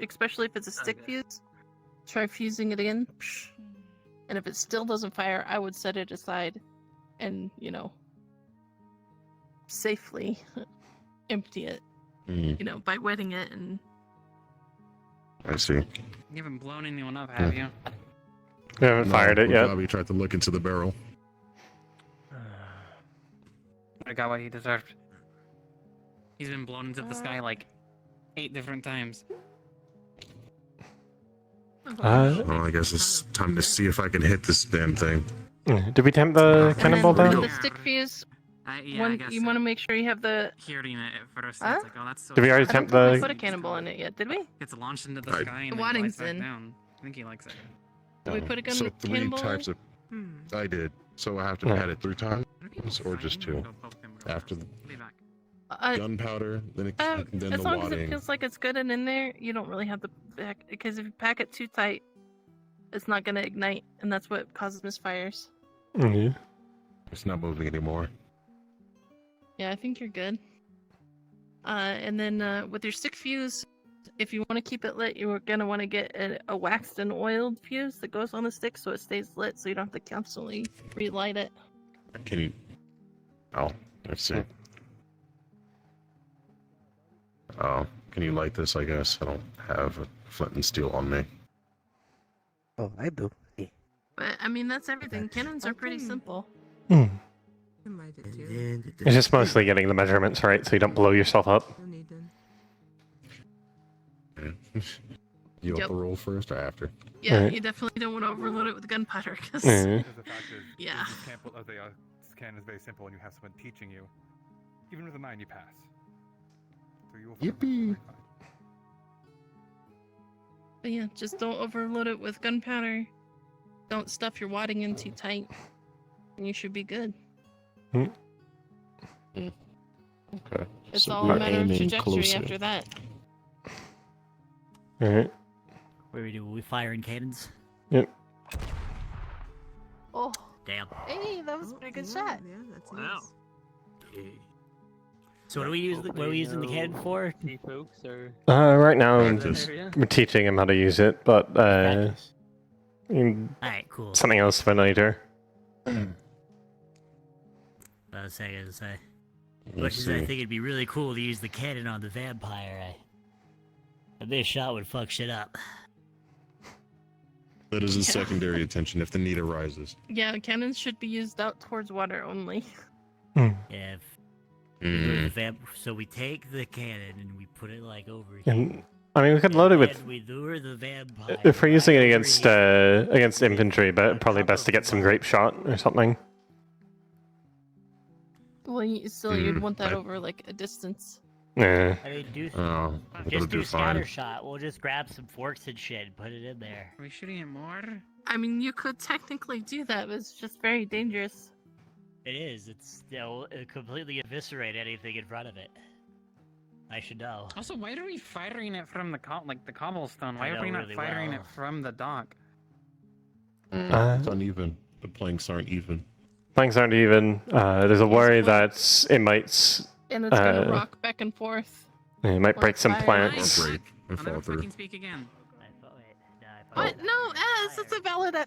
especially if it's a stick fuse. Try fusing it in, and if it still doesn't fire, I would set it aside, and safely empty it. Mm, By wetting it and. I see. You haven't blown anyone up, have you? We haven't fired it yet. Bobby tried to look into the barrel. I got what he deserved. He's been blown into the sky like 8 different times. Well, I guess it's time to see if I can hit this damn thing. Did we tempt the cannonball and then down? the stick fuse. Yeah, I guess you want to make sure you have the. hearing it at first. Huh? It's like, oh, that's so. Did we already I don't tempt think we the? put a cannonball in it yet, did we? It's launched into the I- sky and then Wadding's flies back in. down. I think he likes it. Did we put a So 3 cannonball types in? of... I did. So I have to pat it 3 times? Or just 2? After the gunpowder, then then As the long as it wadding. feels like it's good and in there, you don't really have to pack, because if you pack it too tight, it's not gonna ignite, and that's what causes misfires. Yeah. It's not moving anymore. Yeah, I think you're good. And then with your stick fuse, if you want to keep it lit, you're gonna want to get a waxed and oiled fuse that goes on the stick so it stays lit, so you don't have to constantly relight it. Can you... Oh, let's see. Oh, can you light this, I guess? I don't have a flint and steel on me. Oh, I do. But I mean, that's everything. Cannons are pretty simple. It's just mostly getting the measurements right so you don't blow yourself up. You want Yep. the roll first or after? Yeah, Alright. you definitely don't want to overload it with gunpowder, because Mhm. Because the fact is, yeah. you can't put cannon is very simple, and you have someone teaching you. Even with a 9, you pass. So you will find Yippee! But yeah, just don't overload it with gunpowder. Don't stuff your wadding in too tight, and you should be good. Okay. It's So all a we're matter of aiming trajectory closer. after that. Alright. What do we do? We firing cannons? Yep. Oh, Damn. hey, that was a pretty good shot. Yeah, that's Wow. So what are we using the cannon for? Folks or Right now, Practice. we're teaching him how to use it, but Alright, cool. something else for later. I was gonna say. Much Let's as I see. think it'd be really cool to use the cannon on the vampire, this shot would fuck shit up. That is a secondary attention if the need arises. Yeah, cannons should be used out towards water only. Yeah, if we Mm. lure the so we take the cannon and we put it like over here. And, I mean, we could load it with. And we lure the vampire. If we're using it right against over here. against infantry, but probably best to get some grape shot or something. Well, you'd want that I- over like a distance. Yeah. I mean, Oh, I'm gonna just do do scatter fine. shot. We'll just grab some forks and shit and put it in there. Are we shooting it more? I mean, you could technically do that, but it's just very dangerous. It is. It's it'll completely eviscerate anything in front of it. I should know. Also, why are we firing it from the the cobblestone? Why I are we know not really firing well. it from the dock? It's uneven. The planks aren't even. Planks aren't even. There's a worry that it might. And it's gonna rock back and forth. It might break some fire. plants. Or break and I'll fall never through. fucking speak again. What? No,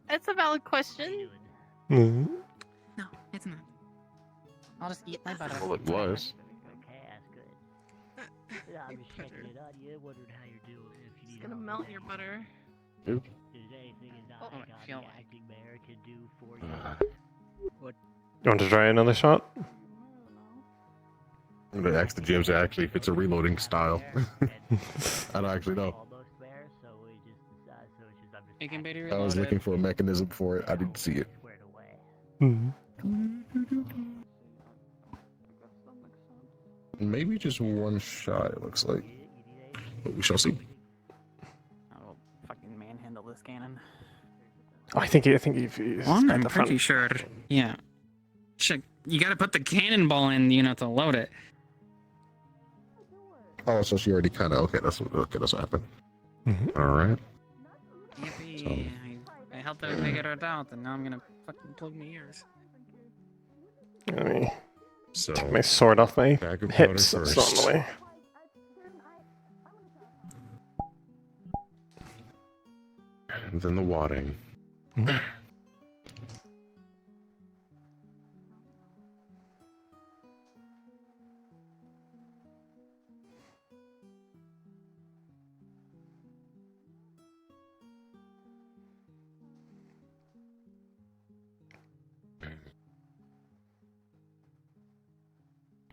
it's a valid question. Mhm. No, it's not. I'll just eat my butter. Well, it was. Okay, that's good. Yeah, I'm just checking it on you. Wondering how you're doing. If you It's need gonna help melt there. your butter. Oop. There's anything is not Oh, I like feel the like- acting mayor can do for you. You want to try another shot? I'm gonna ask the GMs actually if it's a reloading style. I don't actually know. Almost there, so we just decide. So it's It can be I reloaded. was looking for a mechanism for it. I didn't see it. Maybe just one shot, it looks like. But we shall see. I'll fucking manhandle this cannon. Oh, I think you've Well, got I'm the pretty front. sure. Yeah. Check. You gotta put the cannonball in, to load it. Oh, so she already kind of that's what happened. All right. Yippee! I helped her figure it out, and now I'm gonna fucking plug my ears. Let me So take my sword off my bag of powder hips. It's first. not in the way. And then the wadding.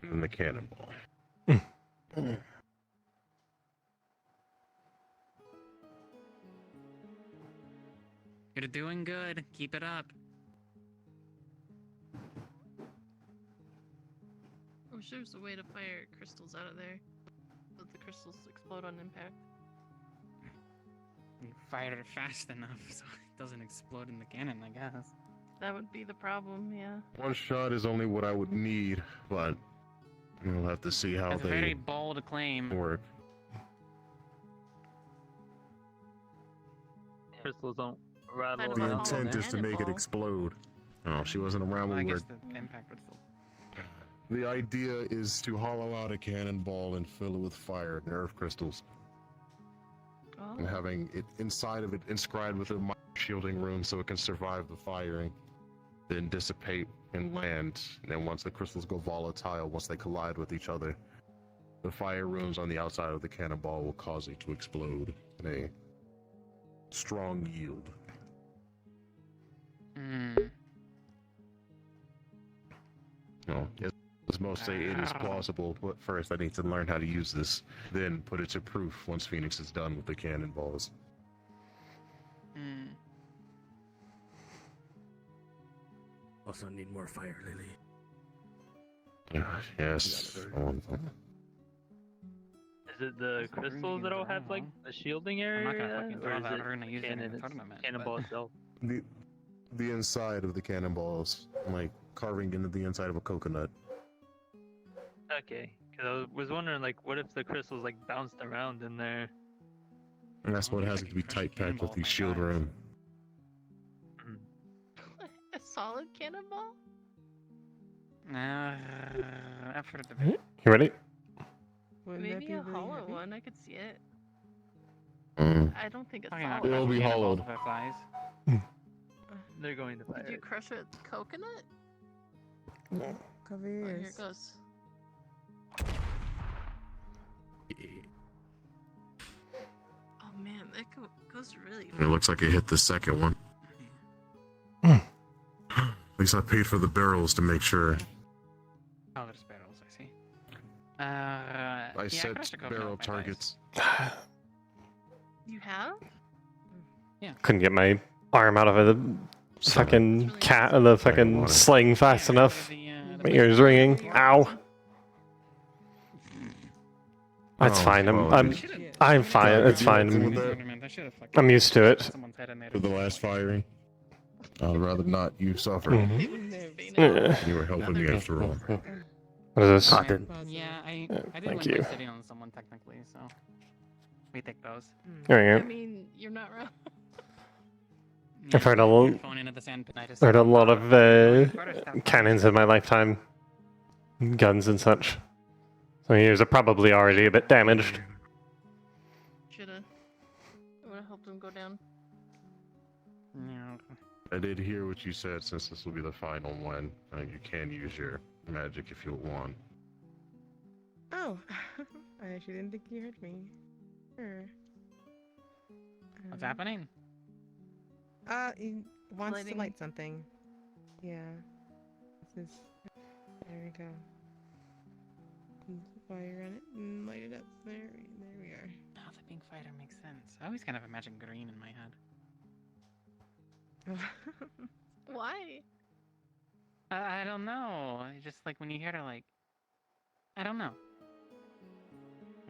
And the cannonball. You're doing good. Keep it up. I wish there was a way to fire crystals out of there. Let the crystals explode on impact. You fire it fast enough so it doesn't explode in the cannon, I guess. That would be the problem, yeah. One shot is only what I would need, but we'll have to see how That's a they very bold claim. work. Crystals don't rattle. The intent is to make it explode. Oh, she wasn't around Well, I when we guess were. the impact would still. The idea is to hollow out a cannonball and fill it with fire, nerve crystals. Oh. And having it inside of it inscribed with a shielding room so it can survive the firing, then dissipate and land. And then once the crystals go volatile, once they collide with each other, the fire runes on the outside of the cannonball will cause it to explode in a strong yield. No, as most say, it is plausible, but first I need to learn how to use this, then put it to proof once Phoenix is done with the cannonballs. Also need more fire, Lily. Yes. Is it the crystals that all have like a shielding area, not gonna fucking or throw is that it rune I used in cannon, the tournament, cannonball but- itself? The inside of the cannonballs, like carving into the inside of a coconut. Okay, because I was wondering like, what if the crystals like bounced around in there? And that's what has to be tight packed with the shield room. A solid cannonball? After the You ready? Maybe a hollow one. I could see it. Mm. I don't think it's Talking about solid. It'll be cannonballs hollowed. if it flies. They're going to fire. Did you crush a coconut? Cover Oh, your here ears. it goes. Oh man, that goes really It looks like it hit the second one. At least I paid for the barrels to make sure. Oh, there's barrels, I see. I yeah, set crushed a coconut barrel with my dice. targets. You have? Yeah. Couldn't get my arm out of the fucking cat of the fucking sling fast enough. My ears ringing. Ow. That's Oh, fine. well, I'm fine. It's fine. I'm used to it. For the last firing, I'd rather not you suffer. Yeah. You were helping me after all. What is this? Yeah, I did thank win you. by sitting on someone technically, so we take those. There you I go. mean, you're not wrong. I've heard a lot. Phone into the sandpit. Heard a lot of cannons in my lifetime, guns and such. So my ears are probably already a bit damaged. Shoulda. I would have helped him go down. I did hear what you said. Since this will be the final one, you can use your magic if you want. Oh, I actually didn't think you heard me. Sure. What's happening? He wants Lighting. to light something. Yeah. This is. There we go. Fire on it and light it up. There we are. Oh, the pink fighter makes sense. I always kind of imagine green in my head. Why? I don't know. I just like when you hear like, I don't know.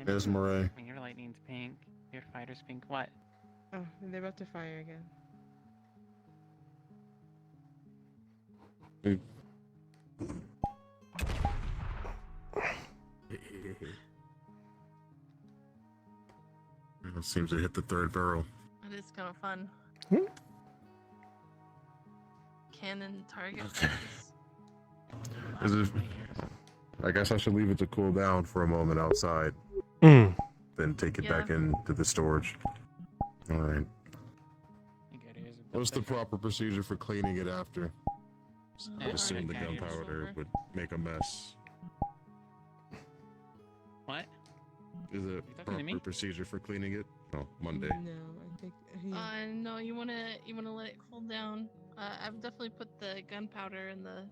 There's Murray. When your lightning's pink, your fighter's pink. What? Oh, they're about to fire again. It seems to hit the third barrel. It is kind of fun. Cannon target. Is it? I guess I should leave it to cool down for a moment outside. Mm. Then take it back into the storage. All right. What's the proper procedure for cleaning it after? I assume the gunpowder would make a mess. What? Is it talking to me? proper procedure for cleaning it? Oh, Monday. No, I think. No, you wanna let it cool down. I've definitely put the gunpowder and the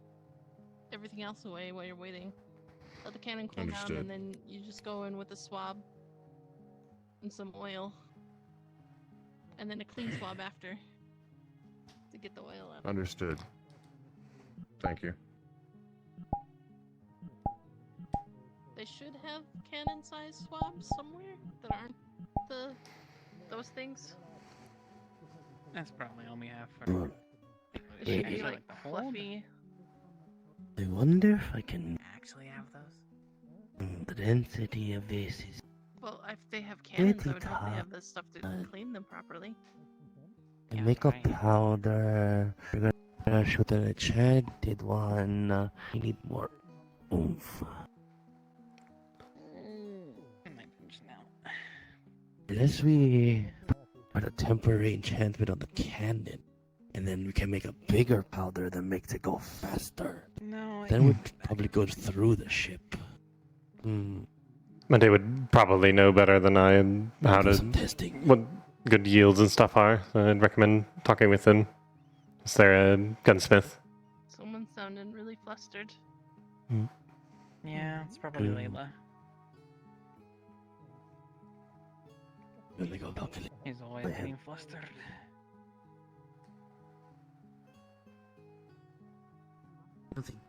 everything else away while you're waiting. Let the cannon cool down, Understood. and then you just go in with a swab and some oil, and then a clean swab after to get the oil out. Understood. Thank you. They should have cannon-sized swabs somewhere that aren't those things. That's probably all we have for. It should be like fluffy. I wonder if I can. Actually have those. The density of this is. Well, if they have cannons, I Pretty would hope they tough. have the stuff to clean them properly. I make a powder. We're gonna shoot an enchanted one. We need more oomph. Unless we put a temporary enchantment on the cannon, and then we can make a bigger powder that makes it go faster. No. Then we'd probably go through the ship. Monday would probably know better than I and how to what good yields and stuff are. So I'd recommend talking with him. Is there a gunsmith? Someone sounded really flustered. Yeah, it's probably Layla. He's always getting flustered. Nothing.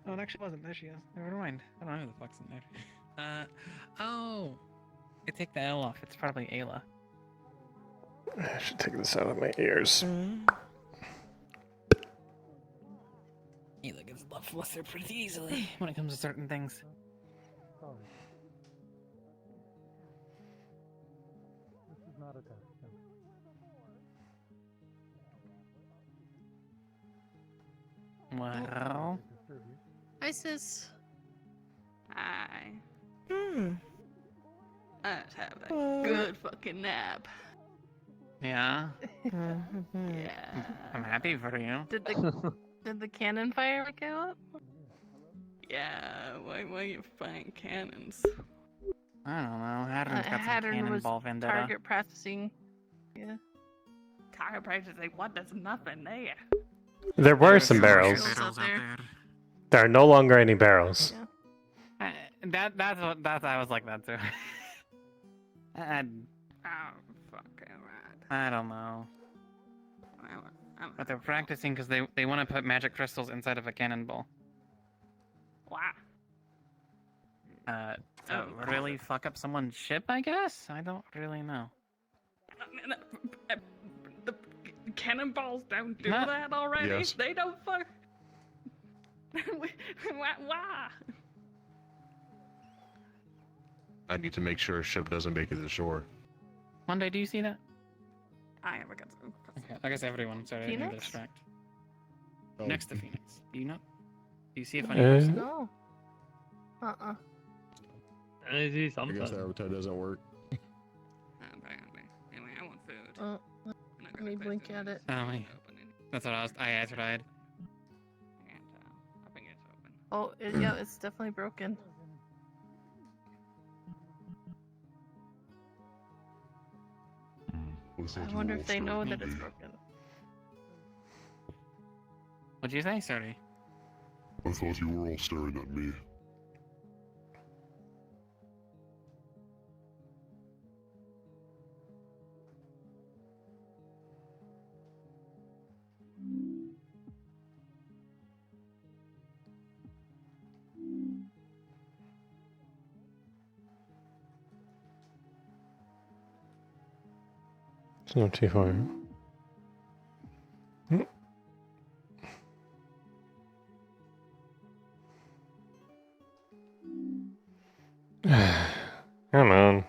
Oh, it actually wasn't. There she is. Never mind. I don't know who the fuck's in there. Oh. I take the L off. It's probably Ayla. I should take this out of my ears. Ayla gets love flustered pretty easily when it comes to certain things. This is not a test. Well. Hi, sis. Hi. I just have a good fucking nap. Yeah. Yeah. I'm happy for you. Did the cannon fire go up? Yeah, why you firing cannons? I don't know. Hattern's got some Hattern was cannonball vendetta. target practicing. Yeah. Target practicing, what? There's nothing there. There were some barrels. There are no longer any barrels. That's what I was like that too. Oh, fucking right. I don't know. But they're practicing because they want to put magic crystals inside of a cannonball. Wow. To really fuck up someone's ship, I guess? I don't really know. The cannonballs don't do Not- that already? Yes. They don't fuck. Why? I need to make sure a ship doesn't make it to shore. Monday, do you see that? I have a gun. Okay, I guess everyone. Sorry, I didn't Phoenix? distract. Oh. Next to Phoenix. Do you not? Do you see a Uh, funny person? No. I see I something. guess the avatar doesn't work. Anyway, I want food. Let me blink at it. Oh, wait. That's what I answered. I had. I think it's open. Oh, yeah, it's definitely broken. I wonder if they know that it's broken. What'd you say, sorry? I thought you were all staring at me. It's not too far. Come on.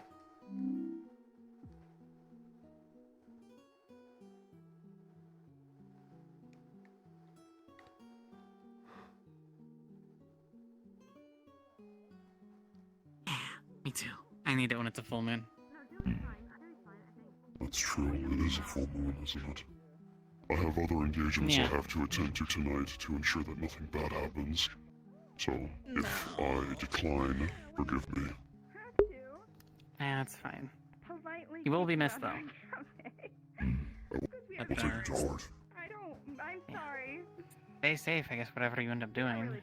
Me too. I need it when it's a full moon. That's true. It is a full moon, isn't it? I have other engagements I Yeah. have to attend to tonight to ensure that nothing bad happens. So, if I decline, forgive me. Yeah, it's fine. You will be missed, though. I will take it to heart. I'm sorry. Stay safe, I guess, whatever you end up doing.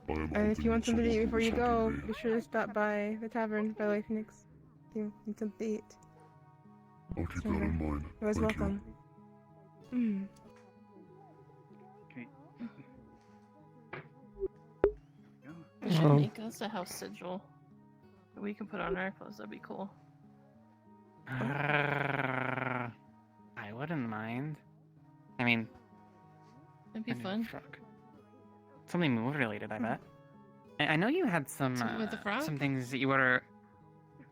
And if you want something to eat before you go, be sure to stop by the tavern by Lake Phoenix. You need something to eat. I'll keep that in mind. You're always Thank welcome. Mm. We should make us a house sigil that we can put on our clothes. That'd be cool. I wouldn't mind. I mean, That'd be fun. something move related, I bet. I know you had some Something with the frog? some things that you were.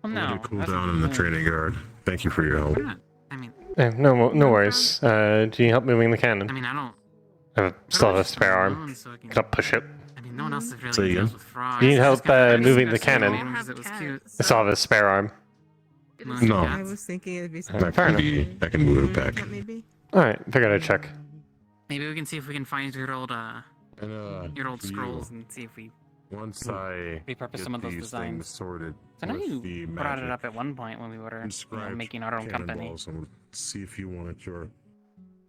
Well, Let no. you cool that's down not in the moon. training yard. Thank you for your help. I mean, No worries. Do you help moving the cannon? I mean, I don't. I still have a spare arm. moon, so I can- Can I push it? I mean, no one else is really Say again? deals with frogs. You need help moving the It cannon. was cute. I still have a spare arm. No. I was thinking it'd be That can be. I can move it back. maybe. Alright, figured I'd check. Maybe we can see if we can find your old And your old for you, scrolls and see if we once I repurpose get some of those these designs. things sorted I know with you the brought it magic up at one point when we were inscribed making our own company. cannonballs, and we'll see if you want your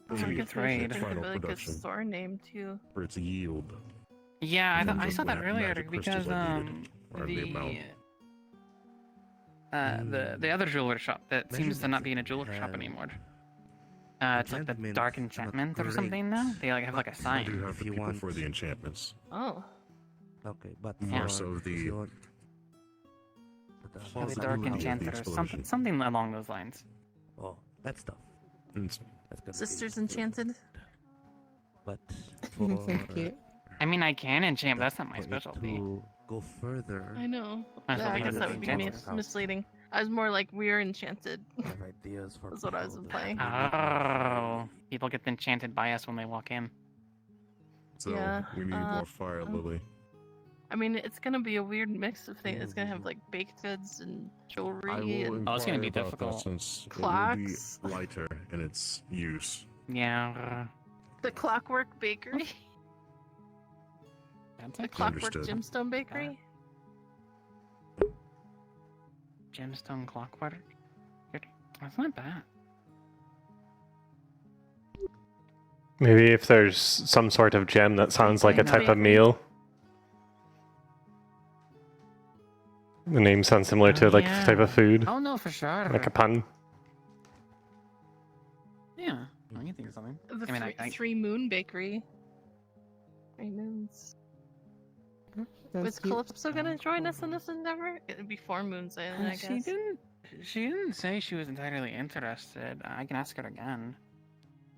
I we guess could we should trade. think of final like a production store name too. for its yield. Yeah, I And thought then I the saw that earlier magic because crystals I needed, or the amount. the other jeweler shop that seems to not be in a jeweler shop anymore. It's like the Dark Enchantment or something now. They like have like a I do sign. have the people for the enchantments. Oh. Okay, but More Yeah. so if the you want- The Dark possibility of the Enchanted or explosion. something along those lines. Oh, that stuff. It's- That's gonna Sisters be Enchanted. But So for cute. I mean, I can enchant, but that's not my for it specialty. to go further, I know. I thought I because guess of that the would be enchanted. misleading. I was more like we're enchanted. I have ideas for That's what I was people that implying. Oh, people get enchanted by us when they walk in. So Yeah, we need more fire, Lily. I mean, it's gonna be a weird mix of things. It's gonna have like baked goods and jewelry I will and Oh, it's gonna be inquire about that difficult. since Clocks. it will be lighter in its use. Yeah. the Clockwork Bakery. The Clockwork Understood. Gemstone Bakery. Gemstone clockwork. That's not bad. maybe if there's some sort of gem that sounds like a type of meal. The name sounds similar to like Yeah. a type of food, Oh no, for sure. like a pun. Yeah, I can think of something. The I mean, Three Moon Bakery. 3 moons. Was Calypso gonna join us in this endeavor? It'd be 4 moons, I guess. She didn't. She didn't say she was entirely interested. I can ask her again.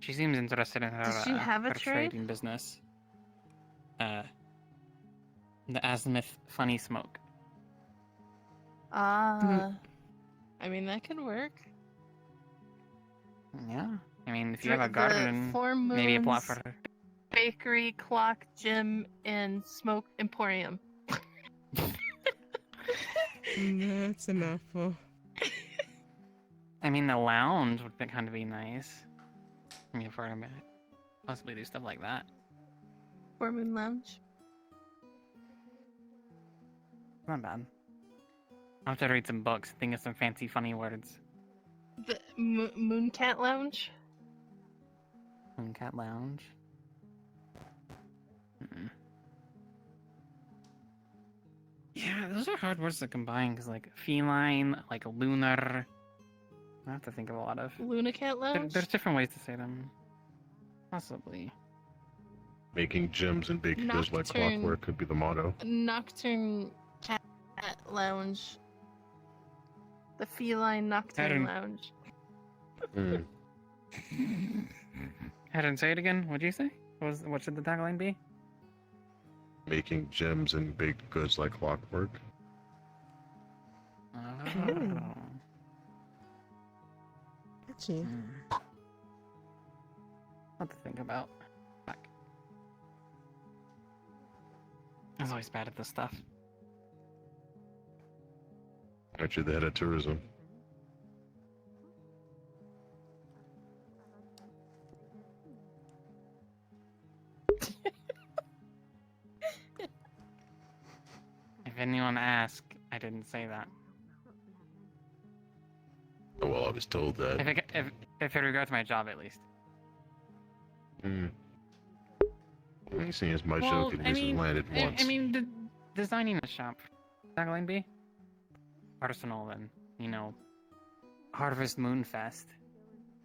She seems interested in her, Does she have a her trade? trading business. The Azimuth Funny Smoke. Ah. I mean, that could work. Yeah. I mean, if you Dr- have a the garden, 4 maybe a plot moons. for her. Bakery, clock, gym, and smoke emporium. That's a mouthful. I mean, the lounge would kind of be nice. I mean, for a minute, possibly do stuff like that. 4 Moon Lounge. Not bad. I'll have to read some books, think of some fancy, funny words. The Mooncat Lounge. Mooncat Lounge. Mm-mm. Yeah, those are hard words to combine because, like, feline, like lunar. I have to think of a lot of. Lunacat Lounge. There's different ways to say them. Possibly. Making gems and baking goods like Nocturne. clockwork could be the motto. Nocturne Cat Lounge. The Feline Nocturne Pattern. Lounge. Mm. I didn't say it again. What'd you say? What should the tagline be? Making gems and baked goods like clockwork. Oh. Catchy. What to think about. Fuck. I was always bad at this stuff. Aren't you the head of tourism? If anyone asks, I didn't say that. Oh, well, I was told that. If it regards my job, at least. Hmm. You seen as much Well, joke at least landed once. I mean, designing a shop. Tagline be personal and Harvest Moonfest.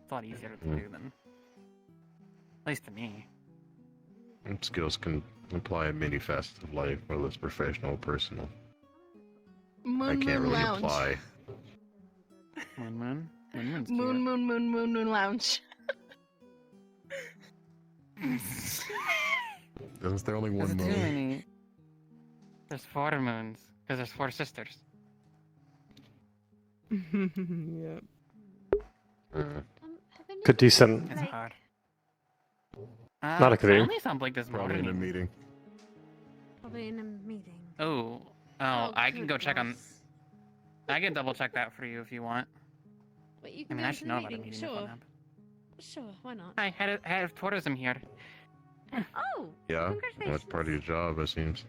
It's a lot easier to do than, at least to me. And skills can apply in many facets of life, whether it's professional or personal. I can't really Lounge. apply. Moon's cute. Moon Lounge. Isn't there only one There's too moon? many. There's 4 moons, because there's 4 sisters. Yep. Could do some. It's hard. Not a I clue. only saw Blake this Probably in a morning. meeting. Probably in a meeting. Oh, I can go check on. I can double check that for you if you want. But you I can mean, go I to should the know about a meeting, meeting if one sure. happens. Sure, why not? Hi, head of tourism here. Oh! Yeah, that's part of your job, it seems.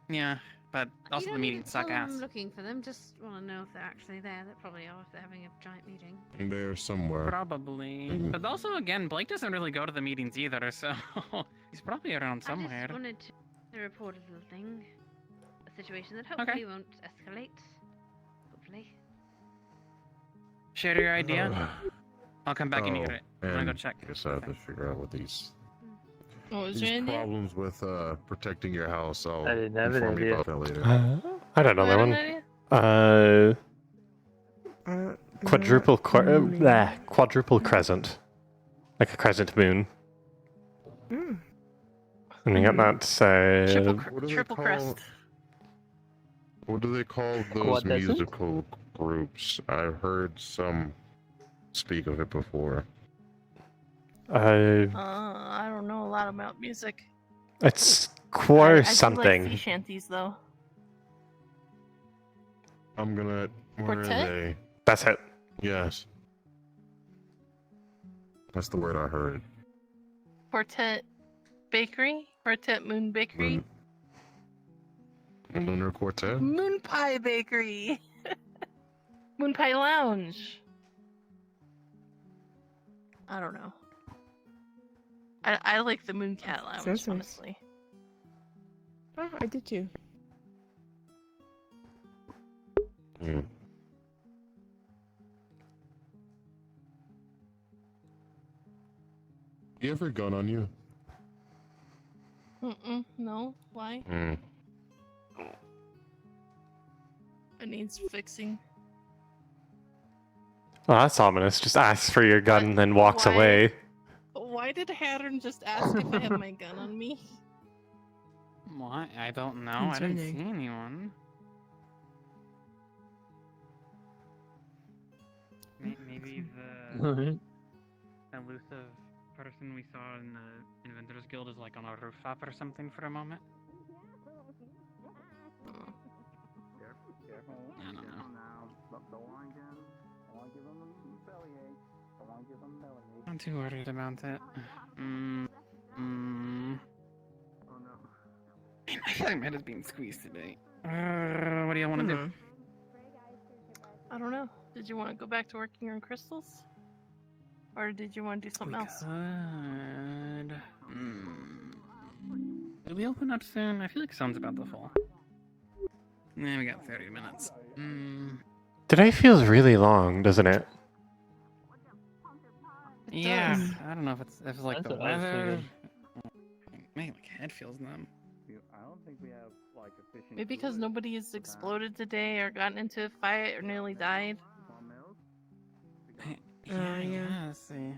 Yeah, but also you the don't need meetings to suck tell them ass. I'm looking for them, just want to know if they're actually there. They probably are if they're having a giant meeting. There somewhere. Probably. Mhm. But also, again, Blake doesn't really go to the meetings either, so he's probably around I somewhere. just wanted to report a little thing. A situation that hopefully won't escalate. Hopefully. Share your idea. I'll come back and hear it. I'm gonna go and check. Guess I have to figure out what these What was these your idea? problems with protecting your house. I'll I didn't have an inform you idea. about that later. I don't know You that had one. an Quadruple quadruple crescent, like a crescent moon. Mm. And we got that. What do they triple call- crest. What do they call those Quadescent? musical groups? I've heard some speak of it before. I don't know a lot about music. It's I core do something. like sea shanties though. I'm gonna. Where are Quartet? they? That's it. Yes. That's the word I heard. Quartet Bakery? Quartet Moon Bakery? Lunar Quartet? Moon Pie Bakery! Moon Pie Lounge! I don't know. I like the Moon Cat Lounge, Sounds nice. honestly. Oh, I did too. Hmm. You ever gun on you? No. Why? Hmm. It needs fixing. Well, that's ominous. Just asks for your gun and then walks Why? away. Why did Hattern just ask if I had my gun on me? What? I don't know. I didn't see Concerning. anyone. Maybe the elusive person we saw in the Inventors Guild is like on a rooftop or something for a moment. I don't know. I'm too worried about it. I feel like my head is being squeezed today. What do you want to do? I don't know. Did you want to go back to working on crystals? Or did you want to do something else? Could. Did we open up soon? I feel like sun's about to fall. Yeah, we got 30 minutes. Today feels really long, doesn't it? Yeah, does. I don't know if it's like That's the what I was weather. thinking. Man, my head feels numb. I don't think we have like efficient. Maybe because nobody has exploded today or gotten into a fight or nearly died. yeah. Let's see.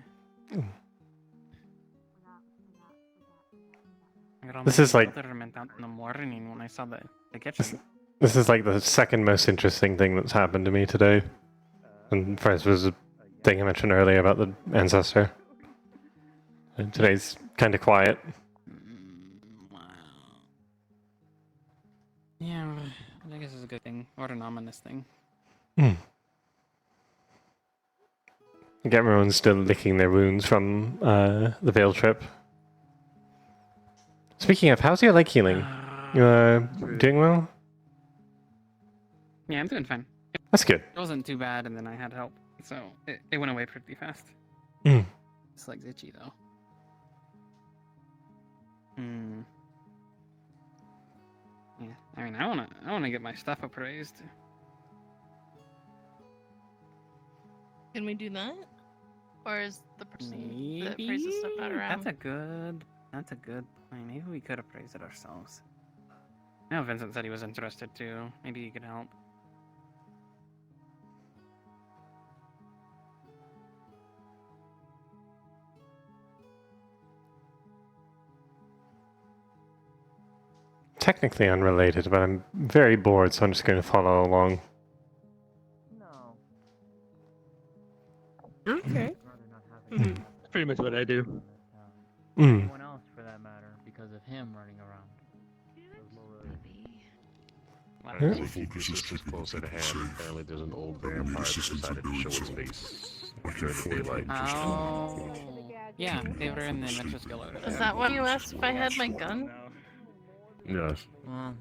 This is like- out in the morning when I saw the kitchen. This is like the second most interesting thing that's happened to me today. And first was the thing I mentioned earlier about the ancestor. And today's kind of quiet. Yeah, I guess it's a good thing, or an ominous thing. Everyone's still licking their wounds from the Vale trip. Speaking of, how's your leg healing? You doing well? Yeah, I'm doing fine. That's good. It wasn't too bad, and then I had help, so it went away pretty fast. Mm. This leg's itchy though. Yeah, I mean, I wanna get my stuff appraised. Can we do that? Or is the person that appraises stuff not around? That's a good point. Maybe we could appraise it ourselves. I know Vincent said he was interested too. Maybe he could help. Technically unrelated, but I'm very bored, so I'm just going to follow along. Okay. That's pretty much what I do. Anyone else for that matter, because of him running around. Focus is close at hand. Apparently, there's an old vampire that decided to show his face during the daylight. Oh, yeah, they were in the metro skill. Is that why you asked if I had my gun? Yes. Well,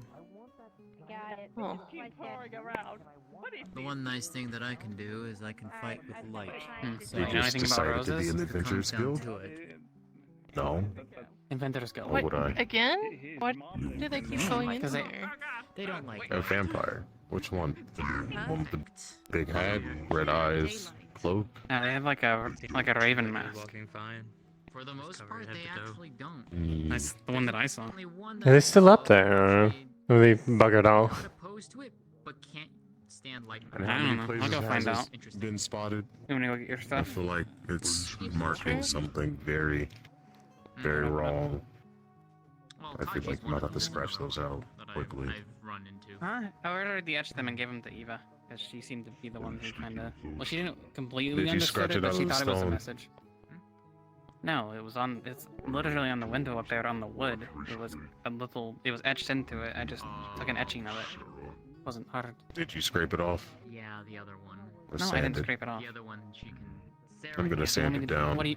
Oh. the one nice thing that I can do is I can fight with light. So You you know just anything about decided to be roses? in the If it comes Adventurers down Guild? to it. No. Inventor's Guild. Why would I? Again? What do they keep going in Because there? They don't like A vampire. Which one? The one with the big head, red eyes, cloak? Yeah, they have like a raven mask. Walking fine. For the most part, they actually don't. That's the one that I saw. Are they still up there, or are they buggered off? Opposed to it, but can't stand light. And I how don't many know. places I'll go has find out. this been spotted? You wanna go get your I stuff? feel like it's marking something very, very wrong. I feel like I might have to scratch those out quickly. Huh? I already etched them and gave them to Eva, because she seemed to be the one who kind of. Well, she didn't completely Did you understood scratch it, it but out she of the thought it was a stone? message. No, it was on. It's literally on the window up there on the wood. It was a little. It was etched into it. I just took an etching of it. It wasn't hard. Did you scrape it off? Yeah, the other one. Or No, I sand didn't it? scrape it off. The other one, she can. I'm gonna sand it down. What do you?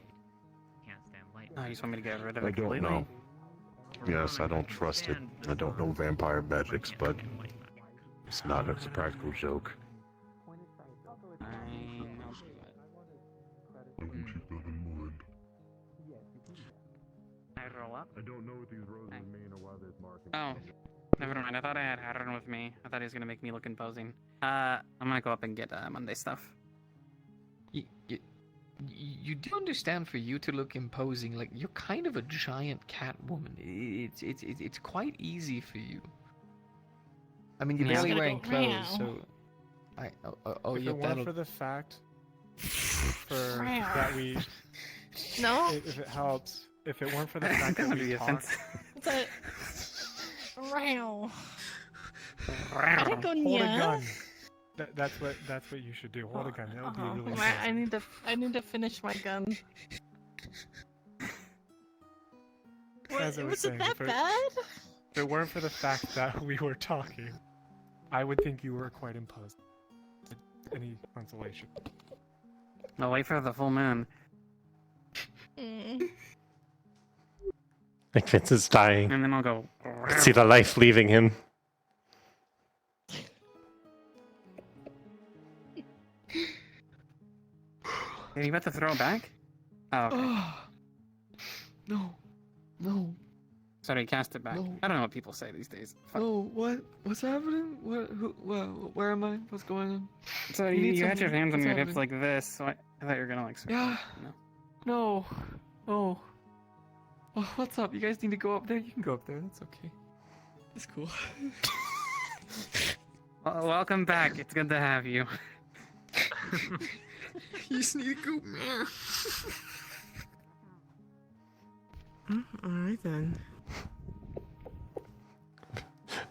Can't stand light. Oh, you just want me to get rid of I it don't completely? know. Yes, I don't trust it. I don't know vampire magics, but it's not a practical joke. I will keep that in mind. I roll up. I don't know what these roses mean or why there's markings. Oh, never mind. I thought I had Harren with me. I thought he was gonna make me look imposing. I'm gonna go up and get Monday stuff. You do understand, for you to look imposing, like you're kind of a giant cat woman. It's quite easy for you. I mean, you're Yeah. barely Gotta wearing go clothes, round. so If yeah, it weren't that'll. for the fact that we, No? if it helps, if it weren't for the fact that we talked, But... Row. hold a Aragonia. gun. That's what you should do. Hold a gun. It'll be really I impressive. need to finish my gun. As I was Was it saying, that if it- bad? If it weren't for the fact that we were talking, I would think you were quite imposing. Any consolation? I'll wait for the full moon. Like Vince is dying. And then I'll go. I can see the life leaving him. Are you about to throw it back? Oh, okay. No, no, Sorry, cast it back. No. I don't know what people say these days. Fuck. no. What's happening? Where am I? What's going on? So You need you had your something. hands on What's your hips happening? like this, so I thought you were gonna like. Switch. Yeah. No. No. Oh. Oh, what's up? You guys need to go up there? You can go up there. That's okay. That's cool. Well, welcome back. It's good to have you. You just need to go. Alright then.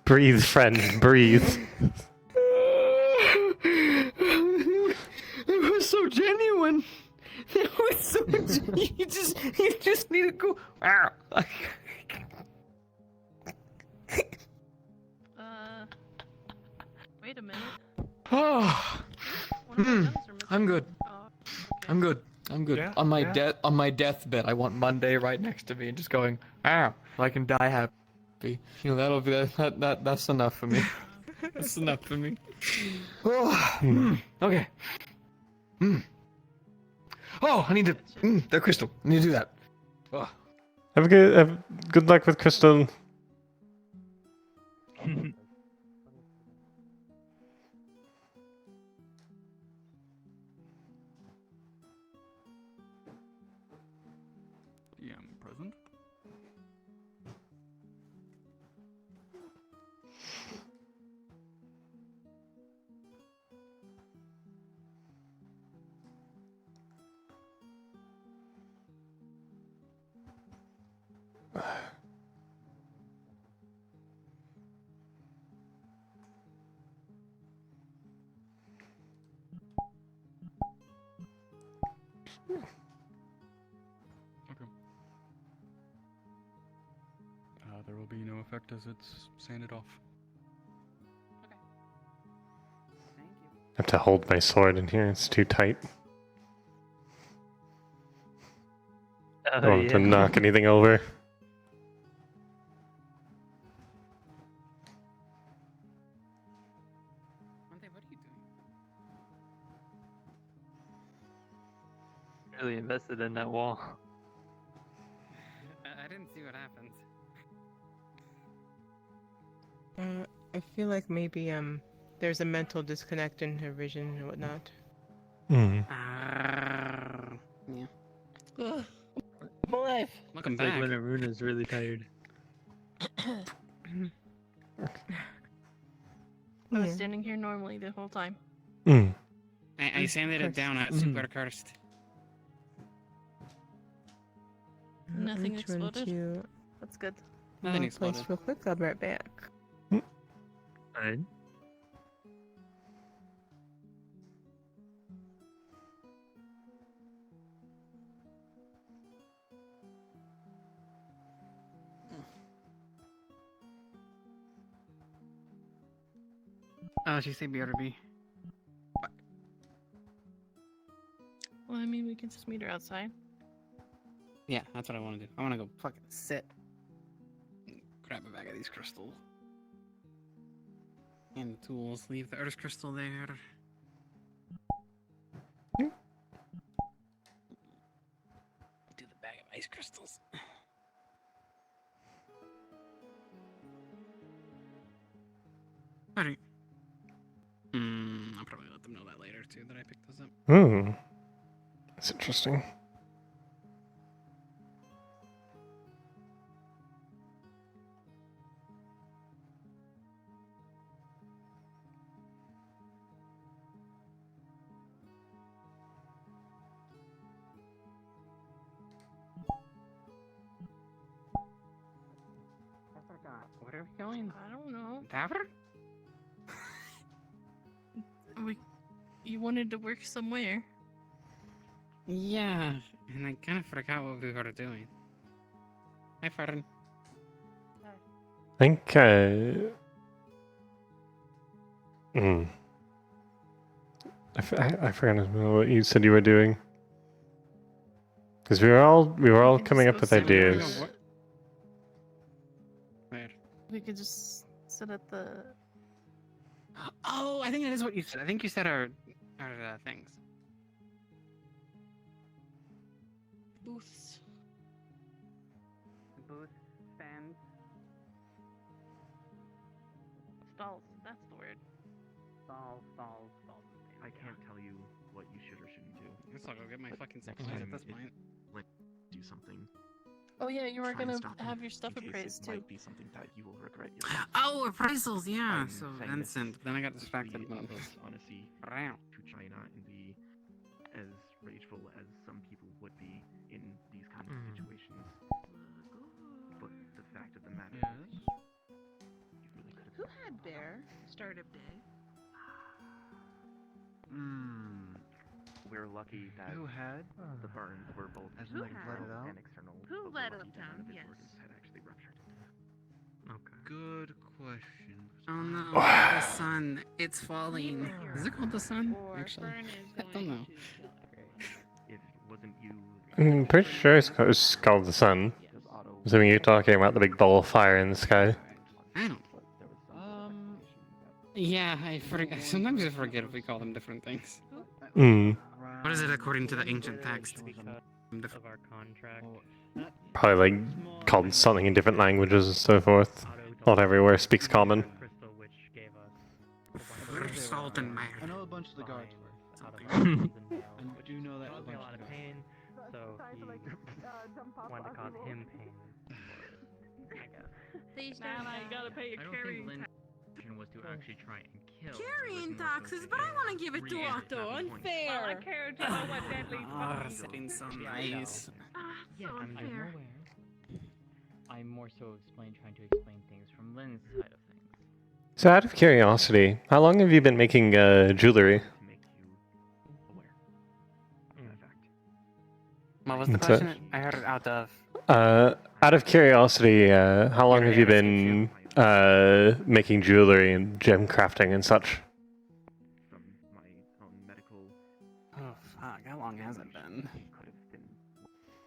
Breathe, friend, breathe. It was so genuine. It was so. You just need to go. Wait a minute. Oh. I'm good. I'm good. I'm good. Yeah, on my yeah. on my deathbed, I want Monday right next to me and just going, so I can die happy. You know, that'll be that's enough for me. That's enough for me. Oh, okay. Oh, I need to. The crystal. I need to do that. Oh. Have good luck with Crystal. Present. Okay. There will be no effect as it's sanded off. I have to hold my sword in here, it's too tight. I don't want to knock anything over. Really invested in that wall. I didn't see what happened. I feel like maybe there's a mental disconnect in her vision and whatnot. Hmm. Yeah. I'm alive. Welcome It's back. like when Aruna's really tired. I was standing here normally the whole time. I sanded it down at super cursed. Nothing I'm trying exploded. to That's good. Nothing place exploded. real quick. I'll be right back. Fine. Oh, she said BRB. Well, I mean, we can just meet her outside. Yeah, that's what I want to do. I want to go fucking sit. Grab a bag of these crystals. And the tools. Leave the Earth crystal there. Do the bag of ice crystals. Alright. I'll probably let them know that later too, that I picked those up. That's interesting. Where are we going? I don't know. Tavern? You wanted to work somewhere. Yeah, and I kind of forgot what we were doing. Hi, Fern. I think, I forgot what you said you were doing. Because we were all coming up with ideas. Where? We could just sit at the. Oh, I think that is what you said. I think you said our things. Booths. Booth, stands. Stalls. That's the word. Stalls. I can't tell you what you should or shouldn't do. Guess I'll go get my fucking supplies at this point. Like, do something. Oh yeah, you were Try and gonna stop him have your stuff in case appraised it too. might be something that you will regret your life. Oh, appraisals, yeah. I'm So saying Vincent. this Then I got with distracted. the utmost honesty Round. to China in the had bear startup day. We're lucky that Who had? the burns were both As in, Who like, had? let it out? and external. Who but we're let lucky that none Uptown? of his Yes. organs had actually ruptured. Okay. Good question. Oh no, the sun. It's falling. Is it called the sun? Actually, I don't know. It wasn't you. I'm pretty sure it's called the sun. Assuming you're talking about the big ball of fire in the sky. I don't. Yeah, I forget. Sometimes I forget if we call them different things. What is it according to the ancient text? Of our contract. Probably like called something in different languages and so forth. Not everywhere speaks common. Crystal which gave us Salt and I matter. know a bunch of the guards were. I do know that caused me a lot of pain, so he wanted to cause him pain. Man, I gotta pay I a don't carrying think Lynn's tax. intention was to actually try and kill. Carrying It was more so taxes, to but I get want to give it to revenge at Otto. that point. Unfair. Well, I care to know what deadly fucking. Sitting so Yeah, I know. nice. Yeah, so I'm unfair. aware. I'm more so trying to explain things from Lynn's side of things. So out of curiosity, how long have you been making jewelry? What was the That's question? I heard it out of. Out of curiosity, how long have you been making jewelry and gem crafting and such? From my own medical. Oh fuck! How long has it been? Could have been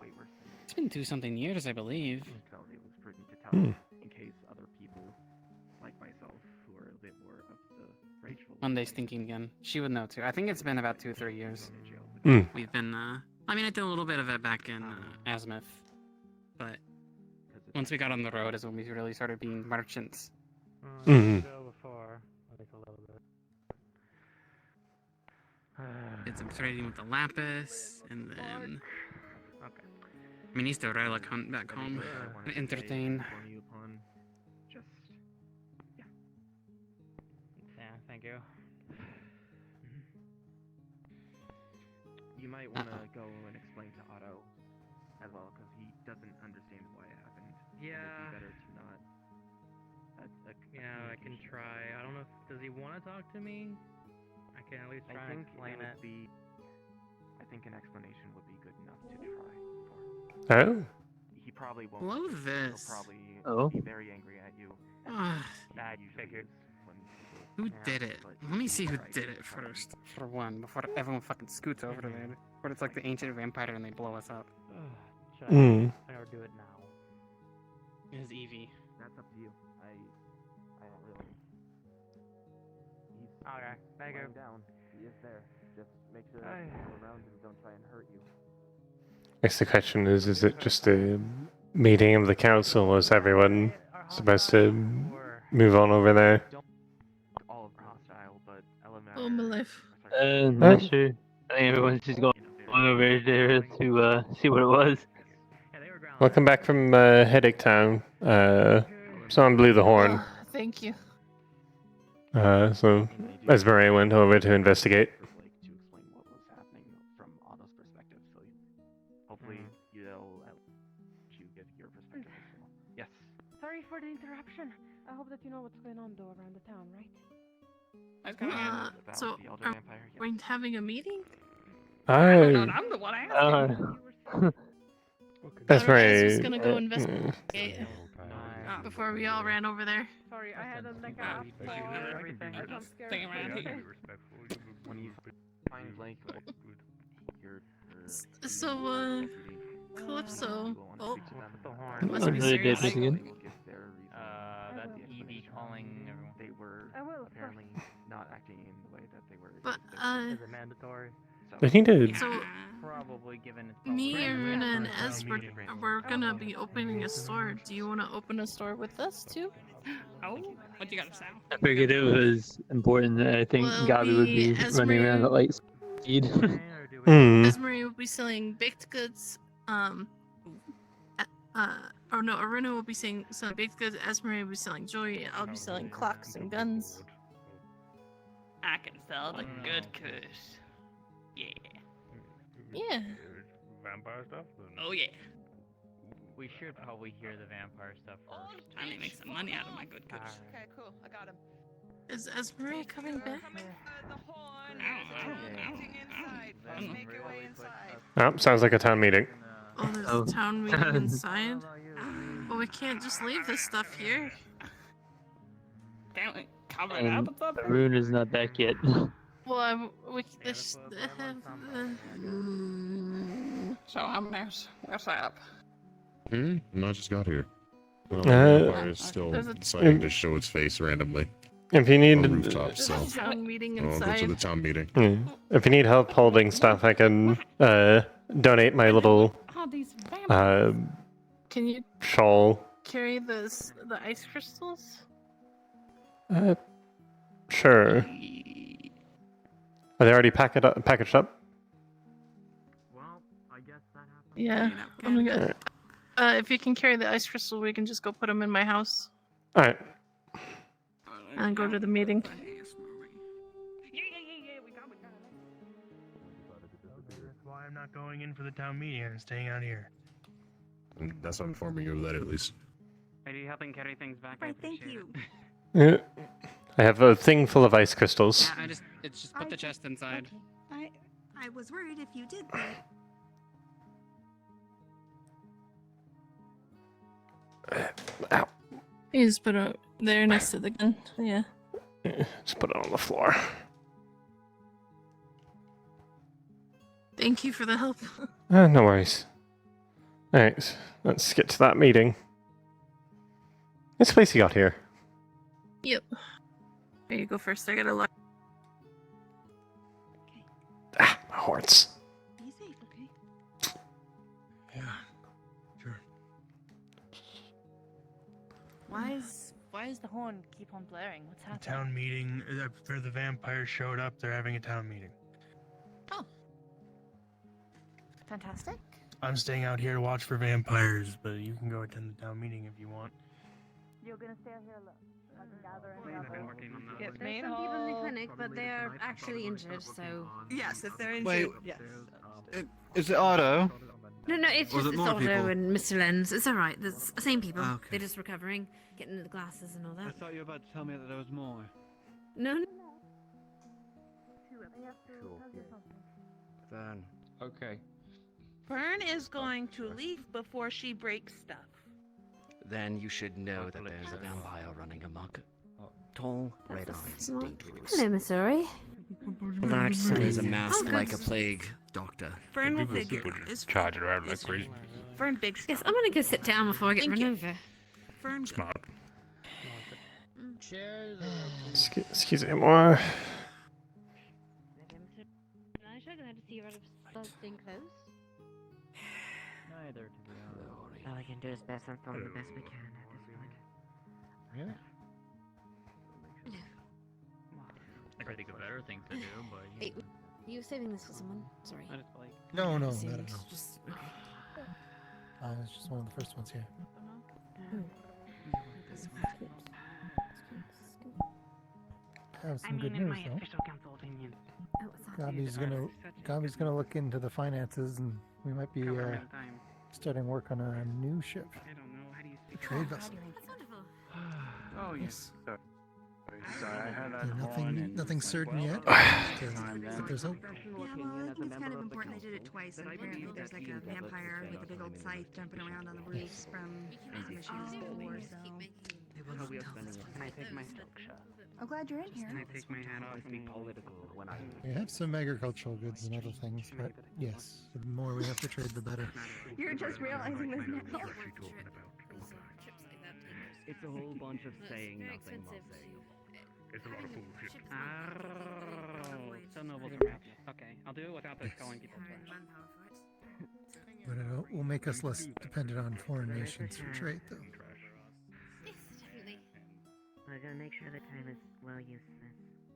way worse than It's been 2-something years, I believe. So it was prudent to tell you in case other people, like myself, who are a bit more of the rageful. Monday's thinking again. She would know too. I think it's been about 2-3 years. We've been. I mean, I did a little bit of it back in Azimuth, but once we got on the road is when we really started being merchants. Still before, at least a little bit. Did some trading with the lapis, and then. Okay. I mean, he's still relic hunt back home. And entertain. Just Yeah, thank you. You might want to go and explain to Otto as well, because he doesn't understand why it happened. Yeah. It'd be better to not. Yeah, I can try. I don't know if does he want to talk to me? I can at least try and explain it. I think an explanation would be good enough to try for. Oh. He probably won't. Love He'll this. probably be very angry at you. I figured. Who did it? Let me see who did it first. For one, before everyone fucking scoots over to there. But it's like the ancient vampire and they blow us up. Should I or do it now? It is Evie. That's up to you. I don't really. He's Okay, thank you. down. He is there. Just make sure that people around him don't try and hurt you. I guess the question is it just a meeting of the council, or is everyone supposed to move on over there? All of them hostile, but Oh, my life. Not sure. I think everyone's just going over there to see what it was. Welcome back from Headache Town. Someone blew the horn. Oh, thank you. So Esmeralda went over to investigate. To explain what was happening from Otto's perspective, so hopefully you'll let you give your perspective as well. Yes. Sorry for the interruption. I hope that you know what's going on though around the town, right? So, are we having a meeting? I'm the one asking. That's I was right. just gonna go investigate before we all ran over there. Sorry, I had a like a everything. I'm scared. When you find like your So, Calypso. Oh, The horn. must be serious. That's Evie calling everyone. They were apparently not acting in the way that they were. But, Is it mandatory? I think it. So, Probably given it's me, probably- Aruna, and Ez, we're gonna be opening a store. Do you want to open a store with us too? Oh, what do you gotta say? I figured it was important that I think Well, Gabi would we- be as running we- around at light speed. Esmeralda will be selling baked goods. Or no, Aruna will be selling baked goods. Esmeralda will be selling jewelry. I'll be selling clocks and guns. I can sell the good kush. Yeah. Yeah. Vampire stuff? Oh yeah. We should probably hear the vampire stuff first. Time to make some money out of my good goods. Okay, cool. I got him. Is Maria coming back? The horn. Make your way inside. Oh, sounds like a town meeting. Oh, there's a town meeting inside. Well, we can't just leave this stuff here. Can't we cover it up with something? Rune is not back yet. Well, so I'm next. What's up? No, I just got here. Well, Uh, the vampire is still There's a- deciding to show its face randomly. If you need on rooftops, so Town meeting I'll go to inside. the town meeting. If you need help holding stuff, I can donate my little Can you shawl. carry the ice crystals? Sure. Are they already packaged up? Yeah. I'm gonna get. If you can carry the ice crystal, we can just go put them in my house All right. and go to the meeting. That's why I'm not going in for the town meeting and staying out here. That's what I'm informing you of that, at least. Are you helping carry things back? Right, thank you. Yeah. I have a thing full of ice crystals. Yeah, it's just put the chest inside. I was worried if you did that. Ow. You just put it there next to the gun. Yeah. Just put it on the floor. Thank you for the help. No worries. Alright, let's get to that meeting. It's place you got here. Yep. Here you go first. I gotta look. My horns. Be safe, okay? Yeah, sure. Why is the horn keep on blaring? What's happening? Town meeting. After the vampires showed up, they're having a town meeting. Oh. Fantastic. I'm staying out here to watch for vampires, but you can go attend the town meeting if you want. You're gonna stay out here alone. I can gather There's some people in the clinic, but they're actually injured, so... Yes, if they're Wait. injured, yes. Is it Otto? No, it's Or is just it it's more Otto people? and Mr. Lenz. It's alright, it's the same people. Okay. They're just recovering, getting the glasses and all I that. thought you were about to tell me that there was more. No, no. Then. Okay. Fern is going to leave before she breaks stuff. Then you should know that there's a vampire running amok. Oh. Tall, red eyes, Smart. dangerous. Hello, Miss Ori. Large size, a Oh, mask good. like a plague doctor. Fern will figure. Is Charge it around like crazy. Fern big stuff. Yes, I'm gonna go sit down before I get Thank run you. over. Fern. Smart. Excuse me more. I'm glad to see you're out of stuffing clothes. Neither, to be honest. All I can do is best inform the best we can at this point. Really? I could think of better things to do, but Hey, you were saving this for someone? Sorry. I just like. No, no, Assumed, not at all. Just, okay. It's just one of the first ones here. I have some good news though. Oh, what's that? Gabi's gonna look into the finances, and we might be starting work on a new ship. A trade vessel. That's wonderful. Oh, yes. Sorry, I had that Nothing certain yet. But there's hope. Yeah, well, I think it's kind of important they did it twice, and apparently there's like a vampire with a big old scythe jumping around on the roofs from some issues before, so... Can I take my silk shot? I'm glad you're in here. Can I take my hat off and political when I We have some agricultural goods and other things, but yes, the more we have to trade, the better. You're just realizing this now. It's a whole bunch of saying nothing while saying. It's a lot of bullshit. So noble to rap. Okay, I'll do it without the calling people trash. But it will make us less dependent on foreign nations for trade, though. Yes, definitely. We're gonna make sure the time is well used.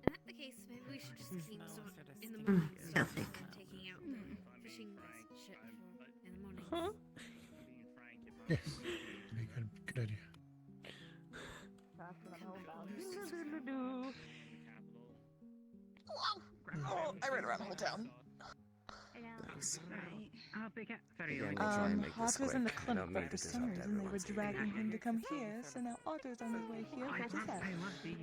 In that the case, maybe we should just keep sort of in the morning. Stealthy. Taking out the fishing ship in the morning. Huh? Yes, be a good idea. Oh, I ran around the whole town. Right. Again, we'll try and make this Otto's quick. in the I clinic, know but Mavis for is some up to reason they were everyone's dragging him to come here, so now Otto's on his way here with his head.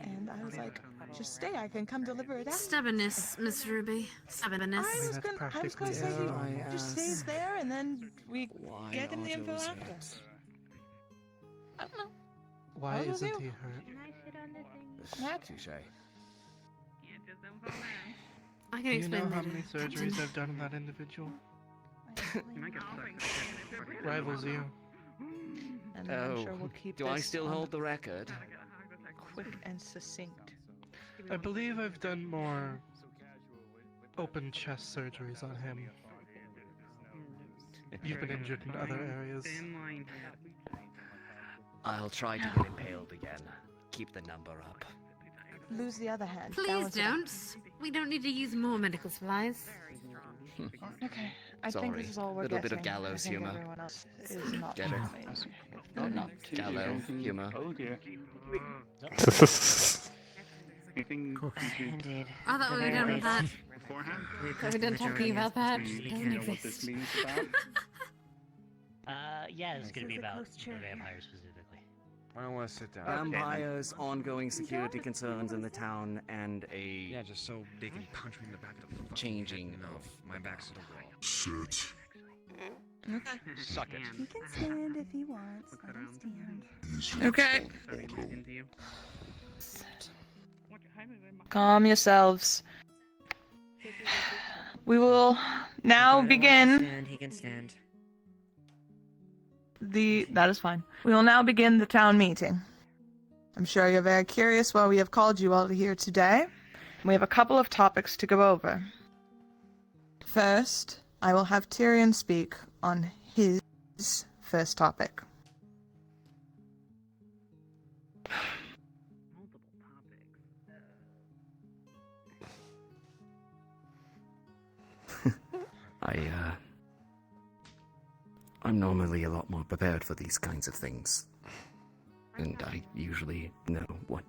And I was like, just stay, I can come deliver it out. Stubbornness, Miss Ruby. Stubbornness. I was gonna say he just stays there and then we get him the info after. I don't know. Why How's isn't you? he hurt? Max? Touche. I can Do you explain know how later, many surgeries Captain. I've done on that individual? Rivals you. And I'm Oh, sure we'll keep do I this still on hold the record? quick and succinct. I believe I've done more open chest surgeries on him. You've been injured in other areas. I'll try to get impaled again. Keep the number up. Lose the other hand. Please balance it out. don't. We don't need to use more medical supplies. Okay, I Sorry. think this is all we're Little getting. bit of gallows I think humor. everyone else is not Get it? They're not too Gallows humor. Oh dear. Indeed. I thought we were done with that. Beforehand? Are we done talking about that? Doesn't What this exist. means about? Yeah, it's This gonna is be a about close chair. vampires specifically. I don't want to sit down. Vampires, ongoing security concerns in the town, and a just so they can punch me in the back of the fucking changing head. of my back's to the wall. Sit. Okay. Suck it. He can stand if he wants. Let him stand. He's Okay. Otto. Calm yourselves. We will now begin. He can stand. That is fine. We will now begin the town meeting. I'm sure you're very curious why we have called you all here today. We have a couple of topics to go over. First, I will have Tyrion speak on his first topic. I'm normally a lot more prepared for these kinds of things. And I usually know what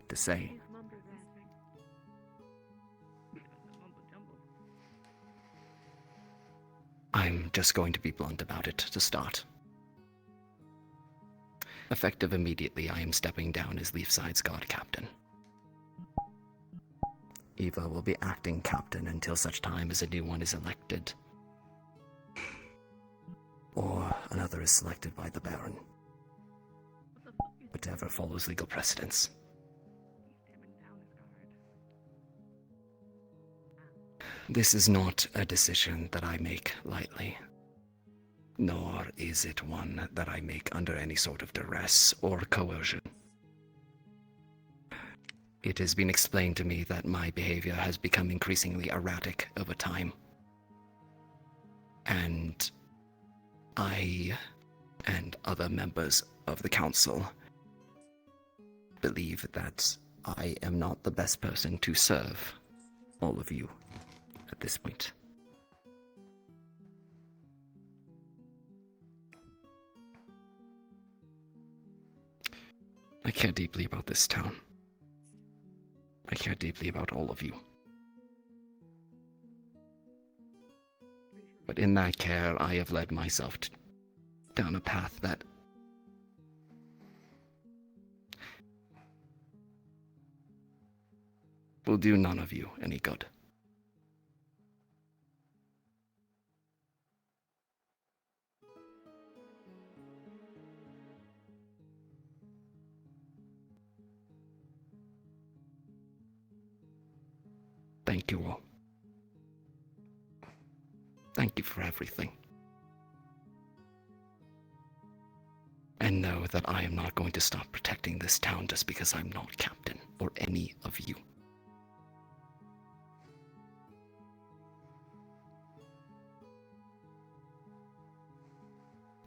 to say. I'm just going to be blunt about it to start. Effective immediately, I am stepping down as Leafside's guard captain. Eva will be acting captain until such time as a new one is elected. Or another is selected by the Baron. Whatever follows legal precedence. This is not a decision that I make lightly, nor is it one that I make under any sort of duress or coercion. It has been explained to me that my behavior has become increasingly erratic over time. And I and other members of the council believe that I am not the best person to serve all of you at this point. I care deeply about this town. I care deeply about all of you. But in that care, I have led myself down a path that will do none of you any good. Thank you all. Thank you for everything. And know that I am not going to stop protecting this town just because I'm not captain or any of you.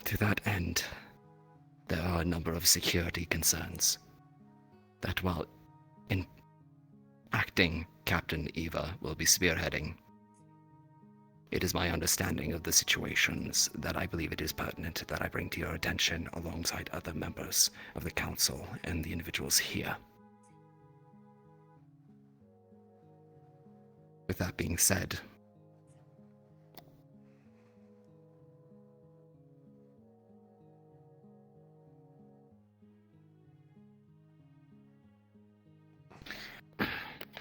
To that end, there are a number of security concerns that while in acting Captain Eva will be spearheading, it is my understanding of the situations that I believe it is pertinent that I bring to your attention alongside other members of the council and the individuals here. With that being said,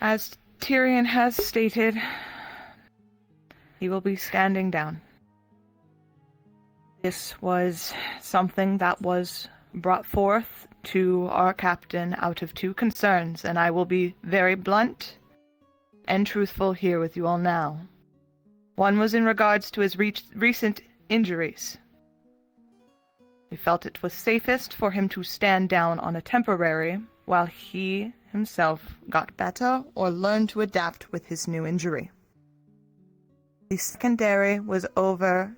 As Tyrion has stated, he will be standing down. This was something that was brought forth to our captain out of two concerns, and I will be very blunt and truthful here with you all now. One was in regards to his recent injuries. We felt it was safest for him to stand down on a temporary while he himself got better or learned to adapt with his new injury. The secondary was over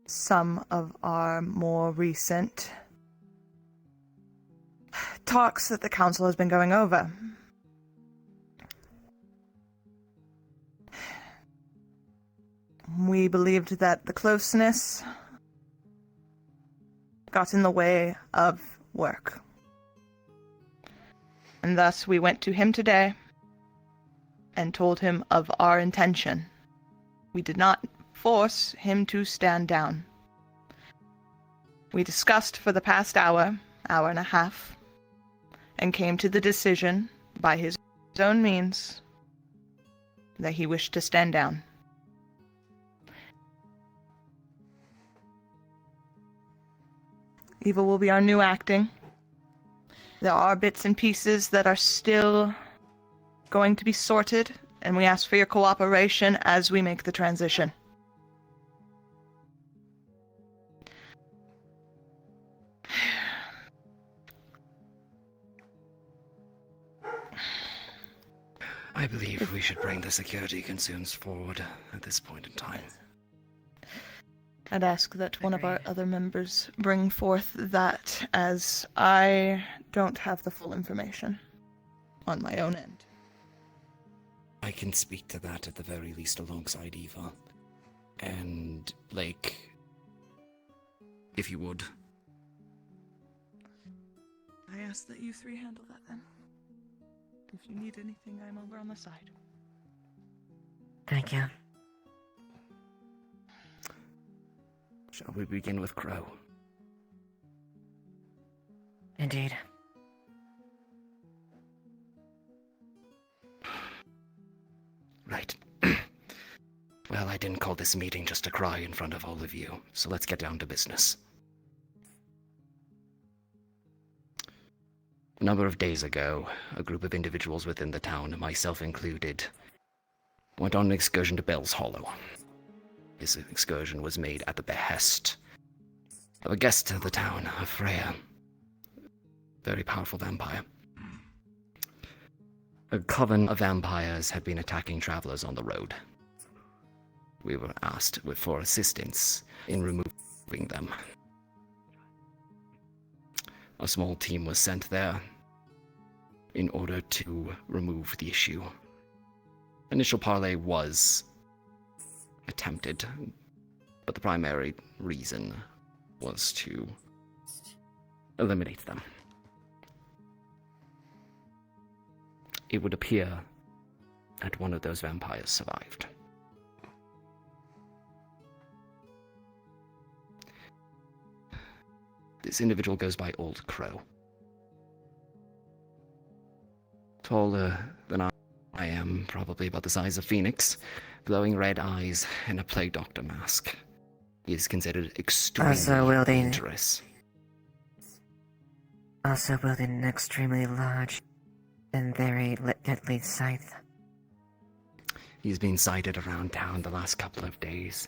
some of our more recent talks that the council has been going over. We believed that the closeness got in the way of work. And thus we went to him today and told him of our intention. We did not force him to stand down. We discussed for the past hour and a half, and came to the decision, by his own means, that he wished to stand down. Eva will be our new acting. There are bits and pieces that are still going to be sorted, and we ask for your cooperation as we make the transition. I believe we should bring the security concerns forward at this point in time. I'd ask that one of our other members bring forth that, as I don't have the full information on my own end. I can speak to that at the very least alongside Eva. And Blake, if you would. I ask that you three handle that then. If you need anything, I'm over on the side. Thank you. Shall we begin with Crow? Indeed. Right. Well, I didn't call this meeting just to cry in front of all of you, so let's get down to business. A number of days ago, a group of individuals within the town, myself included, went on an excursion to Bell's Hollow. This excursion was made at the behest of a guest of the town, a Fray, very powerful vampire. A coven of vampires had been attacking travelers on the road. We were asked for assistance in removing them. A small team was sent there in order to remove the issue. Initial parley was attempted, but the primary reason was to eliminate them. It would appear that one of those vampires survived. This individual goes by Old Crow. Taller than I am, probably about the size of Phoenix, glowing red eyes, and a plague doctor mask. He is considered extremely dangerous. Also wielding an extremely large and very deadly scythe. He's been sighted around town the last couple of days,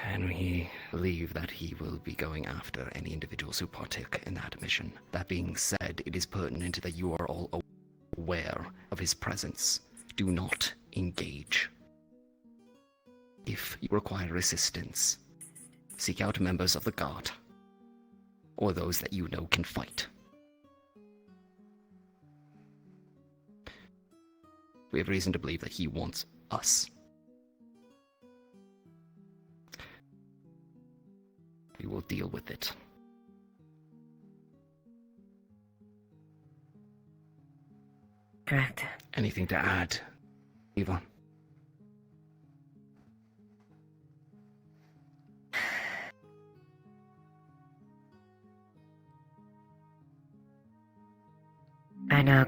and we believe that he will be going after any individuals who partook in that mission. That being said, it is pertinent that you are all aware of his presence. Do not engage. If you require assistance, seek out members of the guard, or those that you know can fight. We have reason to believe that he wants us. We will deal with it. Correct. Anything to add, Eva? I know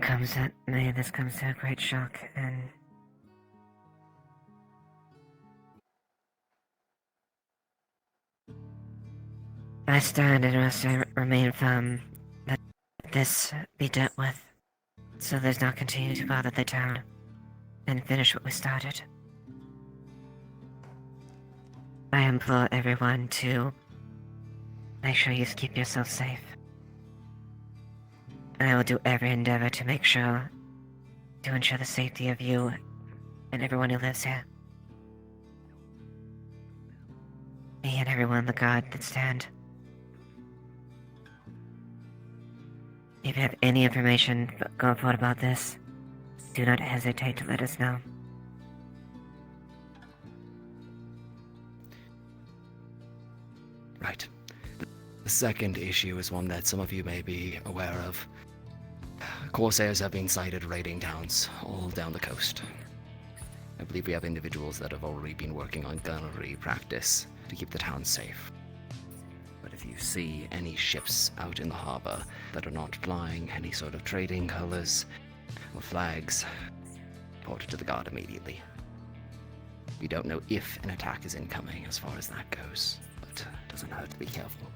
this comes to a great shock, and I stand and must remain firm that this be dealt with, so there's not continue to bother the town, and finish what we started. I implore everyone to make sure you keep yourself safe. And I will do every endeavor to ensure the safety of you and everyone who lives here. Me and everyone in the guard that stand. If you have any information going forward about this, do not hesitate to let us know. Right. The second issue is one that some of you may be aware of. Corsairs have been sighted raiding towns all down the coast. I believe we have individuals that have already been working on gunnery practice to keep the town safe. But if you see any ships out in the harbor that are not flying any sort of trading colors or flags, report it to the guard immediately. We don't know if an attack is incoming as far as that goes, but it doesn't hurt to be careful.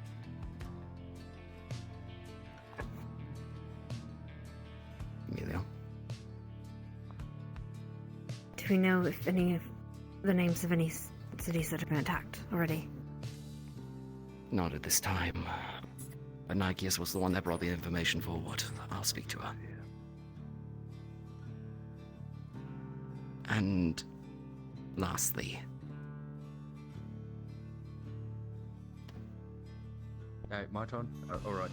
Emilio? Do we know if any of the names of any cities that have been attacked already? Not at this time. But Nikeus was the one that brought the information forward. I'll speak to her. And lastly, my turn? Alright.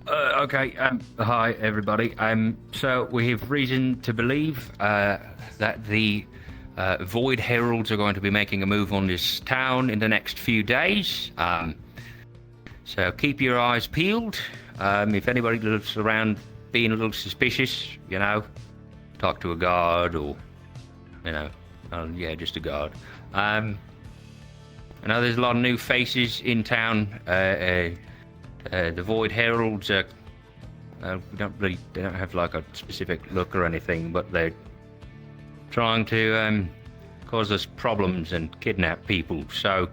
Okay, hi everybody. So we have reason to believe that the Void Heralds are going to be making a move on this town in the next few days. So keep your eyes peeled. If anybody looks around being a little suspicious, talk to a guard or, just a guard. I know there's a lot of new faces in town. The Void Heralds are, they don't have like a specific look or anything, but they're trying to cause us problems and kidnap people. So,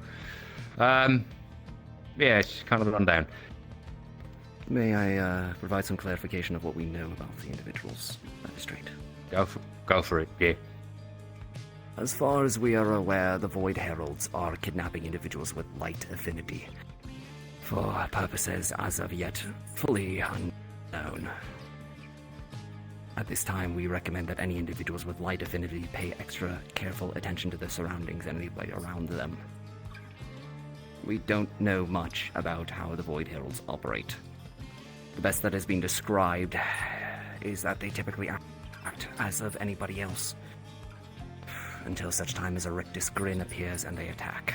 it's kind of a rundown. May I provide some clarification of what we know about the individuals, Magistrate? Go for it, yeah. As far as we are aware, the Void Heralds are kidnapping individuals with light affinity, for purposes as of yet fully unknown. At this time, we recommend that any individuals with light affinity pay extra careful attention to their surroundings and anybody around them. We don't know much about how the Void Heralds operate. The best that has been described is that they typically act as of anybody else, until such time as a rictus grin appears and they attack.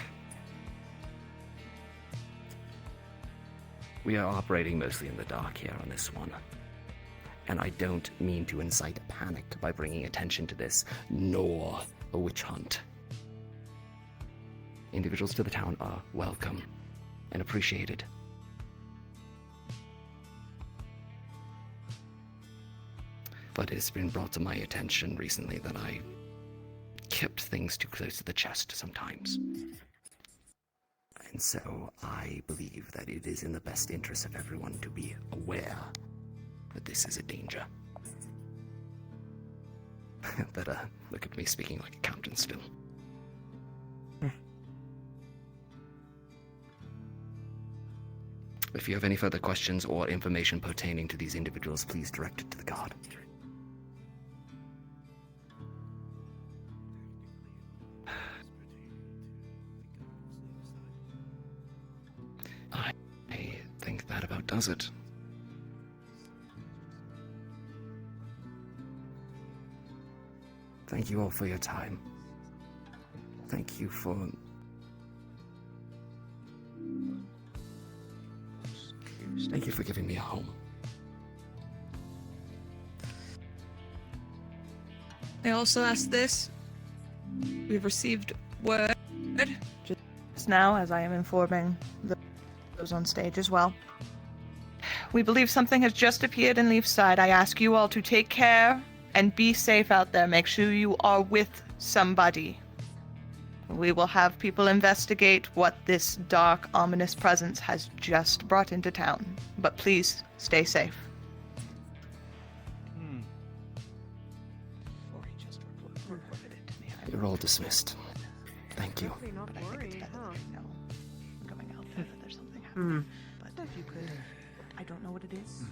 We are operating mostly in the dark here on this one. And I don't mean to incite panic by bringing attention to this, nor a witch hunt. Individuals to the town are welcome and appreciated. But it's been brought to my attention recently that I kept things too close to the chest sometimes. And so I believe that it is in the best interest of everyone to be aware that this is a danger. Better look at me speaking like a captain still. If you have any further questions or information pertaining to these individuals, please direct it to the guard. I think that about does it. Thank you all for your time. Thank you for... Thank you for giving me a home. I also asked this. We've received word just now, as I am informing those on stage as well. We believe something has just appeared in Leafside. I ask you all to take care and be safe out there. Make sure you are with somebody. We will have people investigate what this dark, ominous presence has just brought into town. But please, stay safe. You're all dismissed. Thank you. But I think it's better that you know going out there that there's something happening. But if you could, I don't know what it is.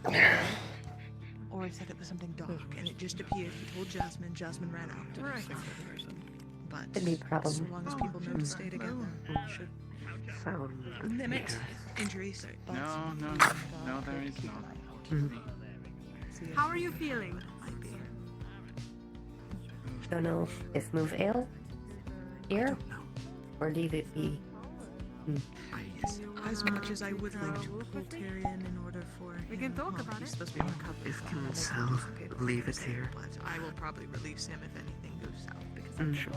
Or he said it was something dark and it just appeared. He told Jasmine. Jasmine ran out. Right. But Any problem? as long as people know to stay together, it should limit injuries. But No, there is not. How are you feeling? Don't know if move ale here or leave it be. As much as I would like to pull Tyrion in order for We can talk about it. supposed to be recovered. If leave it here. But I will probably release him if anything goes south because I'm sure.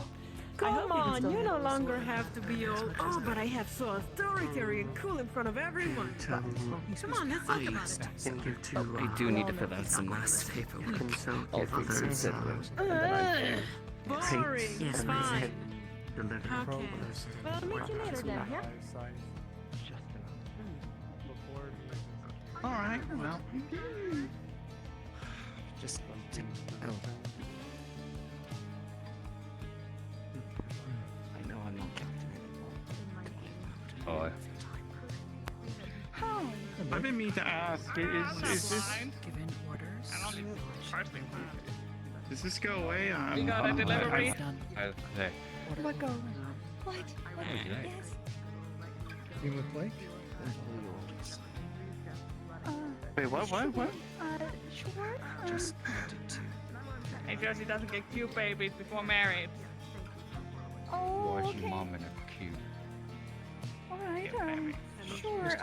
Come on, you no longer have to be all, oh, but I have so authoritarian and cool in front of everyone. Come on, let's talk about it. I do need to fill out some last paperwork. All things considered. Boring, it's fine. Okay. Well, I'll meet you later then, yeah? Alright, well. Just want to know. I know I'm not captain anymore. Hi. I've been meaning to ask, is this... Given orders. Does this go away? We got a delivery. What go? What? Yes. You with Blake? Wait, what? Sure. Just Hey, Josie doesn't get cute babies before married. Oh, Why is okay. your mom in a cute? Alright, sure,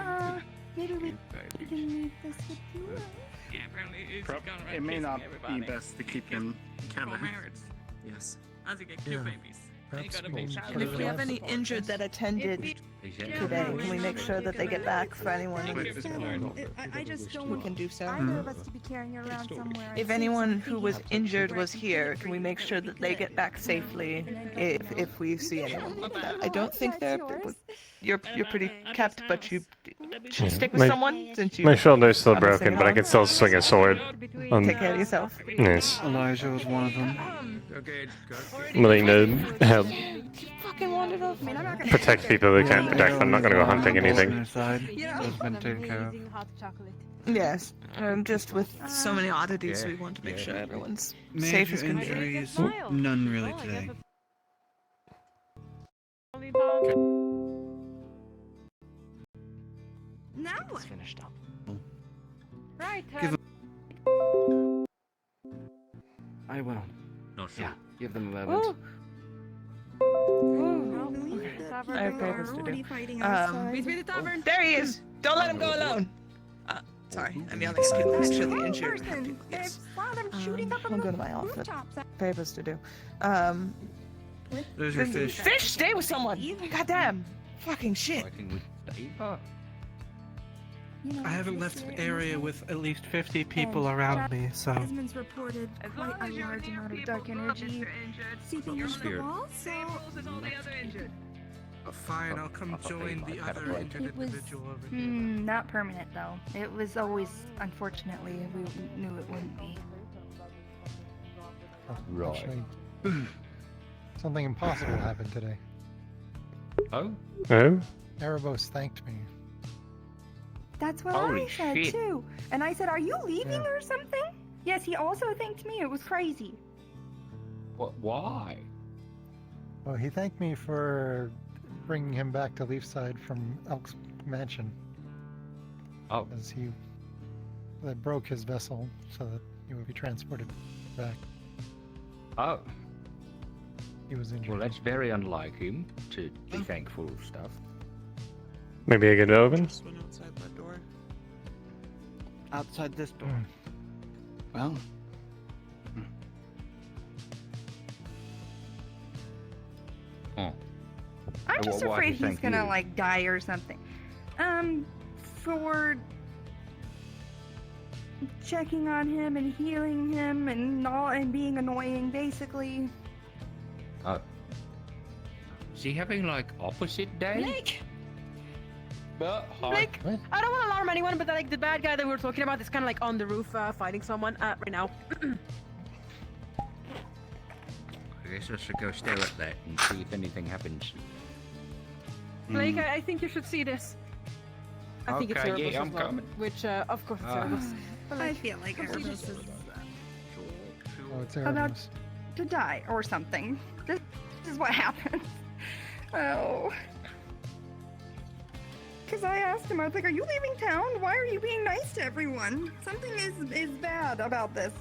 maybe we can leave this with you. Yeah, apparently it's gone around It may kissing not everybody. be best to keep him Before Kevin. marriage. Yes. As you get cute babies. And you Perhaps got a we'll big child. And if we have any injured that attended today, can we make sure that they get back for anyone? I just don't We want can do so. either of us to be carrying her around somewhere. If anyone who was injured was here, can we make sure that they get back safely if we see anyone? I don't think they're... You're pretty kept, but you should stick with someone since you... My shoulder's still I'm missing broken, it but I all. can still swing a sword. Take care of yourself. Yes. Elijah was one of them. Okay, Willing to help Fucking wandered off. protect people who can't protect, but I'm not going to go hunting anything. Side, so it's been taken care of. Yes, just with so many oddities, we want to make sure everyone's safe as Major can be. injuries, none really today. Now It's finished up. Right, Give I will. Not sure. Yeah, give them a moment. I have papers to do. Meet me at the tavern. There he is! Don't let him go alone! Sorry, I'm yelling at people. Make sure the injured have to. Yes. I'll go to my office. Papers to do. There's your fish. Fish, stay with someone! Goddamn! Fucking shit. Fighting with Dave? I haven't left the area with at least 50 people around me, so... Desmond's reported quite a large amount of dark energy seeping into the Spirit. walls, so... Fine, I'll come join the other injured It was individual over here. not permanent though. It was always, unfortunately, we knew it wouldn't be. Actually, something impossible happened today. Oh? Oh? Erebos thanked me. That's what Holy I said shit. too. And I said, "Are you leaving Yeah. or something?" Yes, he also thanked me. It was crazy. What? Why? Well, he thanked me for bringing him back to Leafside from Elk's mansion. Oh. As they broke his vessel so that he would be transported back. Oh. He was injured. Well, that's very unlike him to be thankful of stuff. Maybe a good open? Just went outside that door. Outside this door. Well... Oh. I'm just Why afraid he he's thank gonna you? like die or something. For checking on him and healing him and all and being annoying, basically. Is he having like opposite day? Blake! Hi. Blake, I don't want to alarm anyone, but like the bad guy that we were talking about is kind of like on the roof fighting someone right now. I guess I should go stare at that and see if anything happens. Blake, I think you should see this. I think it's Okay, Erebus yeah, as I'm well. coming. Which, of course, it's Erebus. But, I like, feel like come see Erebus this. is Oh, it's about Erebus. to die or something. This is what happens. Oh. Because I asked him, I was like, are you leaving town? Why are you being nice to everyone? Something is bad about this.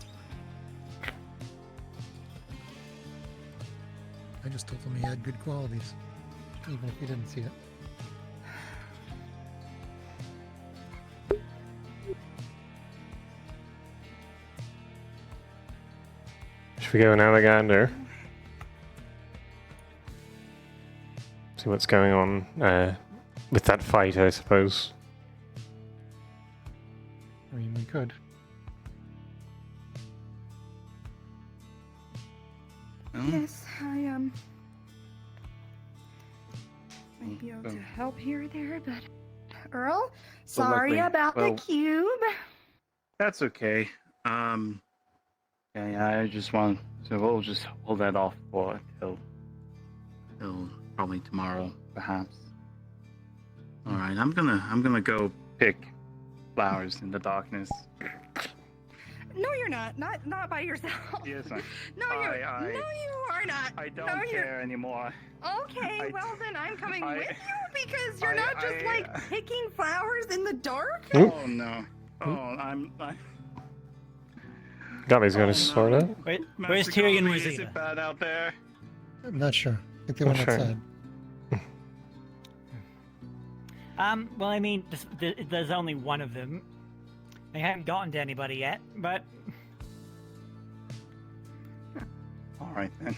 I just told him he had good qualities, even if he didn't see it. Should we go and have a gander? See what's going on with that fight, I suppose. I mean, we could. Yes, I might be able to help here or there, but Earl, sorry luckily- about well- the cube. That's okay. Yeah, I just want so we'll just hold that off for till probably tomorrow, perhaps. All right, I'm gonna go pick flowers in the darkness. No, you're not. Not by yourself. Yes, I. No, I- no, you are not. I don't no, care anymore. Okay, well then I'm coming I- with you because you're not just I- like picking flowers in the dark. Oh no. Oh, I'm. Gabby's got his sword out. Where's Master Tyrion Gobby, was is it bad out there? I'm not sure. I think they went Not sure. outside. Well, I mean, there's only one of them. They haven't gotten to anybody yet, but All right then.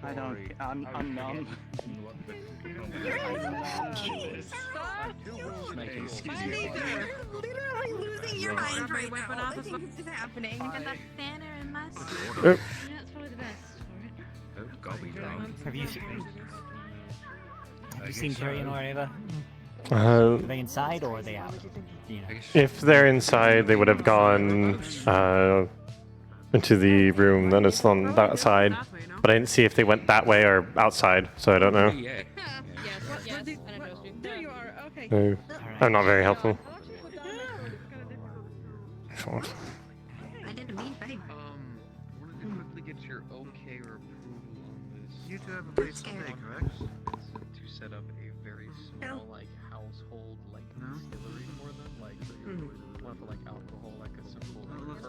I don't. I'm numb. You're literally losing your mind right now. I think this is happening. And that banner in my Oh. that's probably the best for it. Oh, Gobby down. have you seen Tyrion or Eva? Uh, Are they inside or are they out? Do you know? If they're inside, they would have gone into the room that is on that side. But I didn't see if they went that way or outside, so I don't know. Yes, I know those two. There you are. Okay. So, I'm not very helpful. I didn't mean bang. Wanted to quickly get your okay or approval on this. You two have a pretty small day, correct? To set up a very small, like, household, like, distillery for them, like, so you want for, like, alcohol, like a simple, like,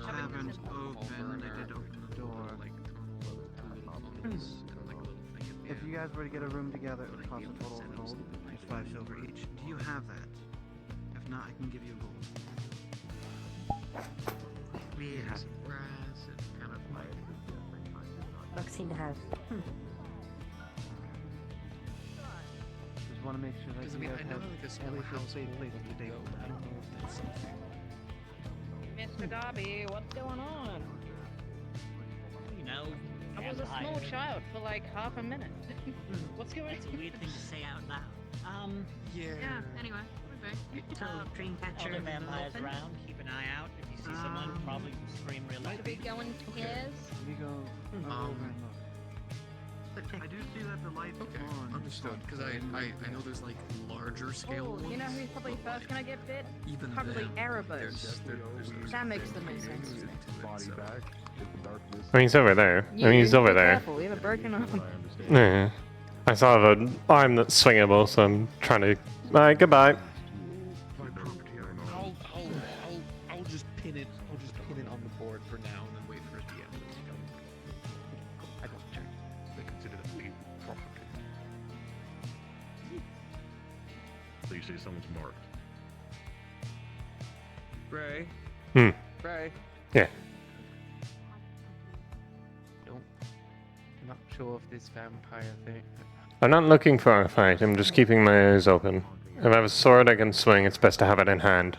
Tavern's open. They did open the door. like, and, like, a little thing at the If you guys were to get a room together, it would cost a total of gold. It's 5 silver each. Do you have that? If not, I can give you gold. We have grass and kind of like. Looks in the house. Just want to make sure that Because I you mean, guys I know have like a at small least a household safe place to stay. I don't know if that's something. Mr. Darby, what's going on? You know, I was a small child for like half a minute. What's going on? It's a weird thing to say out loud. Yeah. Anyway, okay. So, dream catcher. Other vampires around, keep an eye out. If you see someone, probably scream real loud. Should we go in pairs? Let me go over and look. I do see that the lights Okay, are on. understood. Because I know there's like larger scale Oh, ones. you know who's probably but, first gonna get bit? Even Probably then, Erebus. there's That makes the most sense to me. Body back. It's darkness. I mean, he's over there. I mean, he's over be there. Careful, we have a broken arm. Yeah. I saw an arm that's swingable, so I'm trying to. Alright, goodbye. I'll just pin it. I'll just pin it on the board for now, and then wait for it to end. I don't check. They consider that we property. So you say someone's marked. Fray. Hmm. Fray. Yeah. I'm not sure if this vampire thing. I'm not looking for a fight, I'm just keeping my eyes open. If I have a sword I can swing, it's best to have it in hand.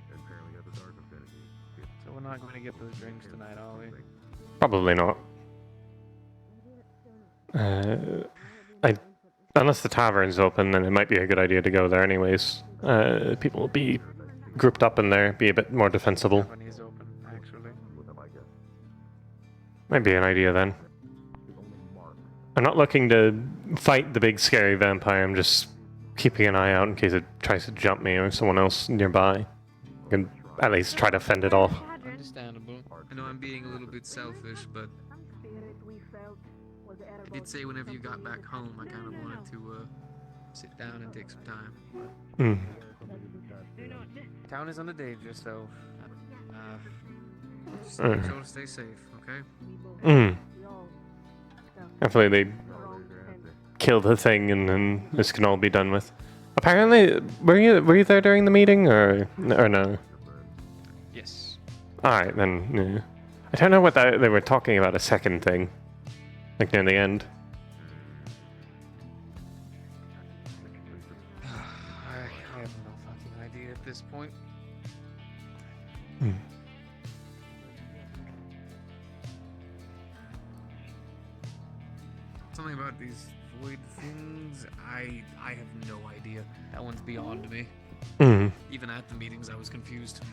So we're not going to get those drinks tonight, are we? Probably not. Unless the tavern's open, then it might be a good idea to go there anyways. People will be grouped up in there, be a bit more defensible. Tavern is open, actually. Might be an idea then. I'm not looking to fight the big scary vampire, I'm just keeping an eye out in case it tries to jump me or someone else nearby. I can at least try to fend it off. Understandable. I know I'm being a little bit selfish, but I did say whenever you got back home, I kind of wanted to sit down and take some time. Town is under danger, so just make sure to stay safe, okay? Hopefully they kill the thing and then this can all be done with. Apparently, were you there during the meeting or no? Yes. Alright, then, yeah. I don't know what they were talking about a second thing. Like near the end. I have no fucking idea at this point. Something about these void things, I have no idea. That one's beyond me. Even at the meetings, I was confused.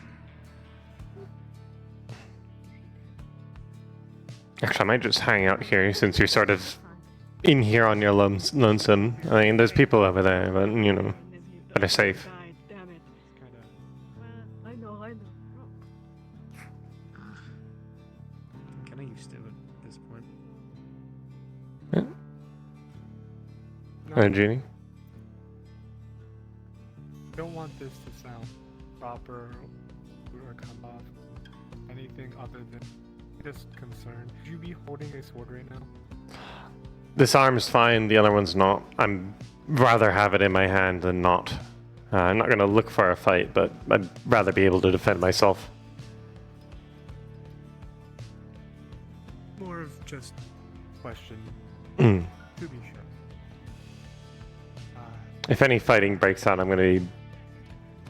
Actually, I might just hang out here since you're sort of in here on your lonesome. I mean, there's people over there, but, you know, that are safe. I know. Kind of used to it at this point. Genie? I don't want this to sound proper or come off anything other than just concerned. Should you be holding a sword right now? This arm's fine, the other one's not. I'm rather have it in my hand than not. I'm not going to look for a fight, but I'd rather be able to defend myself. More of just question. Mm. To be sure. If any fighting breaks out, I'm going to be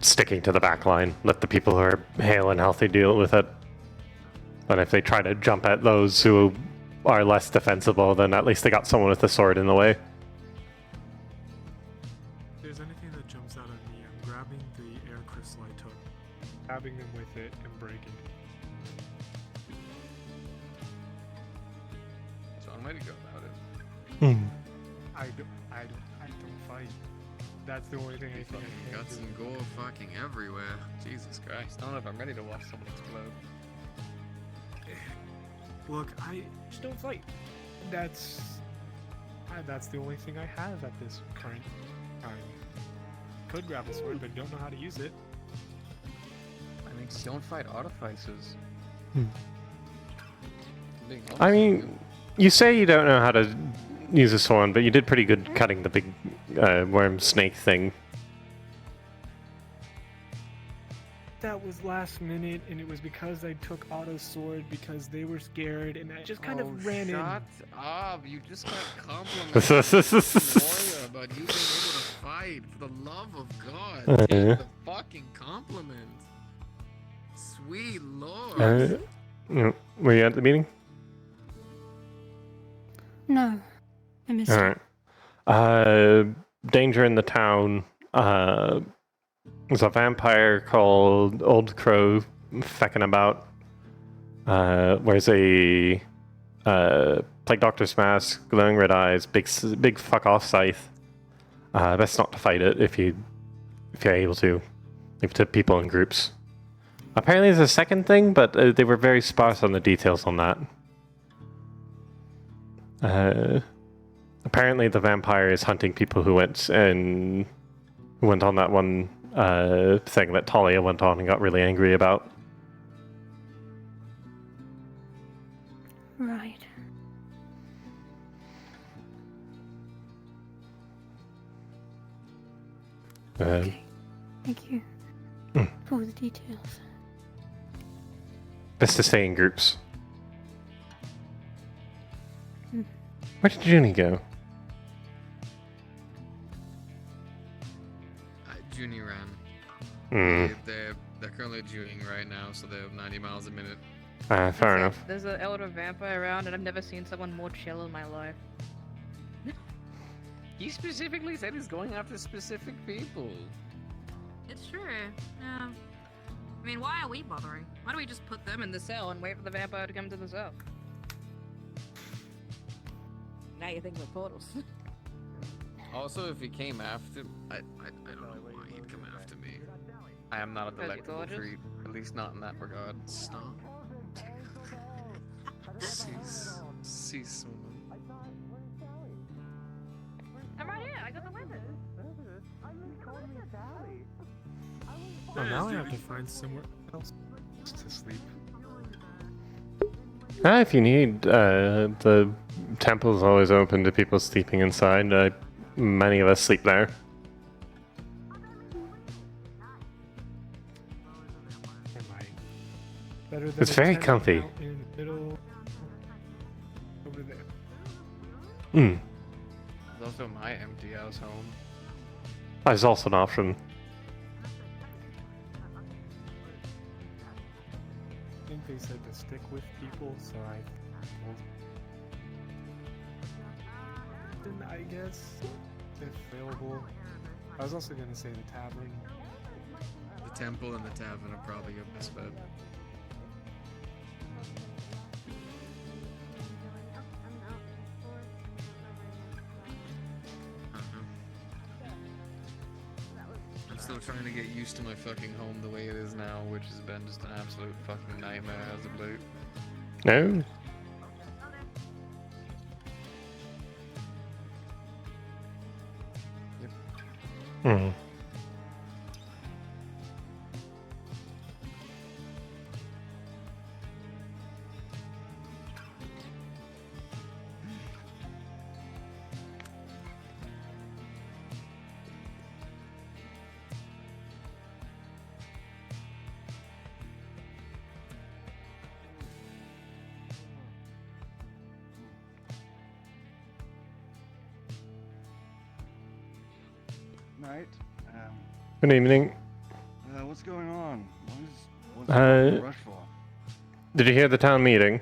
sticking to the back line. Let the people who are hale and healthy deal with it. But if they try to jump at those who are less defensible, then at least they got someone with a sword in the way. If there's anything that jumps out at me, I'm grabbing the air crystal I took, stabbing them with it, and breaking it. That's one way to go about it. I don't fight. That's the only thing I think I can Guts do. and gore fucking everywhere. Jesus Christ. I don't know if I'm ready to watch someone explode. Look, I just don't fight. That's the only thing I have at this current time. Could grab a sword, but don't know how to use it. I mean, don't fight artificers. I mean, you say you don't know how to use a sword, but you did pretty good cutting the big worm snake thing. That was last minute, and it was because I took Otto's sword because they were scared, and I just kind of ran in. Shut up! You just got complimented warrior about you being able to fight. For the love of God, take the fucking compliment. Sweet lord. Were you at the meeting? No, I missed it. Alright. Danger in the town. There's a vampire called Old Crow fecking about. Wears a plague doctor's mask, glowing red eyes, big fuck off scythe. Best not to fight it if you're able to. Leave it to people in groups. Apparently there's a second thing, but they were very sparse on the details on that. Apparently the vampire is hunting people who went on that one thing that Talia went on and got really angry about. Right. Okay. Thank you for the details. Best to stay in groups. Where did Junie go? They're currently doing right now, so they're 90 miles a minute. Fair enough. There's an elder vampire around, and I've never seen someone more chill in my life. He specifically said he's going after specific people. It's true. Yeah. I mean, why are we bothering? Why don't we just put them in the cell and wait for the vampire to come to the cell? Now you think of portals. Also, if he came after, I don't know why he'd come after me. I am not a delectable treat, at least not in that regard. Stop. Cease, woman. I'm right here. I got the weapon. Oh, now I have to find somewhere else to sleep. If you need, the temple's always open to people sleeping inside. Many of us sleep there. Better than It's a very tent comfy. out in the middle over there. Hmm. There's also my empty house home. That's also an option. I think they said to stick with people, so I told them, I guess, if available. I was also going to say the tavern. The temple and the tavern are probably your best bet. I'm still trying to get used to my fucking home the way it is now, which has been just an absolute fucking nightmare as of late. No? Hmm. Night. Good evening. What's going on? What's Uh, the rush for? Did you hear the town meeting?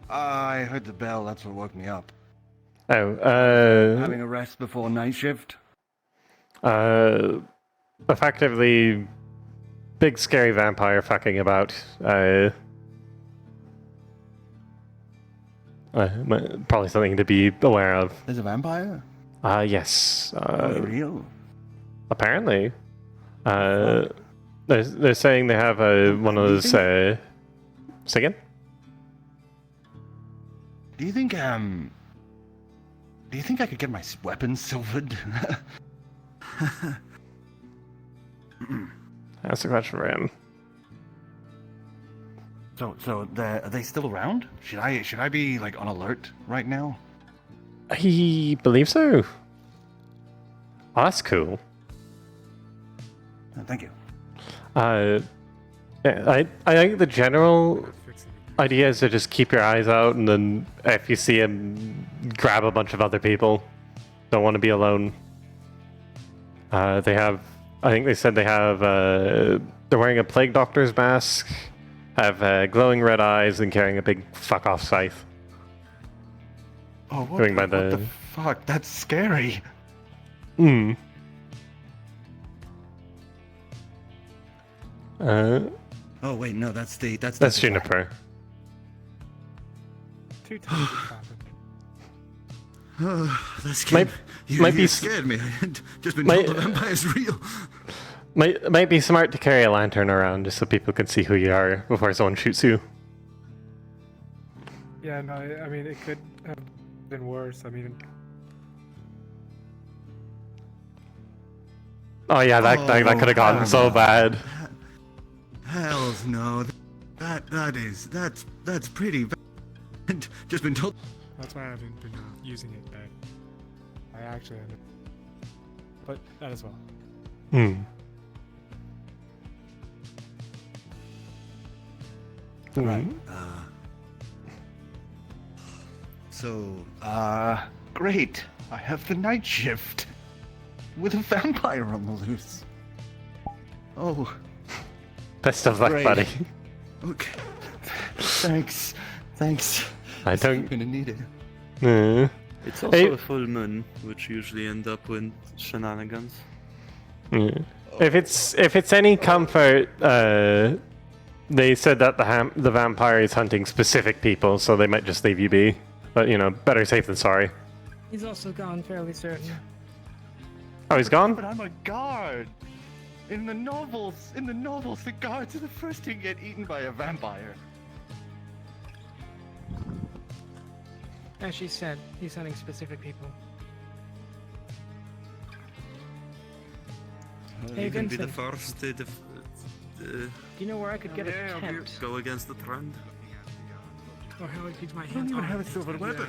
I heard the bell. That's what woke me up. Oh, Having a rest before night shift. Effectively, big scary vampire fucking about. Probably something to be aware of. There's a vampire? Yes. Real? Apparently. They're saying they have one of those, say again? Do you think I could get my weapons silvered? That's a question for him. So are they still around? Should I be like on alert right now? He believes so. Oh, that's cool. Thank you. Yeah, I think the general idea is to just keep your eyes out, and then if you see him, grab a bunch of other people. Don't want to be alone. I think they said they have, they're wearing a plague doctor's mask, have glowing red eyes, and carrying a big fuck-off scythe. Oh, what the fuck? That's scary. Hmm. Oh wait, no, that's Juniper. Two times Oh, that scared you scared me. I had just been told the vampire's real. Might be smart to carry a lantern around just so people can see who you are before someone shoots you. Yeah, no, I mean, it could have been worse. I mean... Oh yeah, that could have gone so bad. Hells no. That's pretty bad. Just been told. That's why I haven't been using it back. I actually haven't. But that as well. Hmm. Right. Great. I have the night shift with a vampire on the loose. Oh. Best of luck, Great. buddy. Okay. Thanks. Thanks. I don't. I'm gonna need it. It's also a full moon, which usually end up with shenanigans. Yeah. If it's any comfort, they said that the vampire is hunting specific people, so they might just leave you be. But you know, better safe than sorry. He's also gone, fairly certain. Oh, he's gone? But I'm a guard. In the novels, the guards are the first to get eaten by a vampire. As she said, he's hunting specific people. Hey, You can be the Vincent. first to Do you know where I could get a tent? go against the trend. Or how I keep my I don't hands even on have a it? silver weapon.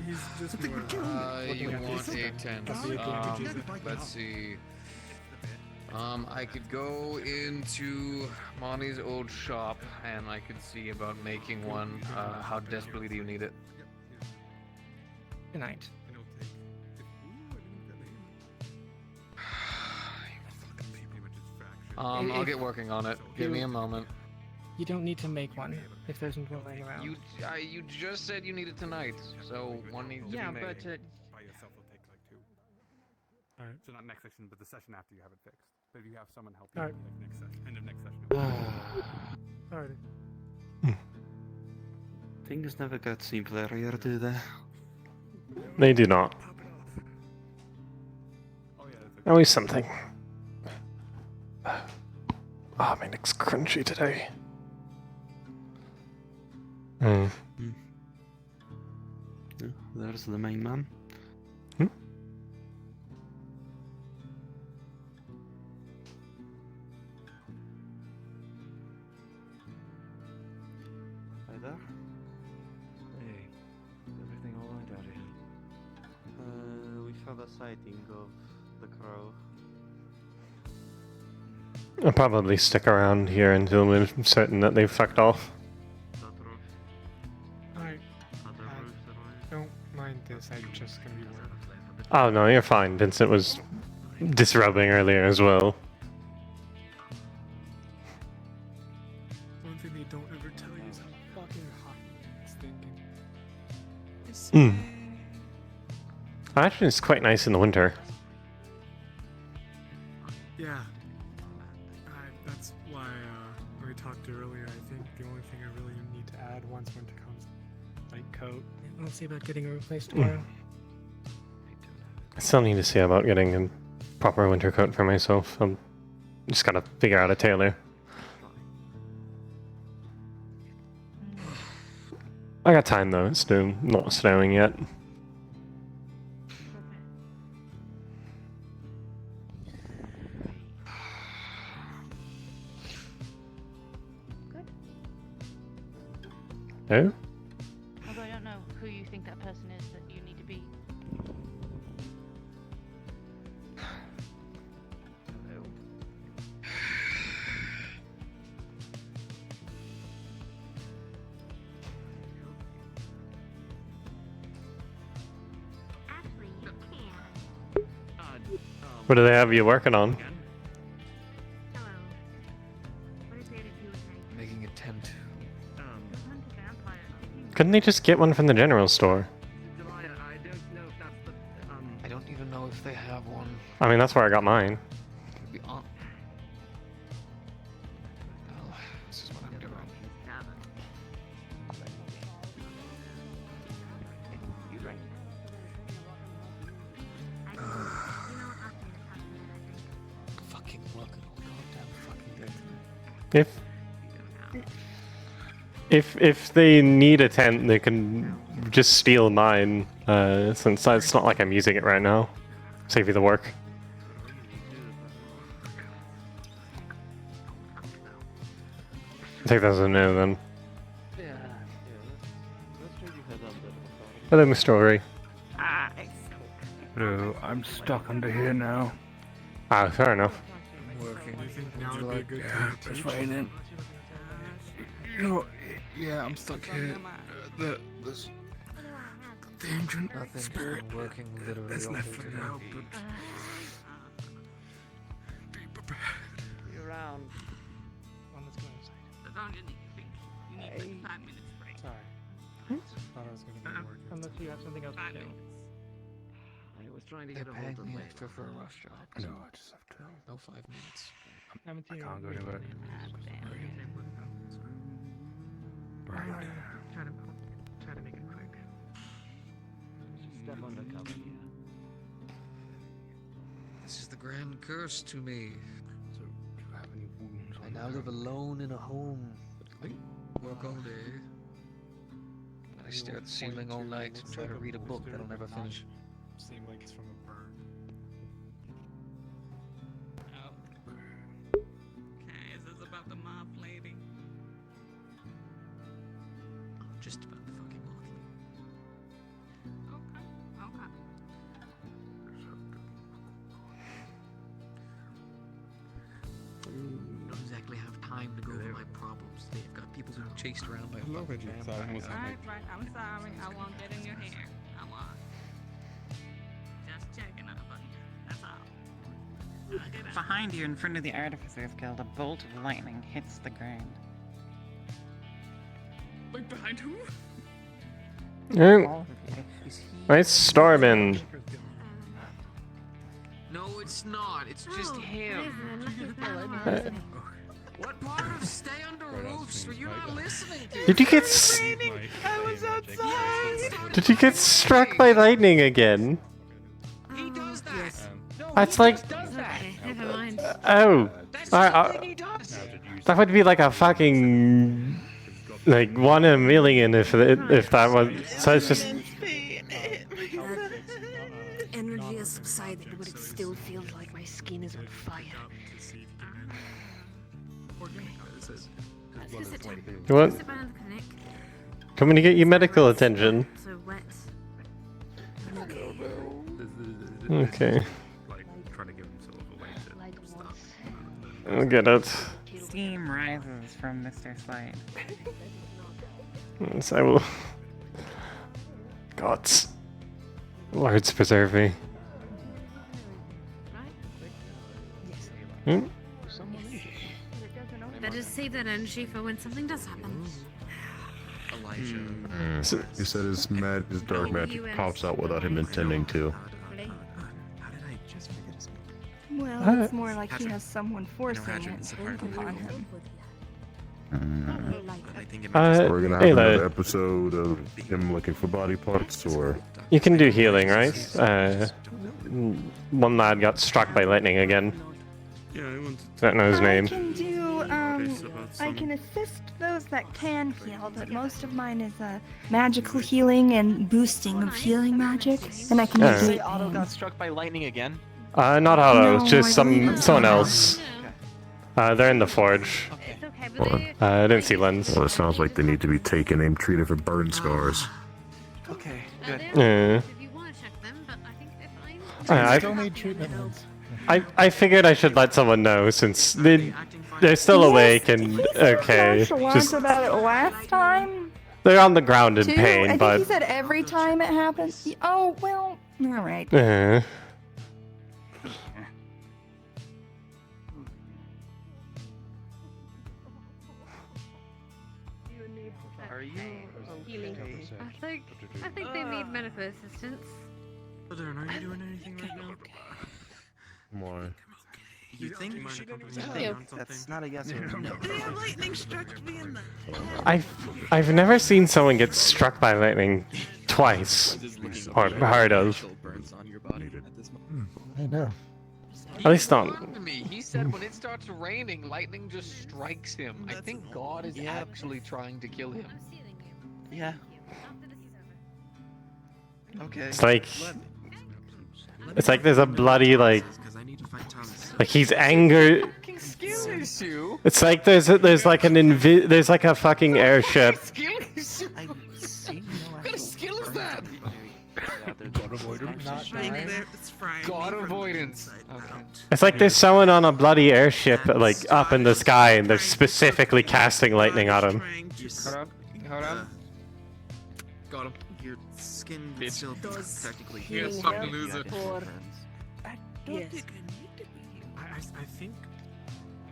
He's just Something would kill me. You want a tent. Oh. Let's see. I could go into Monty's old shop and I could see about making one. How desperately do you need it? Good night. I'll get working on it. Give me a moment. You don't need to make one if there's one laying around. You just said you need it tonight, so one needs to be made. but By yourself will take like 2. Alright. So not next session, but the session after you have it fixed. But if you have someone help you, Alright. like next session, end of next session. Alrighty. Things never get simpler, do they? They do not. Always something. Ah, my neck's crunchy today. Yeah, there's the main man. Hi there. Hey, everything alright out here? We have a sighting of the crow. I'll probably stick around here until we're certain that they've fucked off. Alright. Don't mind this, I'm just gonna be worried. Oh no, you're fine. Vincent was disrobing earlier as well. One thing they don't ever tell you is how fucking hot it's thinking. Actually, it's quite nice in the winter. Yeah. That's why when we talked earlier, I think the only thing I really need to add once winter comes, light coat. We'll see about getting a replaced tomorrow. I still need to see about getting a proper winter coat for myself. I'm just gotta figure out a tailor. I got time though, it's still not snowing yet. Oh? Although I don't know who you think that person is that you need to be. What do they have you working on? Making a tent. Couldn't they just get one from the general store? I don't even know if they have one. I mean, that's where I got mine. To be honest. Well, this is what I'm doing. Fucking working all goddamn fucking day. If they need a tent, they can just steal mine. Since it's not like I'm using it right now. Save you the work. I think that's a no then. Hello, Mr. Ori. Hello, I'm stuck under here now. Ah, fair enough. Working. Now would be a good time to It's teach. raining. You know, yeah, I'm stuck here. This the ancient Nothing's spirit been working literally has all left day for today. now, but be prepared. Be around. let's go outside. So don't you think you need like 5 minutes break? Sorry. Thought I was gonna be more. Unless you have something else to do. I was trying to get a hold of extra for a rush job. No, I just have to. No 5 minutes. I can't go to it. Right. Try to make it quick. Step undercover here. This is the grand curse to me. So, do you have any wounds? I now live alone in a home. Work all day. I stare at the ceiling all night and try to read a book that'll never finish. Seem like it's from a burn. Okay, is this about the moth lady? Just about the fucking moth. Okay. Don't exactly have time to go over my problems. They've got people being chased around by a fucking vampire. Right. I'm sorry. I won't get in your hair. I won't. Just checking up on you. That's all. I'll get out. Behind you, in front of the Artificers Guild, a bolt of lightning hits the ground. Look behind who? Nice storming. No, it's not. It's just him. What part of stay under roofs were you not listening to? Did you get I was outside. Did you get struck by lightning again? He does that. That's like. Okay, never mind. Oh. That would be like a fucking. Like 1 in a million if that was. So it's just. Energy has subsided, but it still feels like my skin is on fire. You want? Coming to get you medical attention. So wet. Okay. Like trying to give himself a way to stop. I'll get it. Steam rises from Mr. Slade. Yes, I will. Gods. Lords preserve me. Hmm? Better save that energy for when something does happen. Elijah. He said his dark magic pops out without him intending to. Well, it's more like he has someone forcing it upon him. We're gonna have another episode of him looking for body parts, or You can do healing, right? One lad got struck by lightning again. Yeah, I want. Don't know his name. I can do, I can assist those that can heal, but most of mine is magical healing and boosting of healing magic, and I can Yeah. negate Otto pain. got struck by lightning again? Not Otto, No, just I believe it's someone someone else. They're in the forge. I didn't see Lens. Well, it sounds like they need to be taken and treated for burn scars. Okay, good. Yeah. I Still need treatment ones. I figured I should let someone know since they're still awake and okay. Just about it last time. They're on the ground in Too? pain, I think but he said every time it happens. Oh well, all right. Are you Healing. I think they need medical assistance. Children, are you doing anything right now? Why? You think you should That's not a yes or no. Lightning struck me in the... I've never seen someone get struck by lightning twice or heard of. I know. At least not. To me. He said when it starts raining, lightning just strikes him. I think God is actually trying to kill him. Yeah. Okay. It's like there's a bloody like he's angry. Excuse you. It's like there's like there's like a fucking airship. Excuse you. What kind of skill is that? God avoidance. Okay. It's like there's someone on a bloody airship like up in the sky and they're specifically casting lightning at him. Hold on. Got him. Your skin still technically You fucking loser. I think,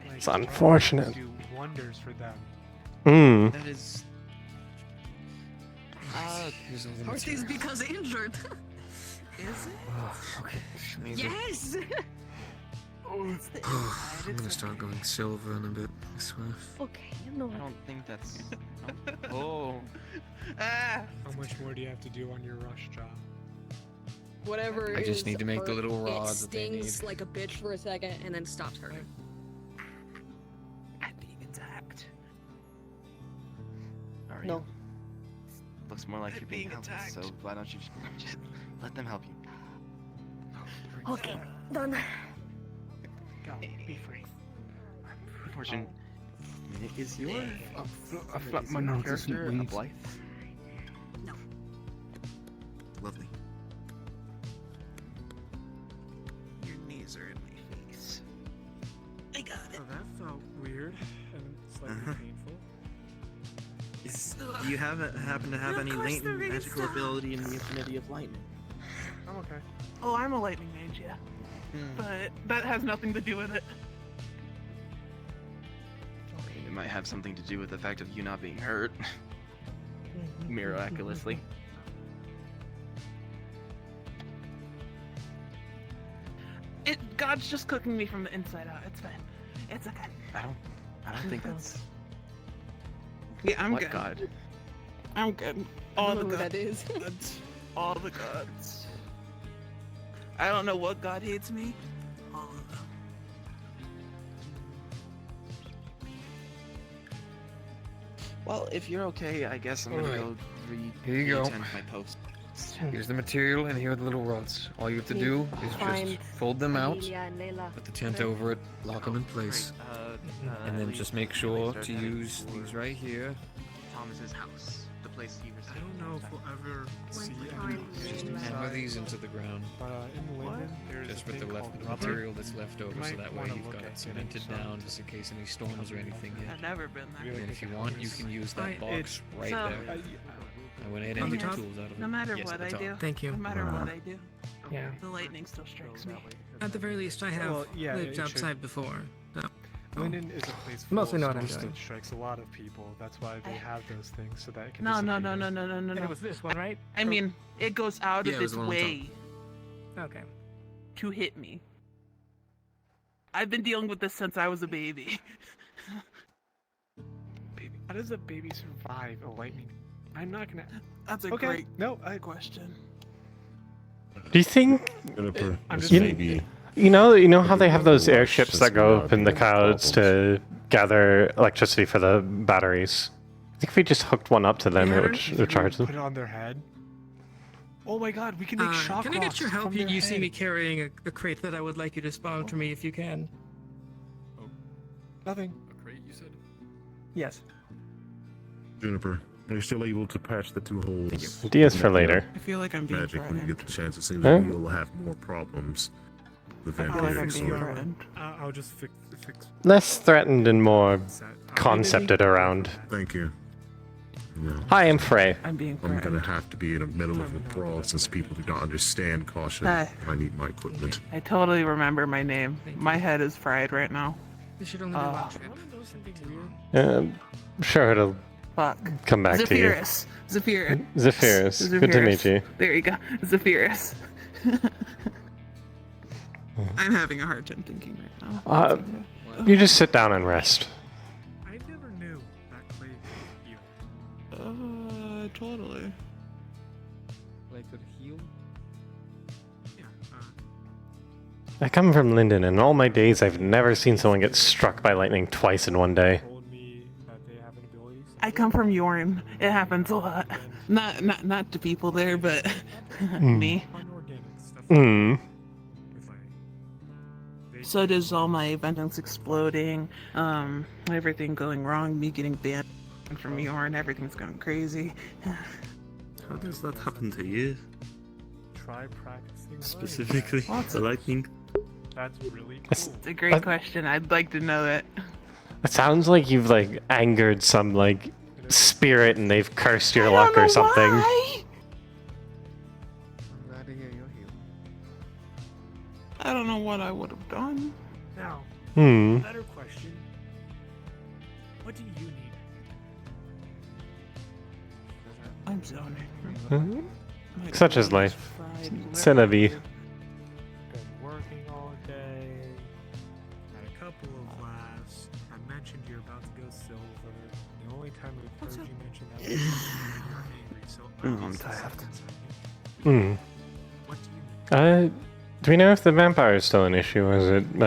like, like, It's unfortunate. do wonders for them. Hmm. That is. Here's all the Are these material. because injured? Is it? Oh, okay. Yes! I'm gonna start going silver in a bit, I swear. Okay, no. I don't think that's. Oh. How much more do you have to do on your rush job? Whatever I it just is, need to make the or little it rods that they stings need. like a bitch for a second and then stops hurting. I'm being attacked. Are No. you? Looks more like you're being helped, attacked. so why don't you just let them help you? Okay, done. Go, be free. Fortune. Is your my nose character a bleeds. Blythe? No. Lovely. Your knees are in my face. I got it. Oh, that felt weird and slightly painful. Do you happen to have Of any course latent they're gonna magical stop. ability in the Infinity of Lightning? I'm okay. Oh, I'm a lightning mage, yeah. But that has nothing to do with it. It might have something to do with the fact of you not being hurt. Miraculously. God's just cooking me from the inside out. It's fine. It's okay. I don't think that's. Yeah, I'm what good. God? I'm good. I All don't the know who that gods. is. All the gods. I don't know what God hates me. All of them. Well, if you're okay, I guess I'm gonna Alright. go Here you go. attend my post. Here's the material, and here are the little rods. All you have to do is just fold them out, put the tent over it, lock them in place, and then just make sure to use these right here. Thomas's house, the place he received. I don't know if we'll ever see Just any hammer these into the ground. But in Linden, there's Just a with the thing left called the rubber. material that's left You over, so might that way wanna you've look got at it cemented getting some down, just in case any storms or anything hit. I've never been there. Really And if you big want, you hammers. can use that box It's- right so- there. I went ahead On and the get top? the tools out of it. No matter Yes, what the I top. do. Thank you. No matter what I do. Yeah. The lightning still strikes me. At the very least, I have Well, yeah, lived it should- outside before. So. Linden is a place full Mostly of know what I'm storms doing. that strikes a lot of people. That's why they have those things, so that it can No. disappear. It was this one, right? I mean, it goes out Yeah, of it was its the one on way Okay. to hit me. I've been dealing with this since I was a baby. Baby, how does a baby survive a lightning? I'm not gonna. That's a Okay, great no, question. Do you think? I'm just You, saying. you know how they have those airships that go up in the clouds to gather electricity for the batteries? I think if we just hooked one up to them, it would If you recharge them. Put it on their head. Oh my God, we can make shock Can I get your rocks help? from You their see head. me carrying a crate that I would like you to spawn for me if you can. Nothing. A crate, you said? Yes. Juniper, are you still able to patch the two holes? Ideas for later. I feel like I'm being Magic when you threatened. get the chance. It seems Huh? like you'll have more problems. The I feel like I'm vampiric being sword. threatened. I'll just fix. Less threatened and more concepted around. Thank you. Yeah. Hi, I'm Fray. I'm being I'm gonna have to be in the middle of a brawl since people do not understand caution. Hi. I need my equipment. I totally remember my name. My head is fried right now. This should only be one trip. Sure, it'll Fuck. come back to you. Zephyrus. Zephyrus. Good to meet you. There you go. Zephyrus. I'm having a hard time thinking right now. You just sit down and rest. I never knew that clay could heal. Totally. Like could heal? Yeah. I come from Linden, and in all my days, I've never seen someone get struck by lightning twice in one day. Told me that they have an ability. I come from Yorn. It happens a lot. Not to people there, but me. Hmm. So does all my vengeance exploding, everything going wrong, me getting banned from Yorn, everything's going crazy. How does that happen to you? Try practicing. Specifically, the lightning? That's really cool. It's a great question. I'd like to know it. It sounds like you've like angered some like spirit, and they've cursed your luck or something. Why? I'm glad to hear you're healed. I don't know what I would have done. Now, Better question. What do you need? I'm zoning. Such is life. C'est la vie. Been working all day. Had a couple of laughs. I mentioned you're about to go silver. The only time I've heard you mention that was when you're angry. So I'm tired. What do you need? Do we know if the vampire is still an issue, or is it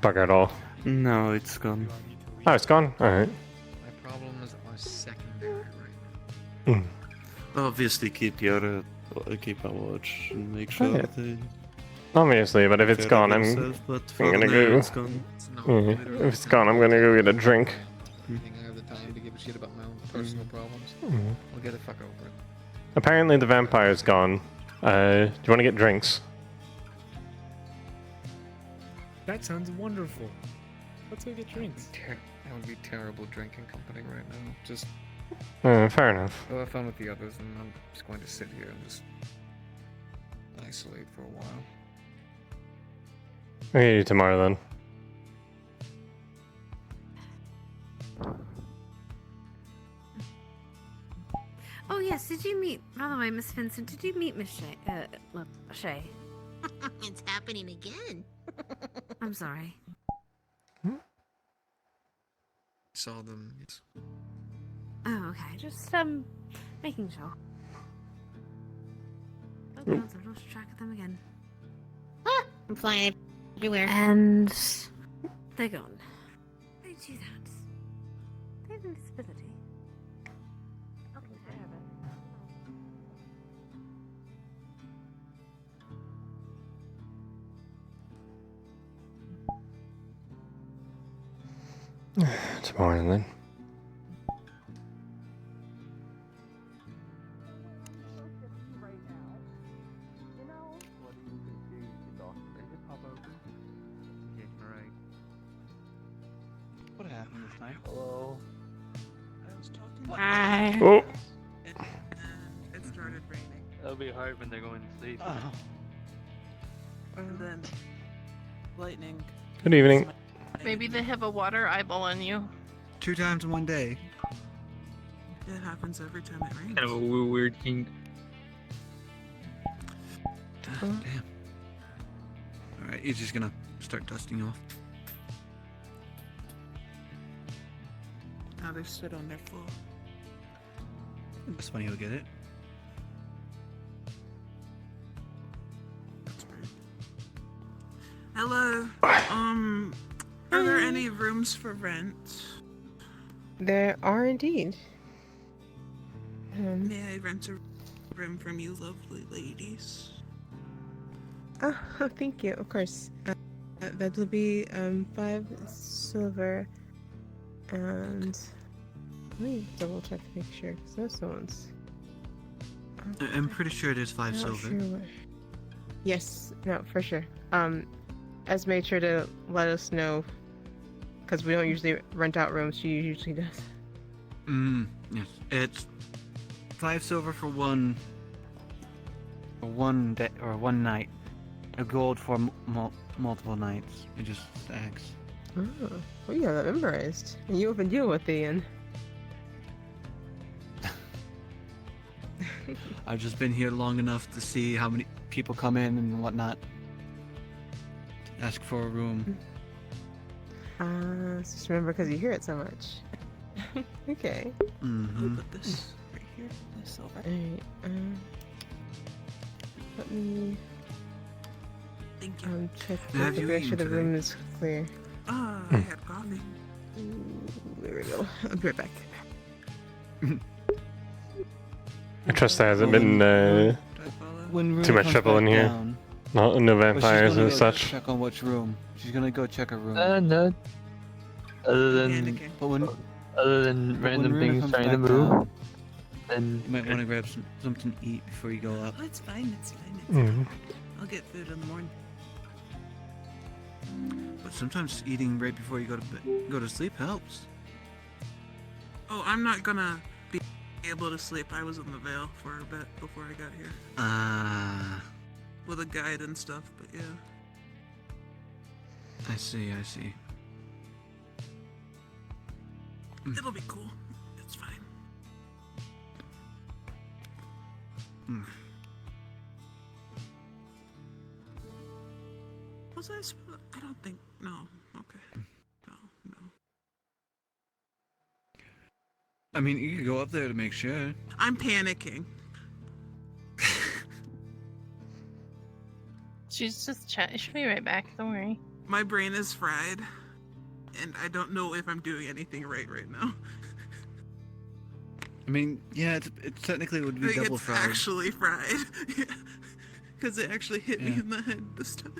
buggered all? No, it's gone. Oh, it's gone? Alright. My problems are secondary right now. Obviously, keep a watch and make sure yeah. that they. Obviously, but if it's take gone, care I'm of themselves, but for gonna now, go. it's gone. If it's gone, I'm gonna go get a drink. I have the time to give a shit about my own personal problems. I'll get the fuck over it. Apparently, the vampire's gone. Do you want to get drinks? That sounds wonderful. Let's go get drinks. That would be terrible drinking company right now. Just Fair enough. go have fun with the others, and I'm just going to sit here and just isolate for a while. I'll get you tomorrow then. Oh yes, did you meet? By the way, Miss Vincent, did you meet Miss Shay? Shay. It's happening again. I'm sorry. Saw them. Yes. Oh, okay. Just making sure. Oh God, I've lost track of them again. I'm flying everywhere. And they're gone. They do that. They have a disability. Okay, I have it. Tomorrow then. What happened this night? Hello. I was talking. Hi. Oh. It started raining. That'll be hard when they're going to sleep. Oh. And then lightning. Good evening. Maybe they have a water eyeball on you. 2 times in one day. It happens every time it rains. Kind of a weird king. Damn. Alright, you're just gonna start dusting off. Now they stood on their floor. That's funny, you'll get it. Hello. Are there any rooms for rent? There are indeed. May I rent a room from you lovely ladies? Oh, thank you. Of course. That will be 5 silver. And let me double check to make sure, because those ones. I'm pretty sure it is 5 silver. Sure. Yes, no, for sure. Es made sure to let us know, because we don't usually rent out rooms. She usually does. Yes. It's 5 silver for one day or one night. A gold for multiple nights. It just stacks. Oh, well, you have that memorized. And you even deal with the inn. I've just been here long enough to see how many people come in and whatnot. Ask for a room. Just remember because you hear it so much. Okay. Mm-hmm. Put this right here. This silver. Alright, let me Thank you. check Have to you make sure eaten the today? room is clear. I had coffee. There we go. I'll be right back. I trust there hasn't been When too Runa much comes trouble back in here. down, No well, she's vampires gonna and go such. Check on which room. She's gonna go check a room. No. Other than But when random Runa things comes trying to back move, down, then you might want to grab something to eat before you go up. Oh, it's fine. It's fine. It's fine. Mhm. I'll get food in the morning. But sometimes eating right before you go to sleep helps. Oh, I'm not gonna be able to sleep. I was in the Vale for a bit before I got here. Ah. With a guide and stuff, but yeah. I see, I see. It'll be cool. It's fine. Was I supposed? I don't think. No. Okay. No. I mean, you could go up there to make sure. I'm panicking. She's just chatting. She'll be right back. Don't worry. My brain is fried, and I don't know if I'm doing anything right now. I mean, yeah, it technically would be double it's fried. actually fried. Because it actually hit me in the head this time.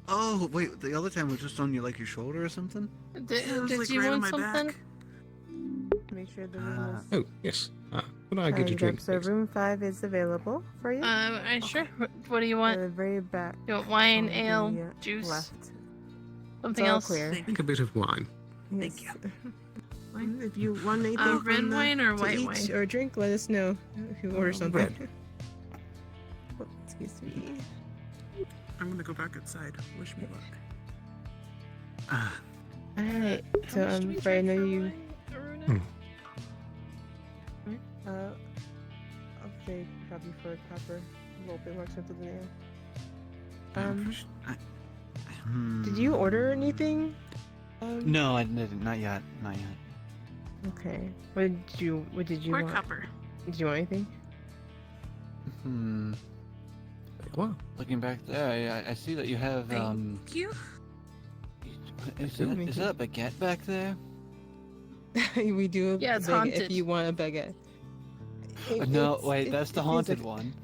Oh, wait, the other time was just on your shoulder or something? Did like you right on want my something? back. Make sure the room is. Oh, yes. Could I get you a drink? So room 5 is available for you. Sure. What do you want? The very back. You want wine, on the, ale, juice, Left. something It's all else? clear. I think a bit of wine. Thank you. If you want anything Red from wine or to white eat wine? or drink, let us know if you order something. Red. Oh, excuse me. I'm gonna go back outside. Wish me luck. Alright, so Fray, I know you. I'll say probably for a copper, a little bit more expensive than ale. Did you order anything? No, I didn't. Not yet. Not yet. Okay. What did you Or want? copper. Did you want anything? Well, looking back there, I see that you have Thank you. Is that a baguette back there? We do. Yeah, it's baguette haunted. If you want a baguette. No, wait, that's the haunted a- one.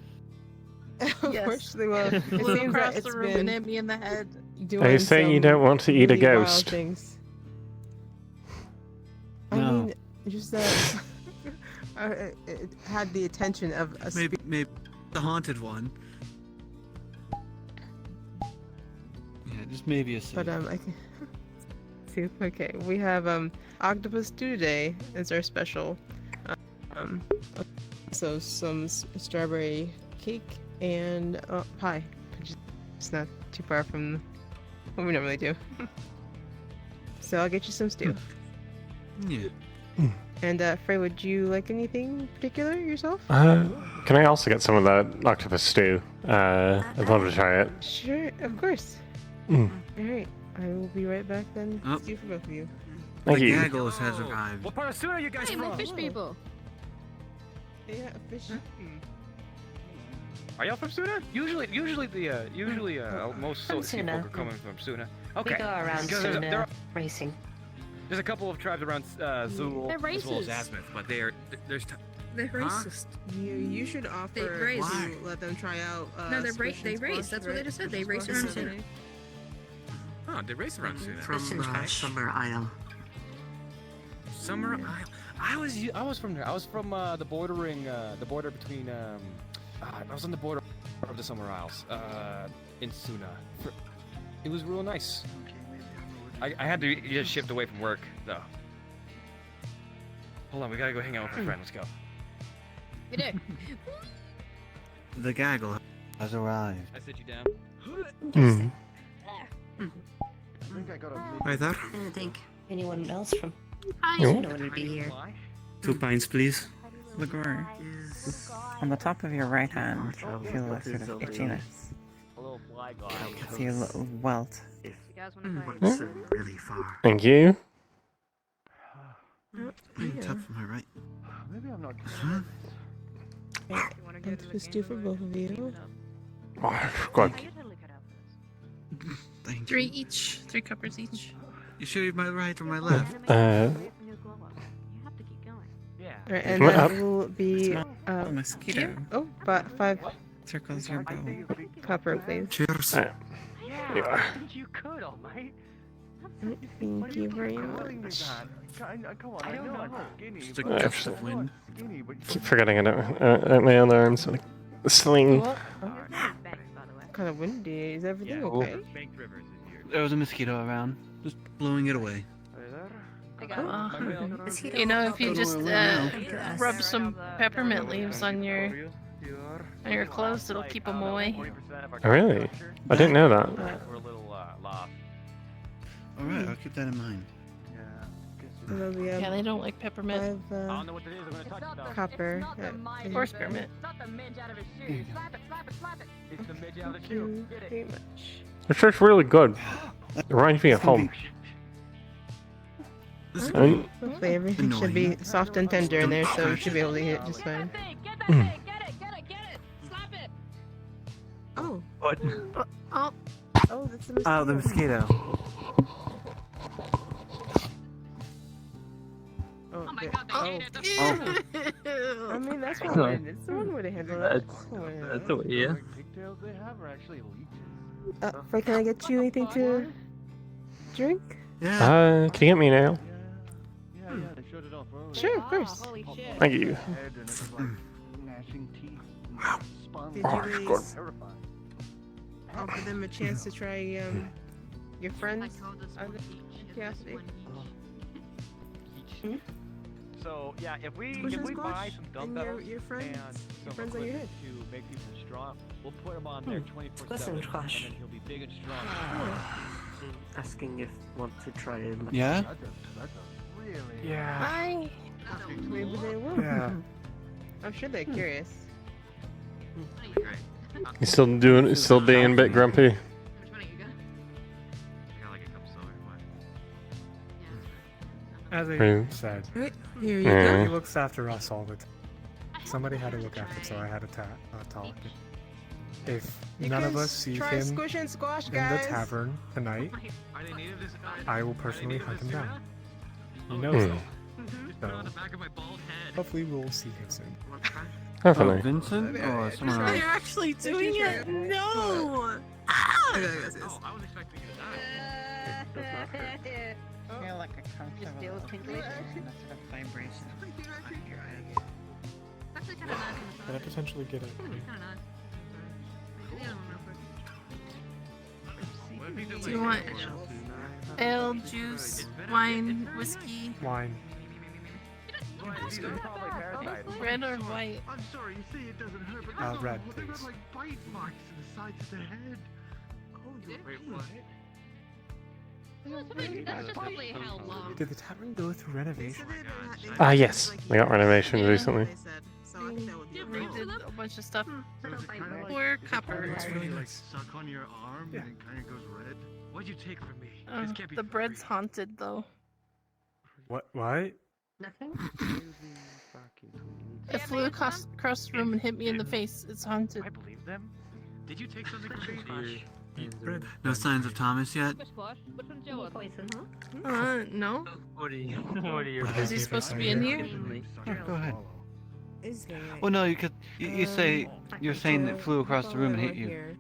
Unfortunately, well, it Flew seems across that the it's room been and hit me in the head. doing Are you saying you some don't want to eat a really wild ghost? things. No. I mean, just that it had the attention of a Maybe the haunted one. Yeah, just maybe a But I can soup. Okay, we have octopus stew today. It's our special. So some strawberry cake and pie, which is not too far from what we normally do. So I'll get you some stew. Yeah. And Fray, would you like anything particular yourself? Can I also get some of that octopus stew? I'd love to try it. Sure, of course. Mm. All right, I will be right back then. Oh. Stew for both of you. Thank the you. Gaggles has arrived. What part of Suna are you guys Hey, from? more fish people. Yeah, fish. Are y'all from Suna? Usually most From sea Suna. folk are coming from Suna. We Okay. go around Because Suna racing. there's a couple of tribes around Zul They're as well as racist. Azimuth, but they're They're Huh? racist. You should offer race. to let them try out. No, they're squish they and race. squash, That's what they right? just said. They Squish race and around squash. Suna. Oh, they race around Suna. From Summer Isle. Summer Isle. I was from there. I was from the border between I was on the border of the Summer Isles in Suna. It was real nice. I had to get shipped away from work though. Hold on, we gotta go hang out with my friend. Let's go. You do. The Gaggle has arrived. I sit you down. Mm. Hi there. I don't think anyone else from No. Suna would be here. 2 pints, please. Ligor is on the top of your right hand. Feel a sort of itchiness. See a little welt. You guys want to What's play? really far? Thank you. Top of my right. Maybe I'm not. And the stew for both of you. Oh, God. Thank you. 3 each. 3 cuppers each. You sure you're my right or my left? Yeah. All right, and What that up? will be A mosquito. oh, but 5 Circles your bow. copper, please. Cheers. Alright. You are. You could, all mate. Thank you very much. Come on, I don't know. Just a I gust of wind. keep forgetting I don't my other arms. Like, the sling. What kind of windy? Is everything okay? Banked Rivers is here. There was a mosquito around. Just blowing it away. You know, if you Don't just worry, now. rub some peppermint leaves on your clothes, it'll keep them away. Oh, really? I didn't know that. off. Alright, I'll keep that in mind. So there'll be Yeah, they don't like peppermint. 5 I don't know what it is. I'm gonna touch it though. copper. Or spearmint. It's not the midge out of his shoe. Slap it, slap it, slap it. It's the midge out of the shoe. Get it. Pretty much. It's just really good. It reminds me of home. And- Hopefully everything should be soft and tender in there, so you should be able to hit it just fine. Oh. What? Oh, that's the mosquito. Oh, the mosquito. Oh my god, I mean, that's one way. It's one way to handle it. That's a way, yeah. Fray, can I get you anything to drink? Can you get me an ale? Sure, of course. Thank you. Did you guys offer them a chance to try your friends? Out of curiosity? So yeah, if we Squash buy some and dumbbells your friends, and some friends on your equipment head. to make people strong, we'll put him on there 24/7, Listen, Squash. and then he'll be big and strong. Asking if want to try and. Yeah? Yeah. Hi. Maybe they will. Yeah. I'm sure they're curious. You still being a bit grumpy? As I Right. said, Right, here you Yeah. he looks after us all the time. Somebody had to look after him, so I had to talk. If none of us see try him squish and squash, in the guys. tavern tonight, I will personally hunt him down. He knows Hmm. that. So, hopefully we'll see him soon. Definitely. Vincent or someone They're else? actually doing it. No. I was expecting you to die. I feel like a comfortable sort of vibration. Actually kind of nice on the Can I potentially get a kind of nice. Do you want ale, juice, wine, whiskey, wine? red or white? I'm sorry, you see it doesn't hurt, but Red, they got please. like bite marks in the sides of their head. Oh, wait, what? That's just probably how long. Did the tavern go through renovation? Yes. They got renovations recently. We did a bunch of stuff. Poor copper. It's really like suck on your arm and it kind of goes red. What'd you take from me? This can't be The bread's haunted though. What? Nothing. It flew across the room and hit me in the face. It's haunted. I believe them. Did you take something from me? No signs of Thomas yet? No. What are you? Is he supposed to be in here? Go ahead. Is there? Well, no, you could. You say you're saying it flew across the room and hit you.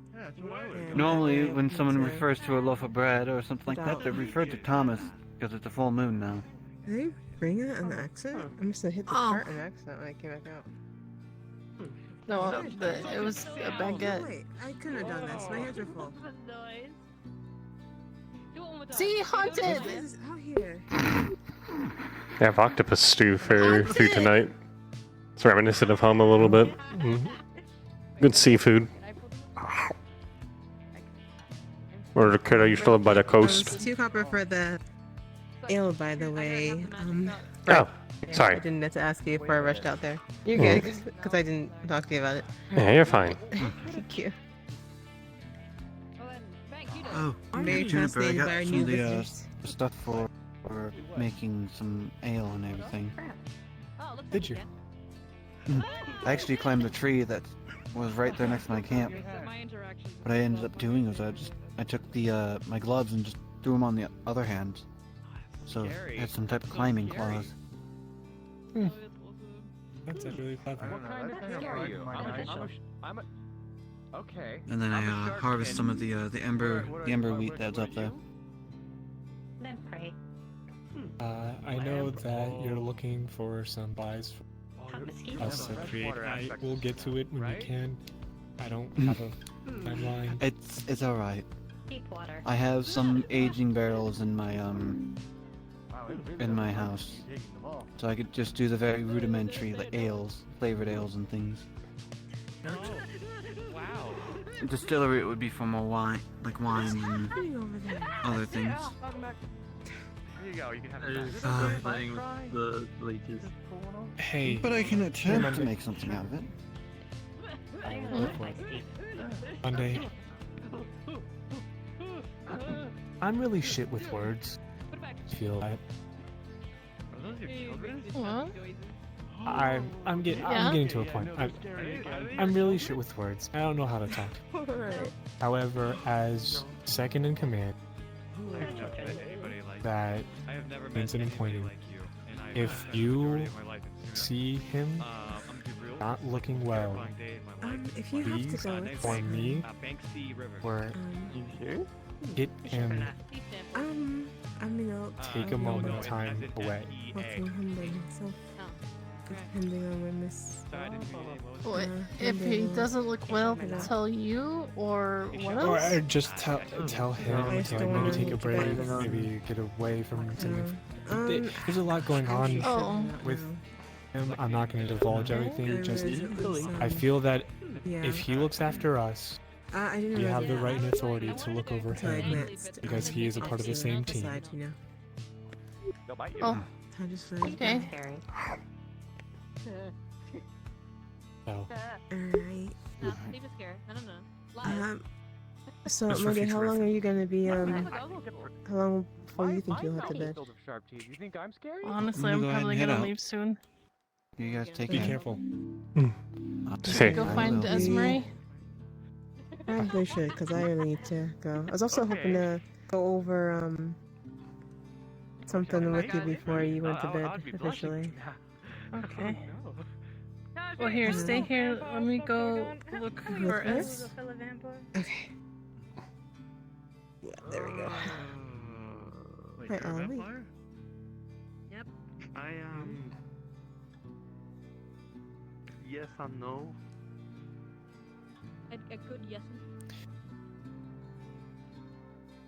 Normally, when someone refers to a loaf of bread or something like that, they refer to Thomas because it's a full moon now. Did they bring it an accent? I must have hit the part an accent when I came back out. No, it was a baguette. Wait, I couldn't have done this. My hands are full. See, haunted. It's out here. They have octopus stew for food tonight. It's reminiscent of home a little bit. Good seafood. Or could I used to live by the coast? 2 copper for the ale, by the way. Oh, sorry. I didn't need to ask you before I rushed out there. You're good, because I didn't talk to you about it. Yeah, you're fine. Thank you. Oh, I'm very Juniper, I fascinated by got our some new of the visitors. stuff for making some ale and everything. Did you? I actually climbed a tree that was right there next to my camp. What I ended up doing was I took the my gloves and just threw them on the other hand. So it had some type of climbing claws. That's really clever. What kind of thing are you? I'm a okay. And then I harvest some of the ember wheat that's up there. Then pray. I know that you're looking for some buys for us to create. I will get to it when we can. I don't have a timeline. It's all right. Deep water. I have some aging barrels in my house, so I could just do the very rudimentary like ales, flavored ales and things. Wow. distillery, it would be for more wine, like wine and other things. There you go. You can have Just playing with the leeches. Hey. But I can attempt to make something out of it. Monday. I'm really shit with words. I feel that. Are those your children? I'm getting to a point. I'm really shit with words. I don't know how to talk. However, as second in command, that incident pointing, if you see him not looking well, if you have to please, go, it's for me, or get him, I mean, I'll take a moment of time away. watching him by himself. Depending on where Miss. What? If he doesn't look well, tell you or what else? Or just tell him to like maybe take a break, maybe get away from something. There's a lot going on with him. I'm not going to divulge everything. Just I feel that if he looks after us, we have the right and authority to look over him because he is a part of the same team. Oh, okay. So. Alright. No, leave us here. I don't know. So, Just for Monday, future how long are you gonna be, how How long before you think you'll head to bed? You think I'm scary? Honestly, I'm I'm gonna go ahead probably and head gonna out. leave soon. You guys take Be care. careful. Safe. Go find Esmeralda. I probably should, because I really need to go. I was also hoping to go over, something with you before you went to bed, officially. Okay. Well, here, stay here. Let me go look for Es. Okay. Yeah, there we go. Wait, Hi, you're a Ollie. vampire? Yep. I yes and no. A good yes.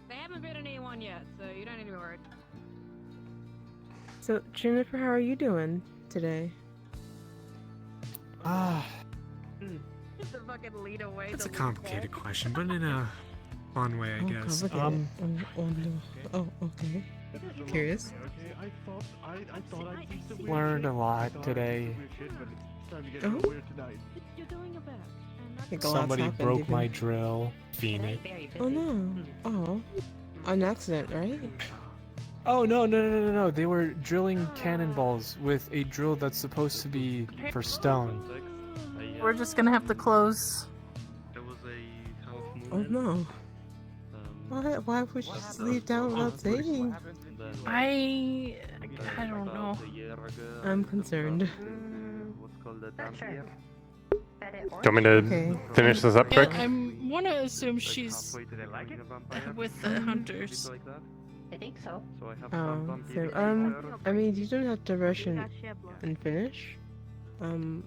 They haven't bitten anyone yet, so you don't need to be worried. So, Jennifer, how are you doing today? Just a fucking lead away. It's a complicated question, but in a fun way, I guess. Oh, okay. Curious. Learned a lot today. Oh. You're going about. Somebody broke my drill, Phoenix. Oh no. Oh. An accident, right? Oh no! They were drilling cannonballs with a drill that's supposed to be for stone. We're just gonna have to close. There was a half Oh no. Why would you just leave town without saying? I don't know. I'm concerned. Do you want me to finish this up quick? Yeah, I want to assume she's with the hunters. I think so. Oh, so, I mean, you don't have to rush and finish. In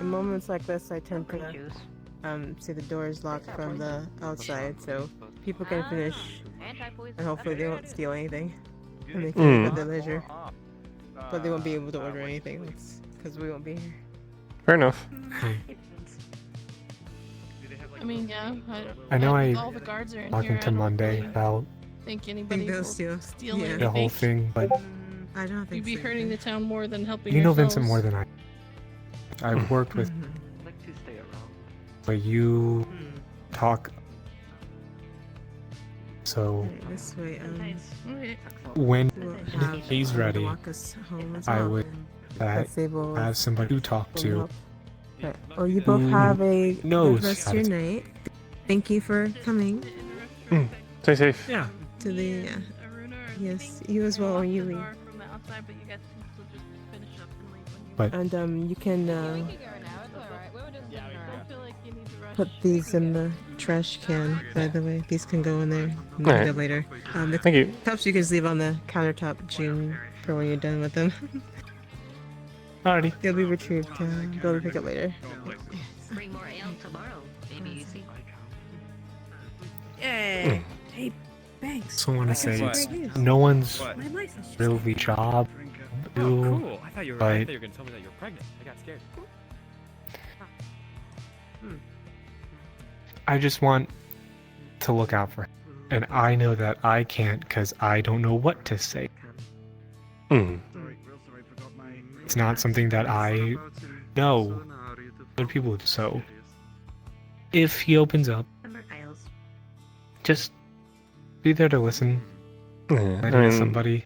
moments like this, I tend to, see the doors locked from the outside, so people can finish, and hopefully they won't steal anything, and they can leave at their leisure. But they won't be able to order anything, because we won't be here. Fair enough. I mean, yeah. I know all the guards are in talking here. to Monday about Think anybody will steal anything. the whole thing, but I don't think You'd be hurting the town more than helping you know yourselves. Vincent more than I. I've worked with, like to stay around. but you talk. So This way, when we'll have he's someone to ready, walk us home as I well. would That's able have somebody to talk to. Okay. Well, you both have a knows good rest how of your to- night. Thank you for coming Stay safe. Yeah. to the. Yes, you as well when you leave. From the outside, but you guys can still just finish up and leave when you But And you can I feel like you need to rush. put these in the trash can. By the way, these can go in there. You Alright. can go later. The Thank you. cups you can just leave on the countertop, June, for when you're done with them. Alrighty. They'll be retrieved. They'll be picked up later. Bring more ale tomorrow, maybe you see. Yay! Hey, thanks. So I want to say What? it's no one's What? My license just really job. Oh, cool. I thought you were But gonna tell me that you were pregnant. I got scared. I just want to look out for him. And I know that I can't because I don't know what to say. It's not something that I know other people do. So, if he opens up, just be there to listen. Somebody.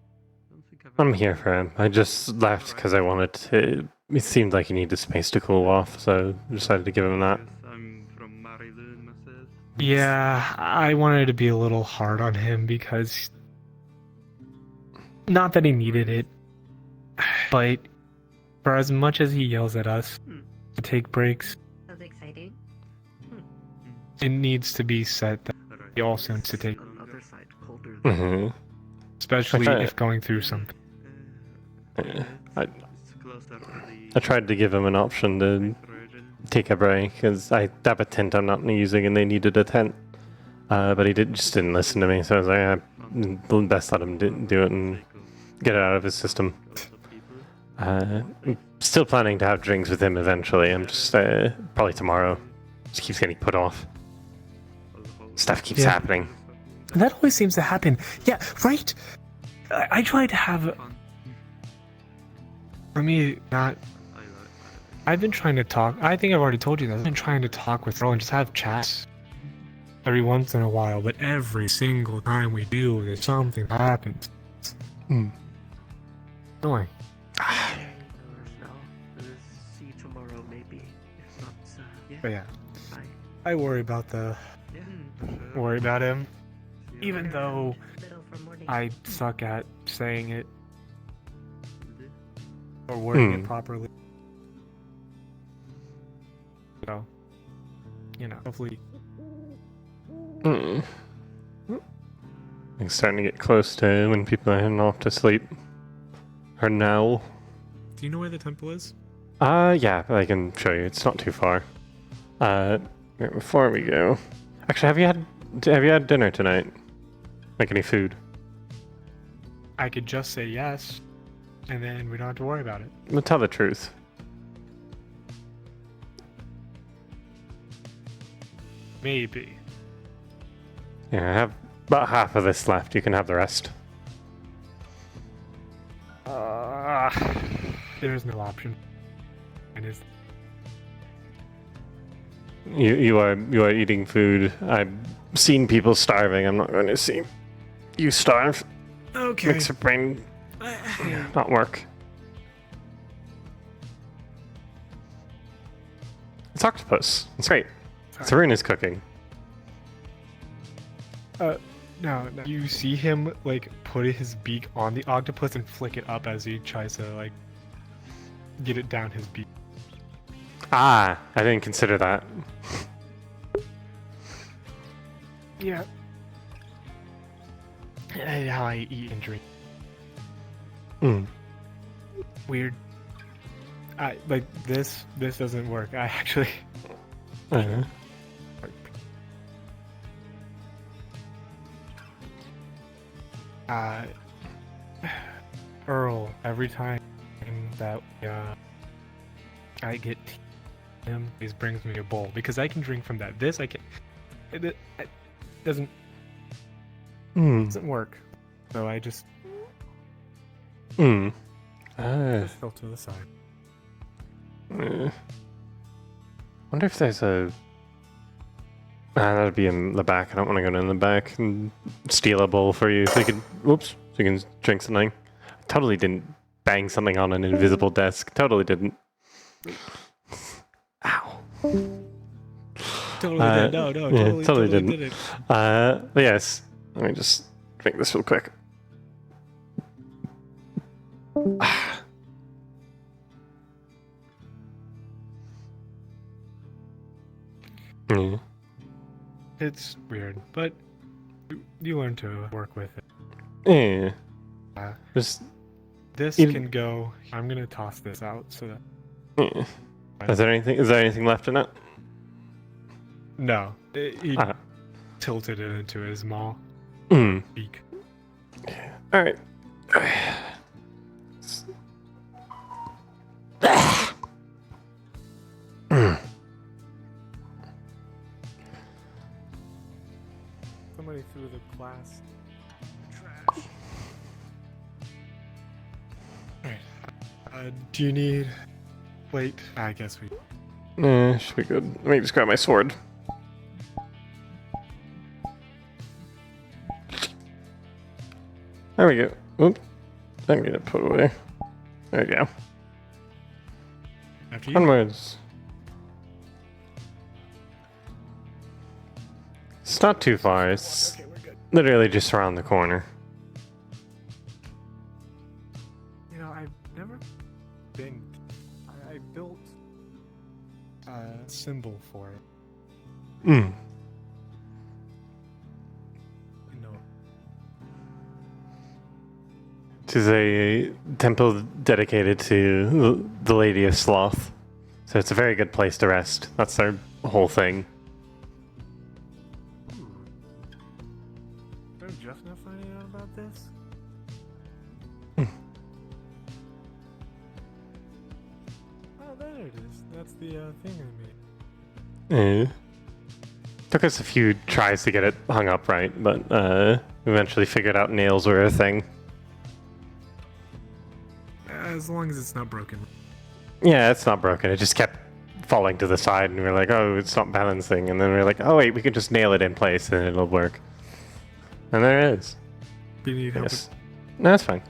I'm here for him. I just left because I wanted to. It seemed like he needed space to cool off, so I decided to give him that. Yeah, I wanted to be a little hard on him because. Not that he needed it, but for as much as he yells at us to take breaks, That's exciting. it needs to be said that he also needs to take. Mm-hmm. Especially if going through something. Yeah. I tried to give him an option to take a break because I have a tent I'm not using and they needed a tent, but he just didn't listen to me. So I was like, best let him do it and get it out of his system. I'm still planning to have drinks with him eventually. I'm just probably tomorrow. Just keeps getting put off. Stuff keeps happening. That always seems to happen. Yeah, right? I tried to have... For me, not... I've been trying to talk... I think I've already told you that. I've been trying to talk with Earl and just have chats every once in a while, but every single time we do, there's something that happens. Annoying. See you tomorrow, maybe. If not, But yeah, I worry about worry about him, even though I suck at saying it or wording it properly. So, hopefully. It's starting to get close to when people are heading off to sleep. Or now. Do you know where the temple is? Yeah, I can show you. It's not too far. Before we go, actually, have you had dinner tonight? Like any food? I could just say yes, and then we don't have to worry about it. Well, tell the truth. Maybe. Yeah, I have about half of this left. You can have the rest. There's no option. And is you are eating food. I've seen people starving. I'm not going to see you starve. Okay. Makes your brain not work. It's octopus. It's great. Tarun is cooking. No. You see him, put his beak on the octopus and flick it up as he tries to, get it down his beak. Ah, I didn't consider that. Yeah. And how I eat and drink. Weird. This doesn't work. I actually... Earl, every time that I get him, he brings me a bowl because I can drink from that. This I can. It doesn't work. So I just. Just fell to the side. Wonder if there's a. That'd be in the back. I don't want to go in the back and steal a bowl for you. So you can. Whoops. So you can drink something. I totally didn't bang something on an invisible desk. Totally didn't. Ow. Totally did. No, totally didn't. But yes. Let me just drink this real quick. It's weird, but you learn to work with it. Yeah. Just this can go. I'm gonna toss this out so that. Yeah. Is there anything left in it? No. He tilted it into his maw. Beak. All right. Somebody threw the glass trash. Alright. Do you need... Wait, I guess we... Should be good. Let me just grab my sword. There we go. Oop. I'm gonna put it away. There we go. After you. Onwards. It's not too far. It's literally just around the corner. You know, I've never been... I built a symbol for it. Hmm. You know, It is a temple dedicated to the Lady of Sloth. So it's a very good place to rest. That's their whole thing. they're just now finding out about this? Oh, there it is. That's the thing I made. Took us a few tries to get it hung up right, but eventually figured out nails were a thing. As long as it's not broken. Yeah, it's not broken. It just kept falling to the side, and we were like, oh, it's not balancing. And then we were like, oh, wait, we can just nail it in place, and it'll work. And there it is. Do you need help? Yes. No, that's fine.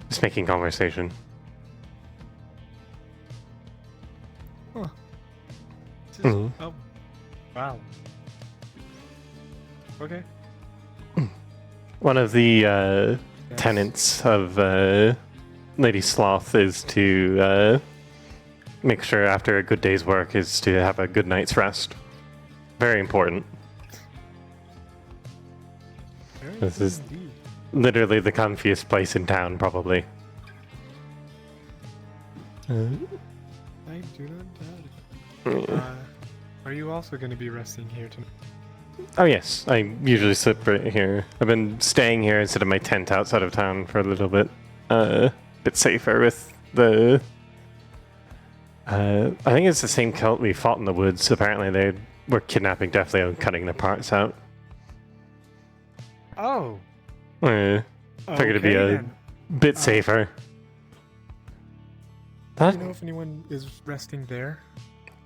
Just making conversation. Huh. This is- Mhm. Oh, wow. Okay. One of the tenets of Lady Sloth is to make sure after a good day's work is to have a good night's rest. Very important. This is literally the comfiest place in town, probably. I do not doubt it. Are you also going to be resting here tonight? Oh yes, I usually sleep right here. I've been staying here instead of my tent outside of town for a little bit. Bit safer with the... I think it's the same cult we fought in the woods. Apparently they were kidnapping Deathleo and cutting their parts out. Oh. Figured it'd be Okay, a then. bit safer. Do you know if anyone is resting there?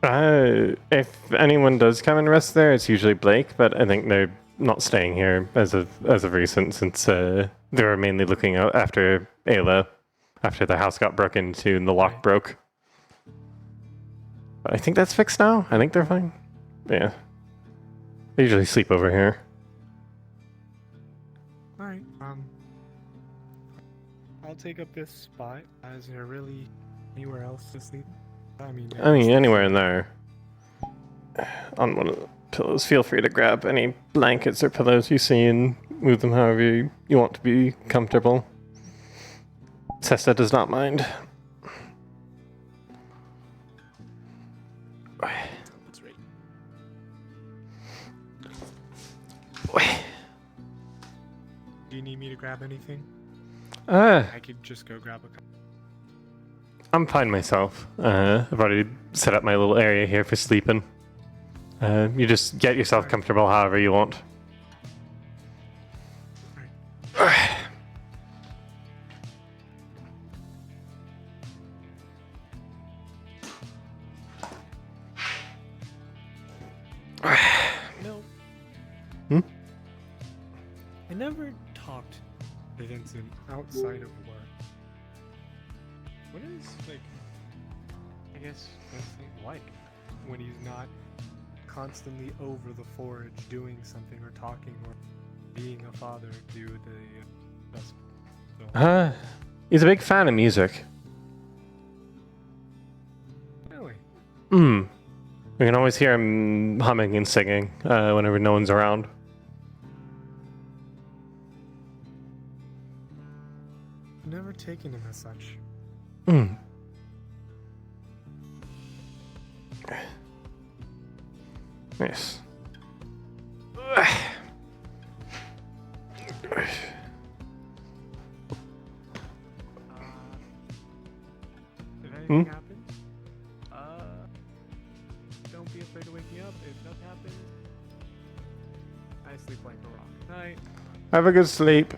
If anyone does come and rest there, it's usually Blake, but I think they're not staying here as of recent, since they were mainly looking out after Ayla after the house got broken into and the lock broke. But I think that's fixed now. I think they're fine. Yeah. They usually sleep over here. Alright, I'll take up this spot. Is there really anywhere else to sleep? I mean, Anywhere in there. On one of the pillows. Feel free to grab any blankets or pillows you see and move them however you want to be comfortable. Cesta does not mind. That's right. Do you need me to grab anything? I could just go grab a cup. I'm fine myself. I've already set up my little area here for sleeping. You just get yourself comfortable however you want. No. I never talked to Vincent outside of work. What is, I guess, Vincent like when he's not constantly over the forge doing something or talking or being a father to the festival? He's a big fan of music. Really? We can always hear him humming and singing whenever no one's around. I've never taken him as such. Nice. If anything happens, don't be be afraid to wake me up if nothing happens. I sleep like a rock. Night. Have a good sleep.